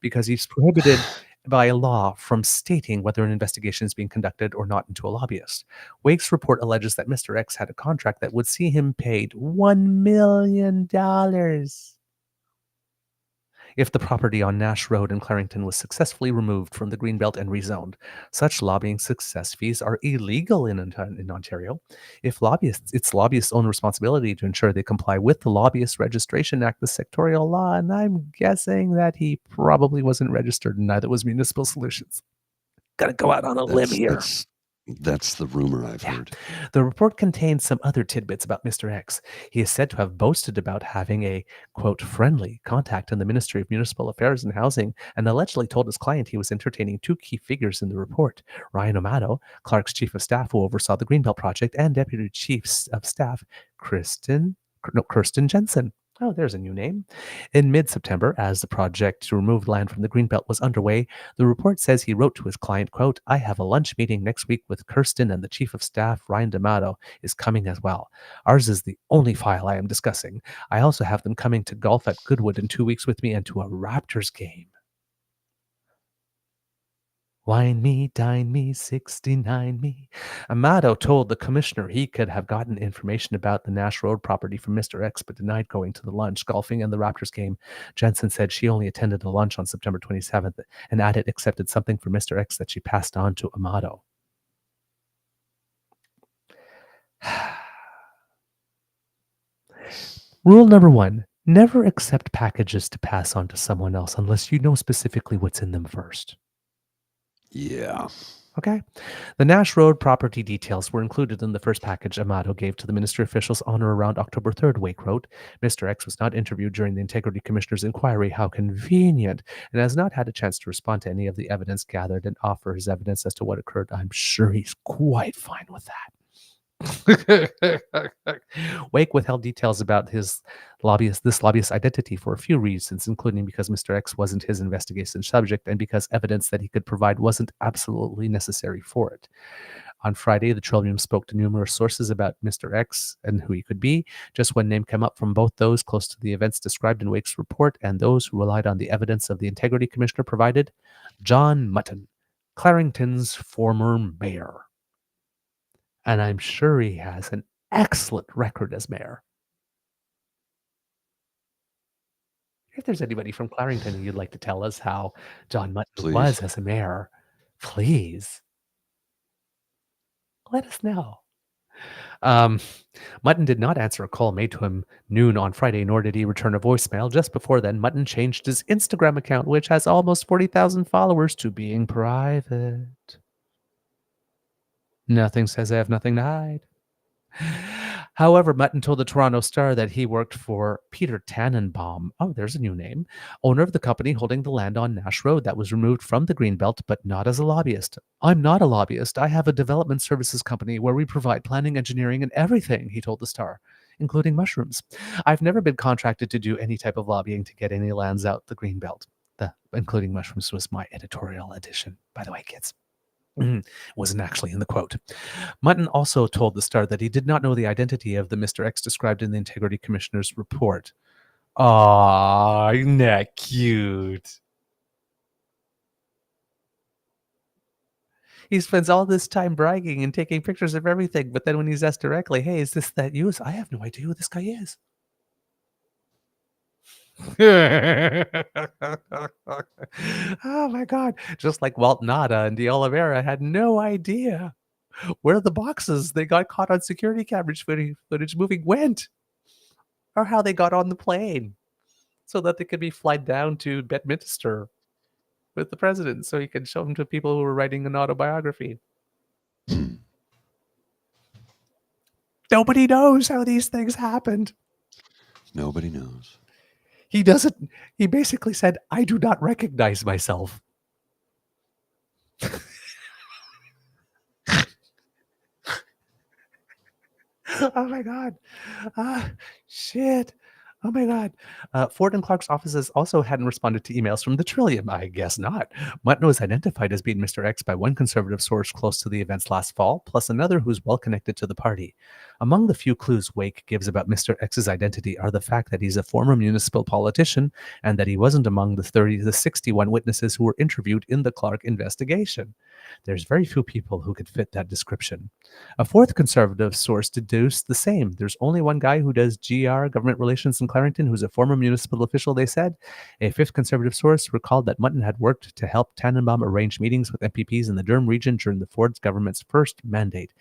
because he's prohibited by law from stating whether an investigation is being conducted or not into a lobbyist. Wake's report alleges that Mr. X had a contract that would see him paid $1 million if the property on Nash Road in Clarington was successfully removed from the Greenbelt and rezoned. Such lobbying success fees are illegal in Ontario. It's lobbyists' own responsibility to ensure they comply with the Lobbyist Registration Act, the sectorial law, and I'm guessing that he probably wasn't registered, and neither was Municipal Solutions. Gotta go out on a limb here. That's the rumor I've heard. The report contains some other tidbits about Mr. X. He is said to have boasted about having a, quote, friendly contact in the Ministry of Municipal Affairs and Housing, and allegedly told his client he was entertaining two key figures in the report: Ryan Amato, Clark's chief of staff who oversaw the Greenbelt project, and deputy chief of staff Kirsten Jensen. Oh, there's a new name. In mid-September, as the project to remove land from the Greenbelt was underway, the report says he wrote to his client, quote, I have a lunch meeting next week with Kirsten, and the chief of staff, Ryan D'Amato, is coming as well. Ours is the only file I am discussing. I also have them coming to golf at Goodwood in 2 weeks with me and to a Raptors game. Wine me, dine me, 69 me. Amato told the commissioner he could have gotten information about the Nash Road property from Mr. X, but denied going to the lunch, golfing, and the Raptors game. Jensen said she only attended the lunch on September 27th and added accepted something from Mr. X that she passed on to Amato. Rule number 1, never accept packages to pass on to someone else unless you know specifically what's in them first. Yeah. Okay. The Nash Road property details were included in the first package Amato gave to the ministry officials on or around October 3rd, Wake wrote. Mr. X was not interviewed during the Integrity Commissioner's inquiry. How convenient. And has not had a chance to respond to any of the evidence gathered and offer his evidence as to what occurred. I'm sure he's quite fine with that. Wake withheld details about this lobbyist identity for a few reasons, including because Mr. X wasn't his investigation subject and because evidence that he could provide wasn't absolutely necessary for it. On Friday, the Trillium spoke to numerous sources about Mr. X and who he could be. Just one name came up from both those close to the events described in Wake's report and those who relied on the evidence of the Integrity Commissioner provided: John Mutton, Clarington's former mayor. And I'm sure he has an excellent record as mayor. If there's anybody from Clarington you'd like to tell us how John Mutton was as a mayor, please let us know. Mutton did not answer a call made to him noon on Friday, nor did he return a voicemail. Just before then, Mutton changed his Instagram account, which has almost 40,000 followers, to being private. Nothing says I have nothing to hide. However, Mutton told the Toronto Star that he worked for Peter Tannenbaum, oh, there's a new name, owner of the company holding the land on Nash Road that was removed from the Greenbelt, but not as a lobbyist. I'm not a lobbyist. I have a development services company where we provide planning, engineering, and everything, he told the Star, including mushrooms. I've never been contracted to do any type of lobbying to get any lands out the Greenbelt. The including mushrooms was my editorial addition, by the way, kids. Wasn't actually in the quote. Mutton also told the Star that he did not know the identity of the Mr. X described in the Integrity Commissioner's report. Aw, isn't that cute? He spends all this time bragging and taking pictures of everything, but then when he's asked directly, hey, is this that you? I have no idea who this guy is. Oh my God. Just like Walt Nada and De Oliveira had no idea where the boxes they got caught on security camera footage moving went, or how they got on the plane so that they could be flown down to Bedminster with the president so he could show them to people who were writing an autobiography. Nobody knows how these things happened. Nobody knows. He doesn't. He basically said, I do not recognize myself. Oh my God. Shit. Oh my God. Ford and Clark's offices also hadn't responded to emails from the Trillium. I guess not. Mutton was identified as being Mr. X by one conservative source close to the events last fall, plus another who's well connected to the party. Among the few clues Wake gives about Mr. X's identity are the fact that he's a former municipal politician and that he wasn't among the 61 witnesses who were interviewed in the Clark investigation. There's very few people who could fit that description. A fourth conservative source deduced the same. There's only one guy who does GR, government relations, in Clarington, who's a former municipal official, they said. A fifth conservative source recalled that Mutton had worked to help Tannenbaum arrange meetings with MPPs in the Durham region during the Ford's government's first mandate.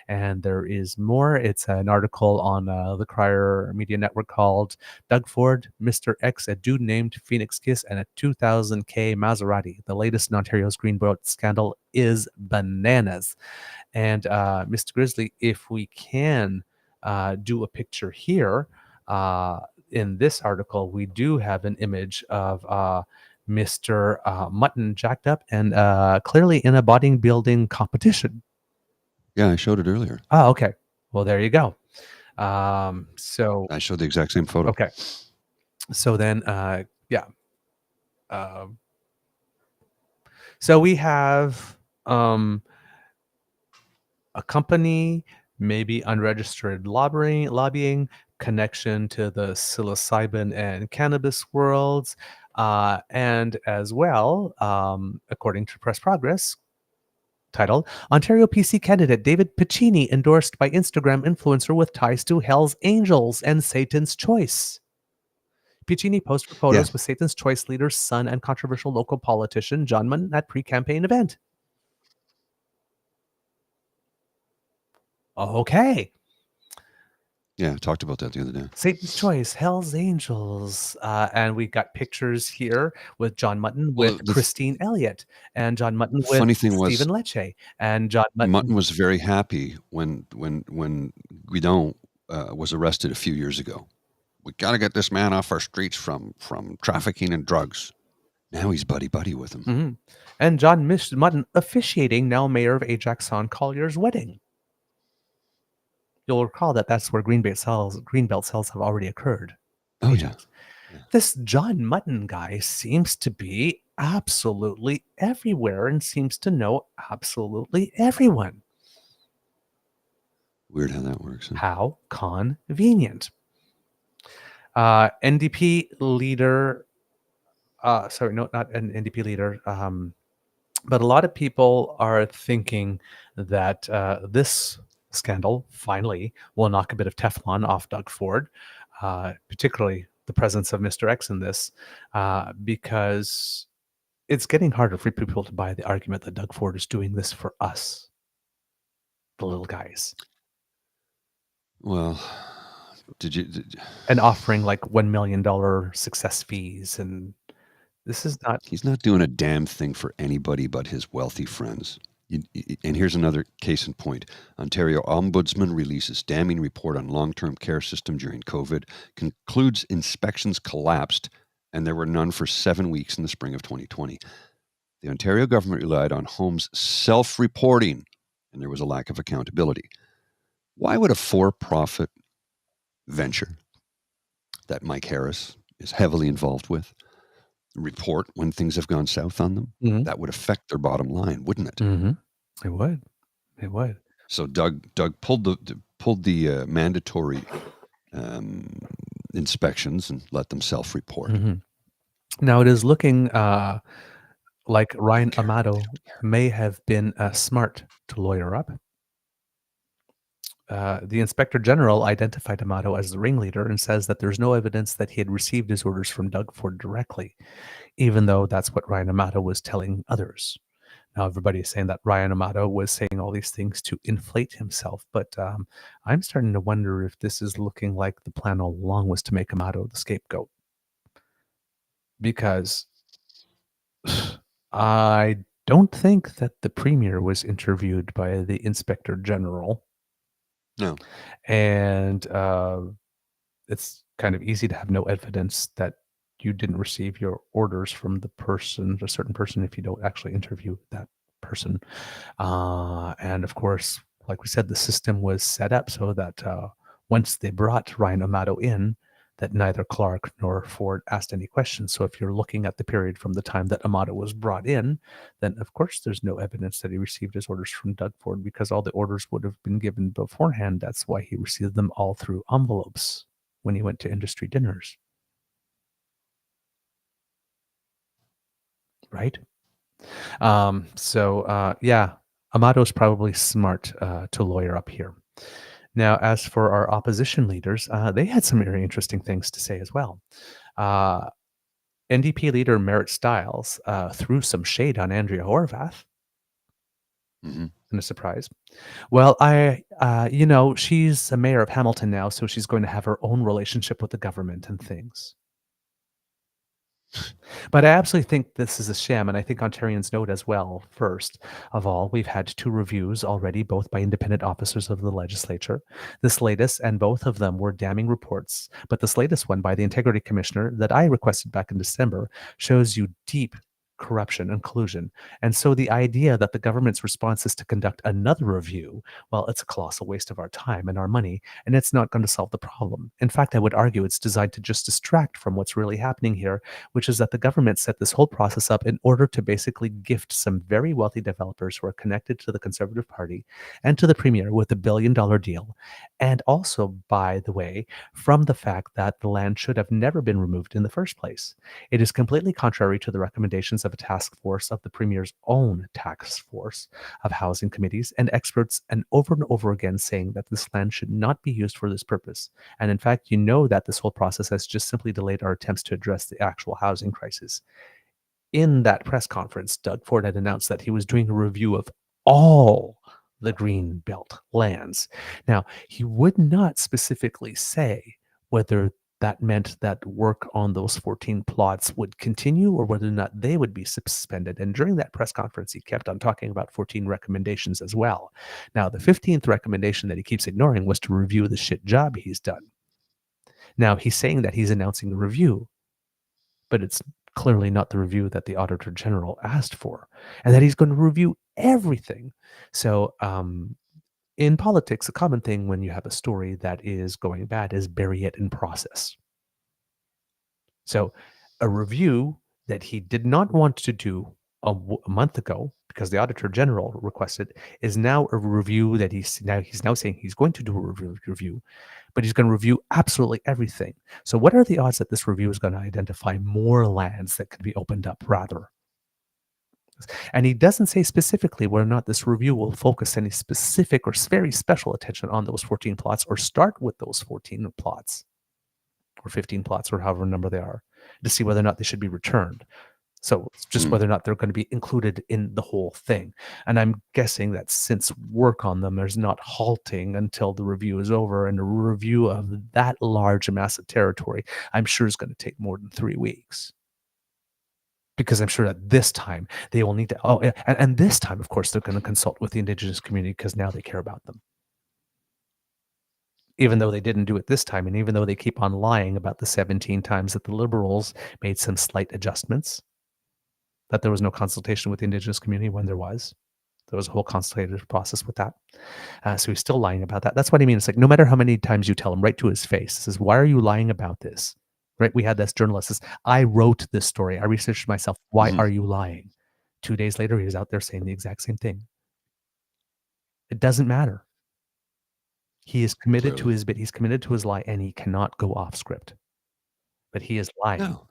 And there is more. It's an article on the Crier Media Network called Doug Ford, Mr. X, a dude named Phoenix Kiss, and a 2000K Maserati. The latest in Ontario's Greenbelt scandal is bananas. And Mr. Grizzly, if we can do a picture here, in this article, we do have an image of Mr. Mutton jacked up and clearly in a bodybuilding competition. Yeah, I showed it earlier. Oh, okay. Well, there you go. So I showed the exact same photo. okay. So then, yeah. So we have a company, maybe unregistered lobbying, connection to the psilocybin and cannabis worlds, and as well, according to Press Progress, titled Ontario PC candidate David Piccini endorsed by Instagram influencer with ties to Hell's Angels and Satan's Choice. Piccini posted photos with Satan's Choice leader's son and controversial local politician John Mutton at pre-campaign event. Okay. Yeah, I talked about that the other day. Satan's Choice, Hell's Angels. And we got pictures here with John Mutton with Christine Elliott and John Mutton with funny thing was, Stephen Lecce. And John Mutton was very happy when Guidon was arrested a few years ago. We got to get this man off our streets from trafficking and drugs. Now he's buddy with him. Mm-hmm. And John Mutton officiating, now mayor of Ajax-on Collier's wedding. You'll recall that that's where Greenbelt sales have already occurred. Oh, yeah. This John Mutton guy seems to be absolutely everywhere and seems to know absolutely everyone. Weird how that works. Huh? How convenient. NDP leader, sorry, no, not an NDP leader, but a lot of people are thinking that this scandal finally will knock a bit of Teflon off Doug Ford, particularly the presence of Mr. X in this, because it's getting harder for people to buy the argument that Doug Ford is doing this for us, the little guys. Well, and offering like $1 million success fees, and this is not. He's not doing a damn thing for anybody but his wealthy friends. And here's another case in point. Ontario Ombudsman releases damning report on long-term care system during COVID, concludes inspections collapsed, and there were none for 7 weeks in the spring of 2020. The Ontario government relied on homes self-reporting, and there was a lack of accountability. Why would a for-profit venture that Mike Harris is heavily involved with report when things have gone south on them? Mm-hmm. That would affect their bottom line, wouldn't it? Mm-hmm. It would. So Doug pulled the mandatory inspections and let them self-report. Mm-hmm. Now it is looking like Ryan Amato may have been smart to lawyer up. The Inspector General identified Amato as the ringleader and says that there's no evidence that he had received his orders from Doug Ford directly, even though that's what Ryan Amato was telling others. Now, everybody is saying that Ryan Amato was saying all these things to inflate himself, but I'm starting to wonder if this is looking like the plan all along was to make Amato the scapegoat. Because I don't think that the Premier was interviewed by the Inspector General. No. And it's kind of easy to have no evidence that you didn't receive your orders from a certain person, if you don't actually interview that person. And of course, like we said, the system was set up so that once they brought Ryan Amato in, that neither Clark nor Ford asked any questions. So if you're looking at the period from the time that Amato was brought in, then of course there's no evidence that he received his orders from Doug Ford, because all the orders would have been given beforehand. That's why he received them all through envelopes when he went to industry dinners. Right? Yeah, Amato's probably smart to lawyer up here. Now, as for our opposition leaders, they had some very interesting things to say as well. NDP leader Merritt Stiles threw some shade on Andrea Horvath. Mm-hmm. In a surprise. Well, she's a mayor of Hamilton now, so she's going to have her own relationship with the government and things. But I absolutely think this is a sham, and I think Ontarians know it as well. First of all, we've had 2 reviews already, both by independent officers of the legislature. This latest, and both of them were damning reports, but this latest one by the Integrity Commissioner that I requested back in December shows you deep corruption and collusion. And so the idea that the government's response is to conduct another review, well, it's a colossal waste of our time and our money, and it's not going to solve the problem. In fact, I would argue it's designed to just distract from what's really happening here, which is that the government set this whole process up in order to basically gift some very wealthy developers who are connected to the Conservative Party and to the Premier with $1 billion deal. And also, by the way, from the fact that the land should have never been removed in the first place. It is completely contrary to the recommendations of a task force of the Premier's own task force of housing committees and experts, and over again saying that this land should not be used for this purpose. And in fact, you know that this whole process has just simply delayed our attempts to address the actual housing crisis. In that press conference, Doug Ford had announced that he was doing a review of all the green belt lands. Now, he would not specifically say whether that meant that work on those 14 plots would continue or whether or not they would be suspended. And during that press conference, he kept on talking about 14 recommendations as well. Now, the 15th recommendation that he keeps ignoring was to review the shit job he's done. Now, he's saying that he's announcing the review, but it's clearly not the review that the Auditor General asked for, and that he's going to review everything. So, in politics, a common thing when you have a story that is going bad is bury it in process. So a review that he did not want to do a month ago, because the Auditor General requested, is now a review that he's now saying he's going to do a review, but he's going to review absolutely everything. So what are the odds that this review is going to identify more lands that could be opened up rather? And he doesn't say specifically whether or not this review will focus any specific or very special attention on those 14 plots or start with those 14 plots or 15 plots or however number they are to see whether or not they should be returned. So it's just whether or not they're going to be included in the whole thing. And I'm guessing that since work on them is not halting until the review is over, and a review of that large a massive territory, I'm sure is going to take more than 3 weeks. Because I'm sure at this time they will need to, and this time, of course, they're going to consult with the Indigenous community because now they care about them. Even though they didn't do it this time, and even though they keep on lying about the 17 times that the Liberals made some slight adjustments, that there was no consultation with the Indigenous community when there was. There was a whole consultative process with that. So he's still lying about that. That's what I mean. It's like no matter how many times you tell him right to his face, he says, why are you lying about this? Right? We had this journalist says, I wrote this story. I researched myself. Why are you lying? 2 days later, he was out there saying the exact same thing. It doesn't matter. He is committed to his bit. He's committed to his lie, and he cannot go off script. But he is lying. No.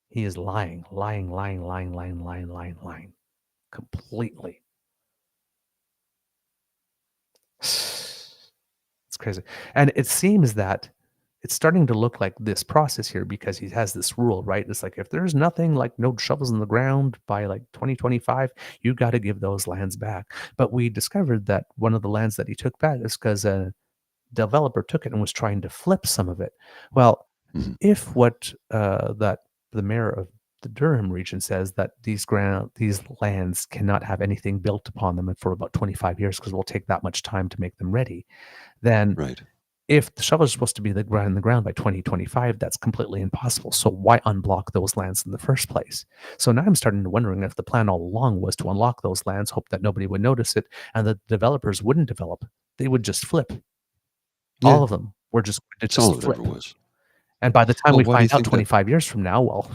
He is lying completely. It's crazy. And it seems that it's starting to look like this process here because he has this rule, right? It's like if there's nothing, like no shovels in the ground by like 2025, you got to give those lands back. But we discovered that one of the lands that he took back is because a developer took it and was trying to flip some of it. Well, if what that the mayor of the Durham region says that these lands cannot have anything built upon them for about 25 years because it will take that much time to make them ready, then if the shovel is supposed to be in the ground by 2025, that's completely impossible. So why unblock those lands in the first place? So now I'm starting to wondering if the plan all along was to unlock those lands, hope that nobody would notice it, and that the developers wouldn't develop. They would just flip. Yeah. All of them were just flip. And by the time we find out 25 years from now, well,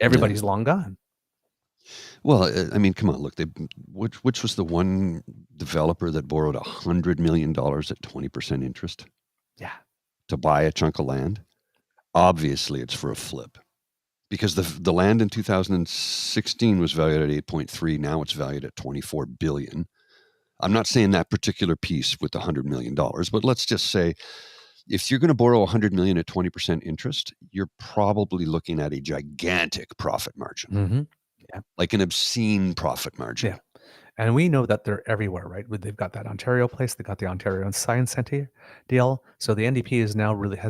everybody's long gone. Well, I mean, come on, look, which was the one developer that borrowed $100 million at 20% interest? Yeah. To buy a chunk of land? Obviously, it's for a flip. Because the land in 2016 was valued at 8.3. Now it's valued at $24 billion. I'm not saying that particular piece with the $100 million, but let's just say if you're going to borrow $100 million at 20% interest, you're probably looking at a gigantic profit margin. Mm-hmm. Yeah. Like an obscene profit margin. Yeah. And we know that they're everywhere, right? They've got that Ontario place, they got the Ontario Science Centre deal. So the NDP has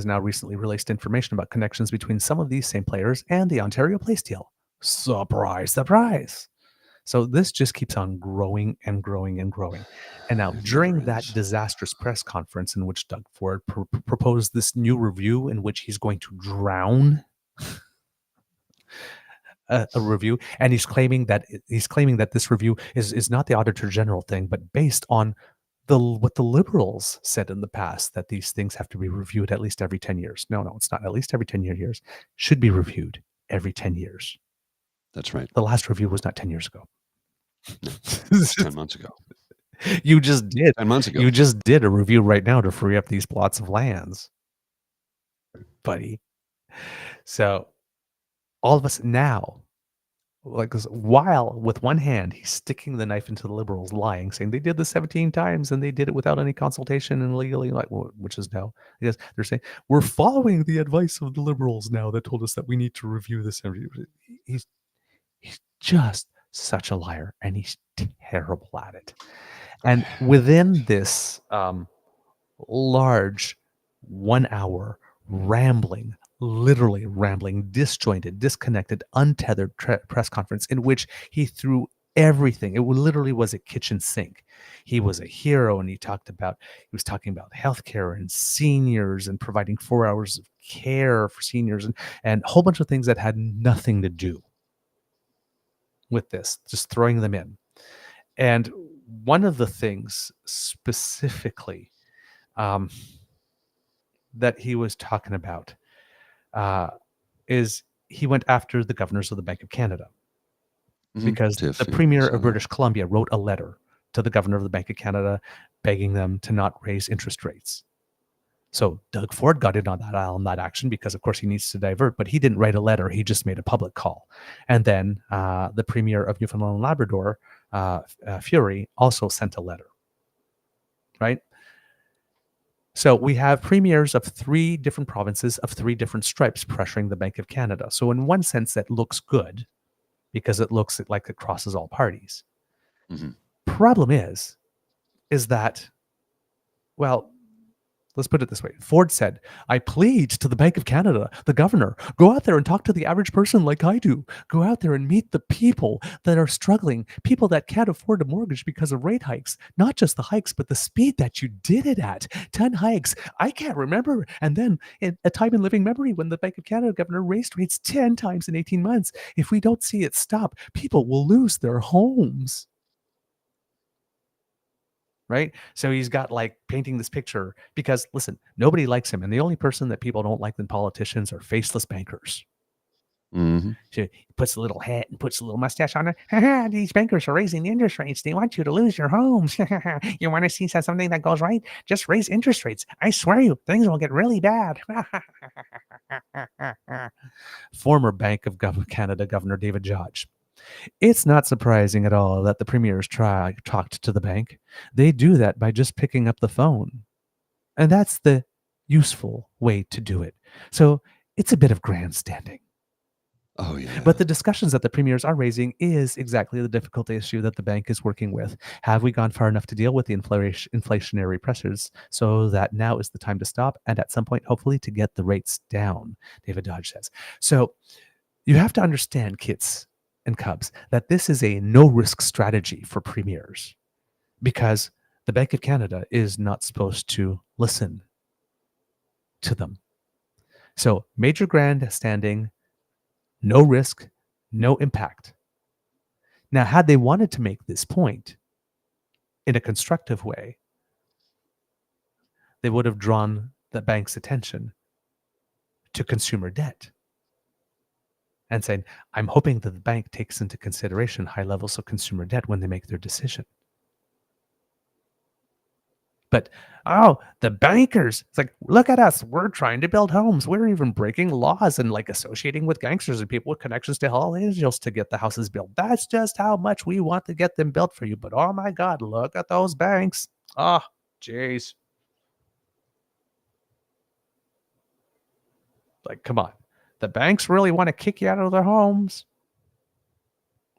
now recently released information about connections between some of these same players and the Ontario Place deal. Surprise, surprise. So this just keeps on growing and growing and growing. And now, It during never that ends. disastrous press conference in which Doug Ford proposed this new review in which he's going to drown a review, and he's claiming that this review is not the Auditor General thing, but based on what the Liberals said in the past, that these things have to be reviewed at least every 10 years. No, it's not at least every 10 years. Should be reviewed every 10 years. That's right. The last review was not 10 years ago. No, it's 10 months ago. You just did. 10 months ago. You just did a review right now to free up these plots of lands, buddy. So all of us now, like, while with one hand he's sticking the knife into the Liberals, lying, saying they did this 17 times and they did it without any consultation and legally, like, which is no. Because they're saying we're following the advice of the Liberals now that told us that we need to review this. He's just such a liar, and he's terrible at it. And within this large 1 hour rambling, literally rambling, disjointed, disconnected, untethered press conference in which he threw everything. It literally was a kitchen sink. He was a hero, and he was talking about healthcare and seniors and providing 4 hours of care for seniors and a whole bunch of things that had nothing to do with this, just throwing them in. And one of the things specifically that he was talking about is he went after the governors of the Bank of Canada, because Tiff, the yeah, Premier saw of that. British Columbia wrote a letter to the governor of the Bank of Canada begging them to not raise interest rates. So Doug Ford got in on that action because, of course, he needs to divert, but he didn't write a letter. He just made a public call. And then the Premier of Newfoundland and Labrador, Fury, also sent a letter, right? So we have premiers of 3 different provinces of 3 different stripes pressuring the Bank of Canada. So in one sense, that looks good because it looks like it crosses all parties. Mhm. Problem is that, well, let's put it this way. Ford said, I plead to the Bank of Canada, the governor, go out there and talk to the average person like I do. Go out there and meet the people that are struggling, people that can't afford a mortgage because of rate hikes. Not just the hikes, but the speed that you did it at. 10 hikes. I can't remember. And then a time in living memory when the Bank of Canada governor raised rates 10 times in 18 months. If we don't see it stop, people will lose their homes. Right? So he's got like painting this picture because, listen, nobody likes him. And the only person that people don't like than politicians are faceless bankers. Mm-hmm. So he puts a little hat and puts a little mustache on it. These bankers are raising the interest rates. They want you to lose your homes. You want to see something that goes right? Just raise interest rates. I swear you, things will get really bad. Former Bank of Canada Governor David Wallace. It's not surprising at all that the premiers talked to the bank. They do that by just picking up the phone. And that's the useful way to do it. So it's a bit of grandstanding. Oh, yeah. But the discussions that the premiers are raising is exactly the difficult issue that the bank is working with. Have we gone far enough to deal with the inflationary pressures so that now is the time to stop and at some point, hopefully, to get the rates down, David Wallace says. So you have to understand, kids and cubs, that this is a no-risk strategy for premiers because the Bank of Canada is not supposed to listen to them. So major grandstanding, no risk, no impact. Now, had they wanted to make this point in a constructive way, they would have drawn the bank's attention to consumer debt and saying, I'm hoping that the bank takes into consideration high levels of consumer debt when they make their decision. But, the bankers, it's like, look at us. We're trying to build homes. We're even breaking laws and like associating with gangsters and people with connections to Hell Angels to get the houses built. That's just how much we want to get them built for you. But oh my God, look at those banks. Oh, jeez. Like, come on. The banks really want to kick you out of their homes.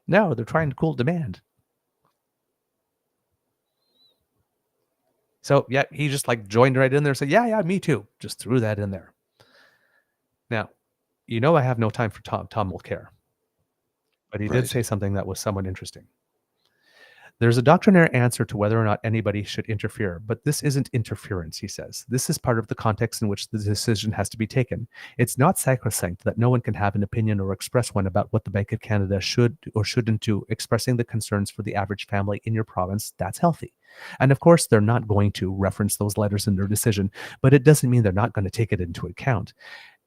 No, they're trying to cool demand. So yeah, he just like joined right in there and said, yeah, me too. Just threw that in there. Now, I have no time for Tom Mulcair, but he did say something that was somewhat interesting. There's a doctrinaire answer to whether or not anybody should interfere, but this isn't interference, he says. This is part of the context in which the decision has to be taken. It's not sacrosanct that no one can have an opinion or express one about what the Bank of Canada should or shouldn't do, expressing the concerns for the average family in your province. That's healthy. And of course, they're not going to reference those letters in their decision, but it doesn't mean they're not going to take it into account.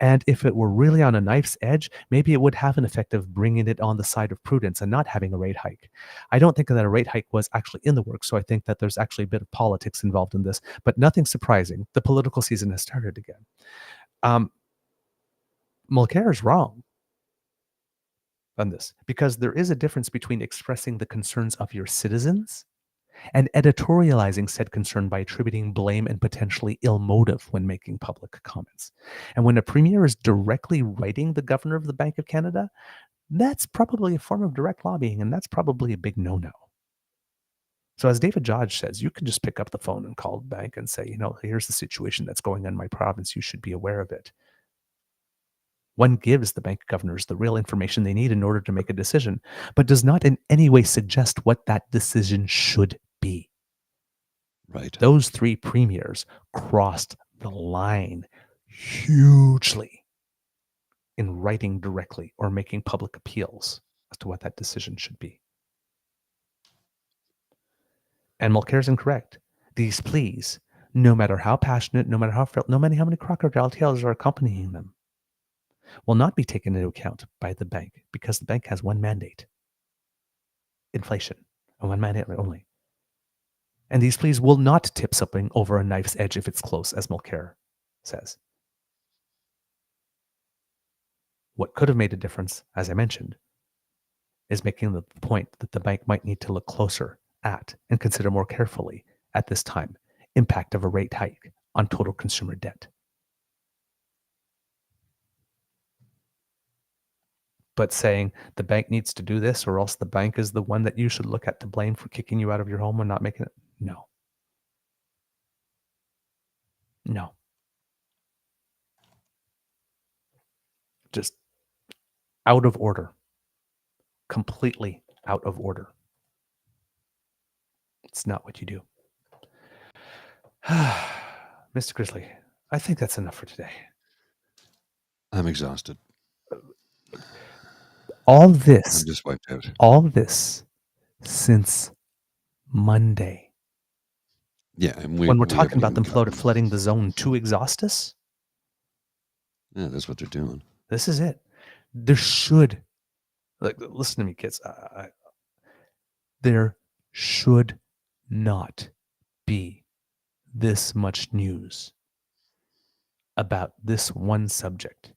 And if it were really on a knife's edge, maybe it would have an effect of bringing it on the side of prudence and not having a rate hike. I don't think that a rate hike was actually in the works, so I think that there's actually a bit of politics involved in this, but nothing surprising. The political season has started again. Mulcair is wrong on this because there is a difference between expressing the concerns of your citizens and editorializing said concern by attributing blame and potentially ill motive when making public comments. And when a premier is directly writing the governor of the Bank of Canada, that's probably a form of direct lobbying, and that's probably a big no-no. So as David Dodge says, you can just pick up the phone and call the bank and say, here's the situation that's going on in my province. You should be aware of it. One gives the bank governors the real information they need in order to make a decision, but does not in any way suggest what that decision should be. Right. Those three premiers crossed the line hugely in writing directly or making public appeals as to what that decision should be. And Mulcair's incorrect. These pleas, no matter how passionate, no matter how many crocodile tales are accompanying them, will not be taken into account by the bank because the bank has one mandate: inflation, and one mandate only. And these pleas will not tip something over a knife's edge if it's close, as Mulcair says. What could have made a difference, as I mentioned, is making the point that the bank might need to look closer at and consider more carefully at this time impact of a rate hike on total consumer debt. But saying the bank needs to do this or else the bank is the one that you should look at to blame for kicking you out of your home and not making it. No. Just out of order. Completely out of order. It's not what you do. Mr. Grizzly, I think that's enough for today. I'm exhausted. I'm just wiped out. All this since Monday. Yeah, and when we're talking about them flooding the zone to exhaust us. Yeah, that's what they're doing. This is it. There should, listen to me, kids. There should not be this much news about this one subject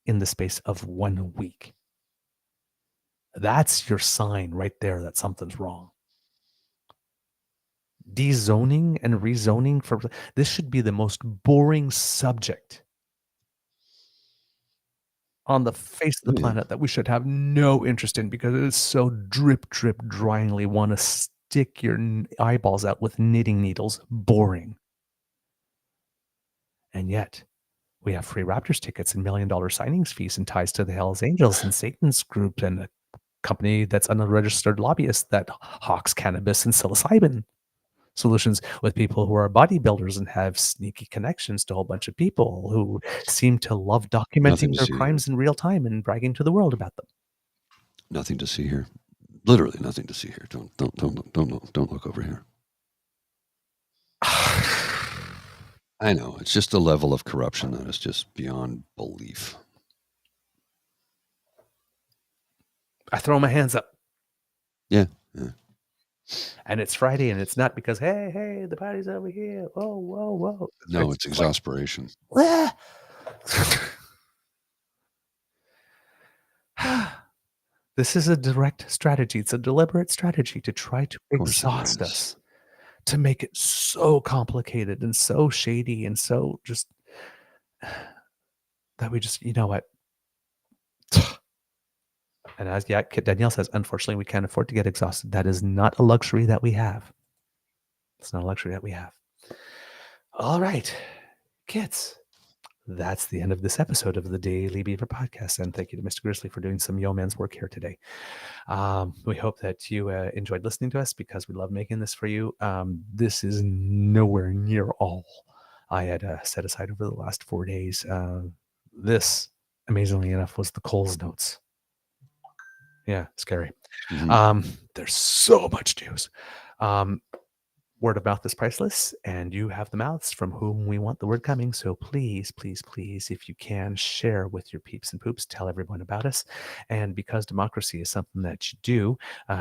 in the space of 1 week. That's your sign right there that something's wrong. Dezoning and rezoning for this should be the most boring subject on the face of the planet that we should have no interest in because it is so drip dryingly want to stick your eyeballs out with knitting needles. Boring. And yet we have free Raptors tickets and $1 million signings fees and ties to the Hells Angels and Satan's group and a company that's an unregistered lobbyist that hawks cannabis and psilocybin solutions with people who are bodybuilders and have sneaky connections to a whole bunch of people who seem to love documenting their crimes in real time and bragging to the world about them. Nothing to see here. Literally nothing to see here. Don't look over here. I know. It's just a level of corruption that is just beyond belief. I throw my hands up. Yeah. And it's Friday, and it's not because, hey, the party's over here. Whoa. No, it's exasperation. This is a direct strategy. It's a deliberate strategy to try to exhaust us, to make it so complicated and so shady and so just that we just, you know what? And as Danielle says, unfortunately, we can't afford to get exhausted. That is not a luxury that we have. It's not a luxury that we have. All right, kids. That's the end of this episode of the Daily Beaver podcast. And thank you to Mr. Grizzly for doing some yeoman's work here today. We hope that you enjoyed listening to us because we love making this for you. This is nowhere near all I had set aside over the last 4 days. This, amazingly enough, was the Coles notes. Yeah, scary. There's so much news. Word of mouth is priceless, and you have the mouths from whom we want the word coming. So please, please, please, if you can, share with your peeps and poops, tell everyone about us. And because democracy is something that you do,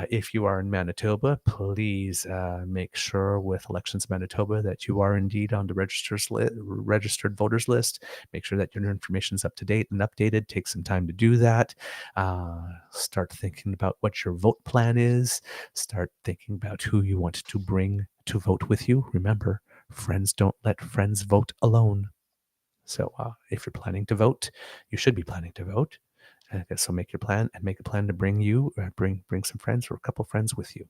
if you are in Manitoba, please make sure with Elections Manitoba that you are indeed on the registered voters list. Make sure that your information is up to date and updated. Take some time to do that. Start thinking about what your vote plan is. Start thinking about who you want to bring to vote with you. Remember, friends don't let friends vote alone. So if you're planning to vote, you should be planning to vote. So make your plan and make a plan to bring some friends or a couple friends with you.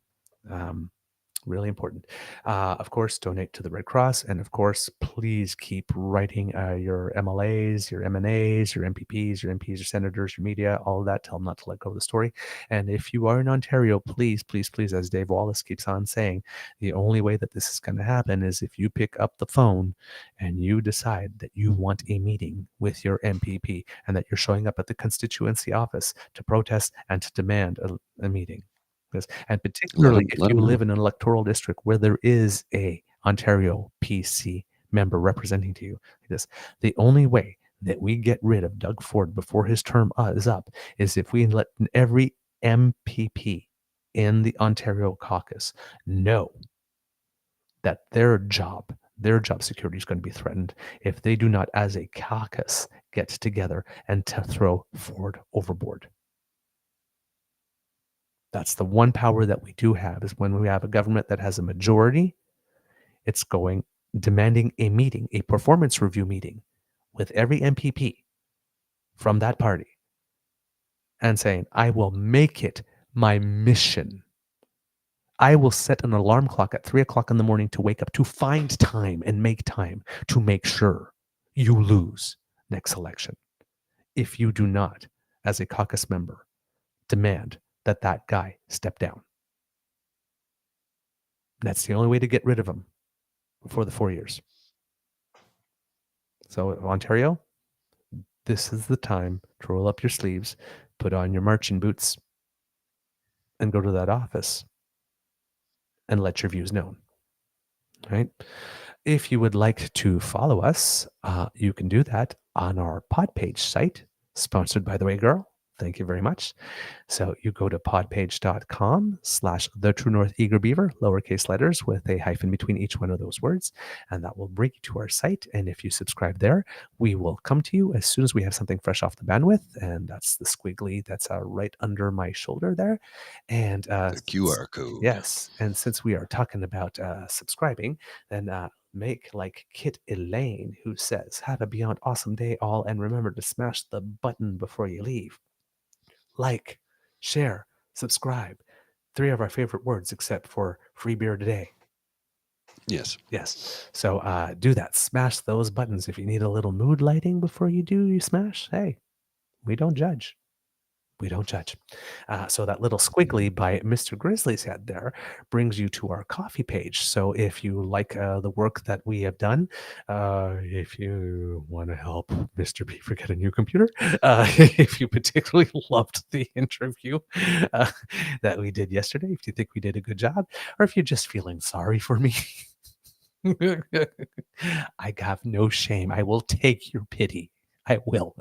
Really important. Of course, donate to the Red Cross. And of course, please keep writing your MLAs, your MNAs, your MPPs, your MPs, your senators, your media, all of that. Tell them not to let go of the story. And if you are in Ontario, please, please, please, as Dave Wallace keeps on saying, the only way that this is going to happen is if you pick up the phone and you decide that you want a meeting with your MPP and that you're showing up at the constituency office to protest and to demand a meeting. And particularly if you live in an electoral district where there is a Ontario PC member representing to you, the only way that we get rid of Doug Ford before his term is up is if we let every MPP in the Ontario caucus know that their job security is going to be threatened if they do not, as a caucus, get together and to throw Ford overboard. That's the one power that we do have, is when we have a government that has a majority, it's demanding a meeting, a performance review meeting with every MPP from that party and saying, I will make it my mission. I will set an alarm clock at 3:00 in the morning to wake up, to find time and make time to make sure you lose next election. If you do not, as a caucus member, demand that guy step down. That's the only way to get rid of him before the 4 years. So Ontario, this is the time to roll up your sleeves, put on your marching boots, and go to that office and let your views known. Right? If you would like to follow us, you can do that on our Podpage site, sponsored by The Way Girl. Thank you very much. So you go to podpage.com/The True North Eager Beaver, lowercase letters with a hyphen between each one of those words, and that will bring you to our site. And if you subscribe there, we will come to you as soon as we have something fresh off the bandwidth. And that's the squiggly that's right under my shoulder there. And the QR code. Yes. And since we are talking about subscribing, then make like Kit Elaine, who says, have a beyond awesome day all, and remember to smash the button before you leave. Like, share, subscribe. 3 of our favorite words, except for free beer today. Yes. So do that. Smash those buttons. If you need a little mood lighting before you smash, hey, we don't judge. So that little squiggly by Mr. Grizzly's head there brings you to our coffee page. So if you like the work that we have done, if you want to help Mr. Beaver get a new computer, if you particularly loved the interview that we did yesterday, if you think we did a good job, or if you're just feeling sorry for me, I have no shame. I will take your pity. I will.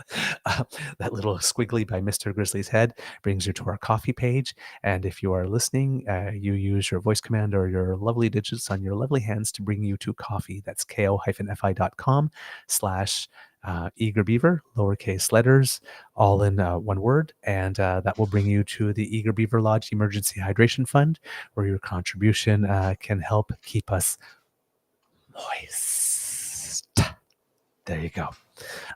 That little squiggly by Mr. Grizzly's head brings you to our coffee page. And if you are listening, you use your voice command or your lovely digits on your lovely hands to bring you to coffee. That's ko-fi.com/Eager Beaver, lowercase letters, all in one word. And that will bring you to the Eager Beaver Lodge Emergency Hydration Fund, where your contribution can help keep us moist. There you go.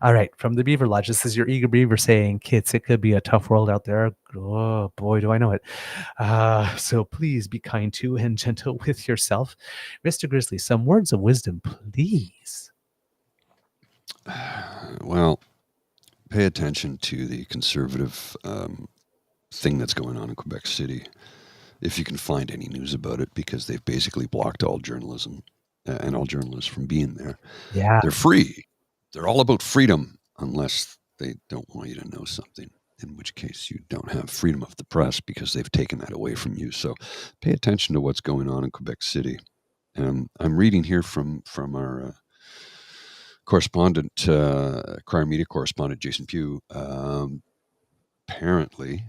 All right, from the Beaver Lodge, this is your eager beaver saying, kids, it could be a tough world out there. Oh, boy, do I know it. So please be kind to and gentle with yourself. Mr. Grizzly, some words of wisdom, please. Well, pay attention to the conservative thing that's going on in Quebec City, if you can find any news about it, because they've basically blocked all journalism and all journalists from being there. Yeah. They're free. They're all about freedom, unless they don't want you to know something, in which case you don't have freedom of the press because they've taken that away from you. So pay attention to what's going on in Quebec City. I'm reading here from our correspondent, Crier Media correspondent, Jason Pugh. Apparently,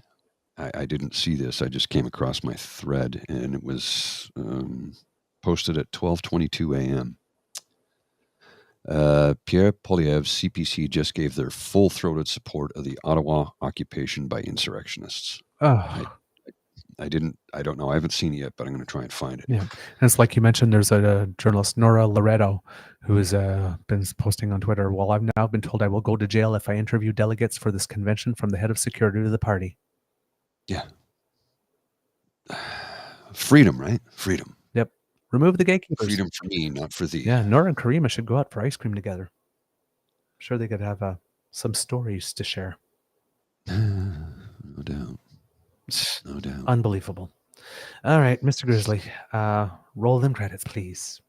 I didn't see this. I just came across my thread, and it was posted at 12:22 a.m. Pierre Poilievre, CPC, just gave their full-throated support of the Ottawa occupation by insurrectionists. Oh. I don't know. I haven't seen it yet, but I'm going to try and find it. Yeah. And it's like you mentioned, there's a journalist, Nora Loretto, who has been posting on Twitter, well, I've now been told I will go to jail if I interview delegates for this convention from the head of security to the party. Yeah. Freedom, right? Freedom. Yep. Remove the gatekeepers. Freedom for me, not for thee. Yeah, Nora and Karima should go out for ice cream together. I'm sure they could have some stories to share. No doubt. No doubt. Unbelievable. All right, Mr. Grizzly, roll them credits, please.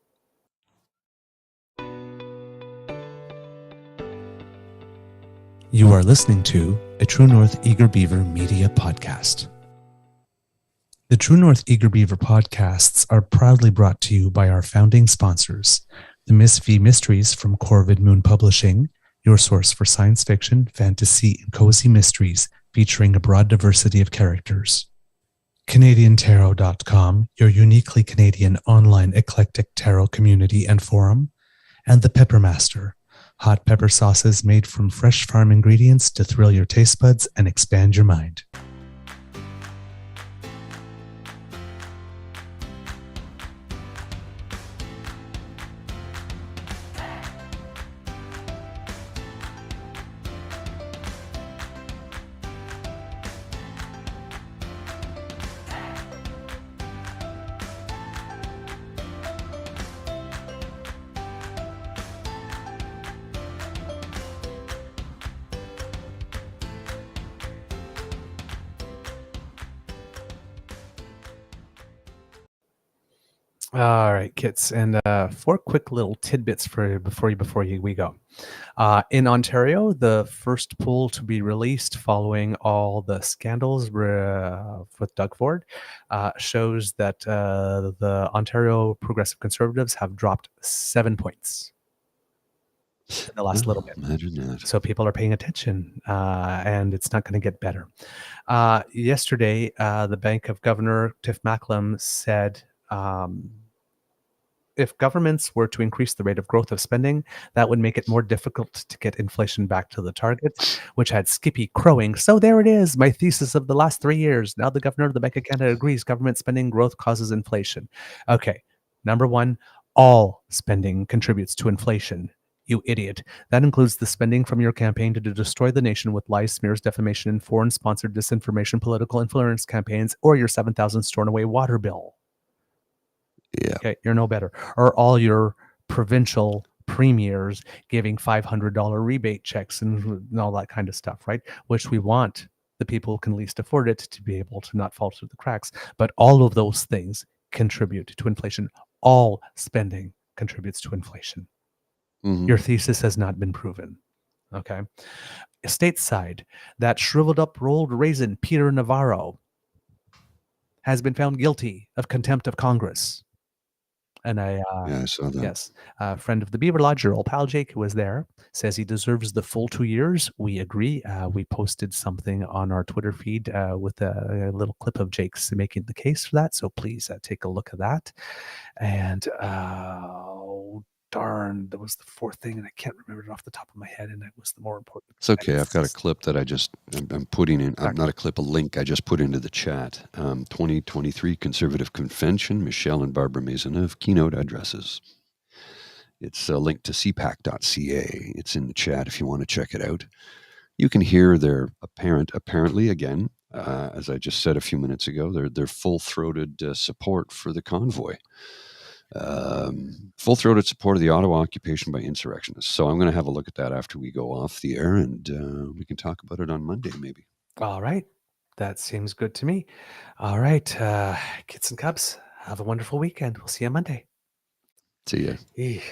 You are listening to a True North Eager Beaver media podcast. The True North Eager Beaver podcasts are proudly brought to you by our founding sponsors, the Miss V Mysteries from Corvid Moon Publishing, your source for science fiction, fantasy, and cozy mysteries featuring a broad diversity of characters. CanadianTarot.com, your uniquely Canadian online eclectic tarot community and forum, and The Peppermaster, hot pepper sauces made from fresh farm ingredients to thrill your taste buds and expand your mind. All right, kits, and 4 quick little tidbits before we go. In Ontario, the first poll to be released following all the scandals with Doug Ford shows that the Ontario Progressive Conservatives have dropped 7 points in the last little bit. Imagine that. So people are paying attention, and it's not going to get better. Yesterday, the Bank of Governor Tiff Macklem said, if governments were to increase the rate of growth of spending, that would make it more difficult to get inflation back to the target, which had Skippy crowing. So there it is, my thesis of the last 3 years. Now the governor of the Bank of Canada agrees government spending growth causes inflation. Okay, number one, all spending contributes to inflation. You idiot. That includes the spending from your campaign to destroy the nation with lies, smears, defamation, and foreign-sponsored disinformation, political influence campaigns, or your $7,000 stored away water bill. Yeah. Okay, you're no better. Or all your provincial premiers giving $500 rebate checks and all that kind of stuff, right? Which we want the people who can least afford it to be able to not fall through the cracks. But all of those things contribute to inflation. All spending contributes to inflation. Mm-hmm. Your thesis has not been proven. Okay. Stateside, that shriveled up rolled raisin, Peter Navarro, has been found guilty of contempt of Congress. And Yeah, I saw that. yes, a friend of the Beaver Lodge, your old pal Jake, who was there, says he deserves the full 2 years. We agree. We posted something on our Twitter feed with a little clip of Jake's making the case for that. So please take a look at that. And darn, there was the fourth thing, and I can't remember it off the top of my head, and it was the more important. It's okay. I've got a clip that I'm putting in. Not a clip, a link I just put into the chat. 2023 Conservative Convention, Michelle and Barbara Maisonneuve keynote addresses. It's linked to cpac.ca. It's in the chat if you want to check it out. You can hear their apparently, again, as I just said a few minutes ago, their full-throated support for the convoy. Full-throated support of the Ottawa occupation by insurrectionists. So I'm going to have a look at that after we go off the air, and we can talk about it on Monday, maybe. All right. That seems good to me. All right. Kids and cubs, have a wonderful weekend. We'll see you on Monday. See ya. Eesh.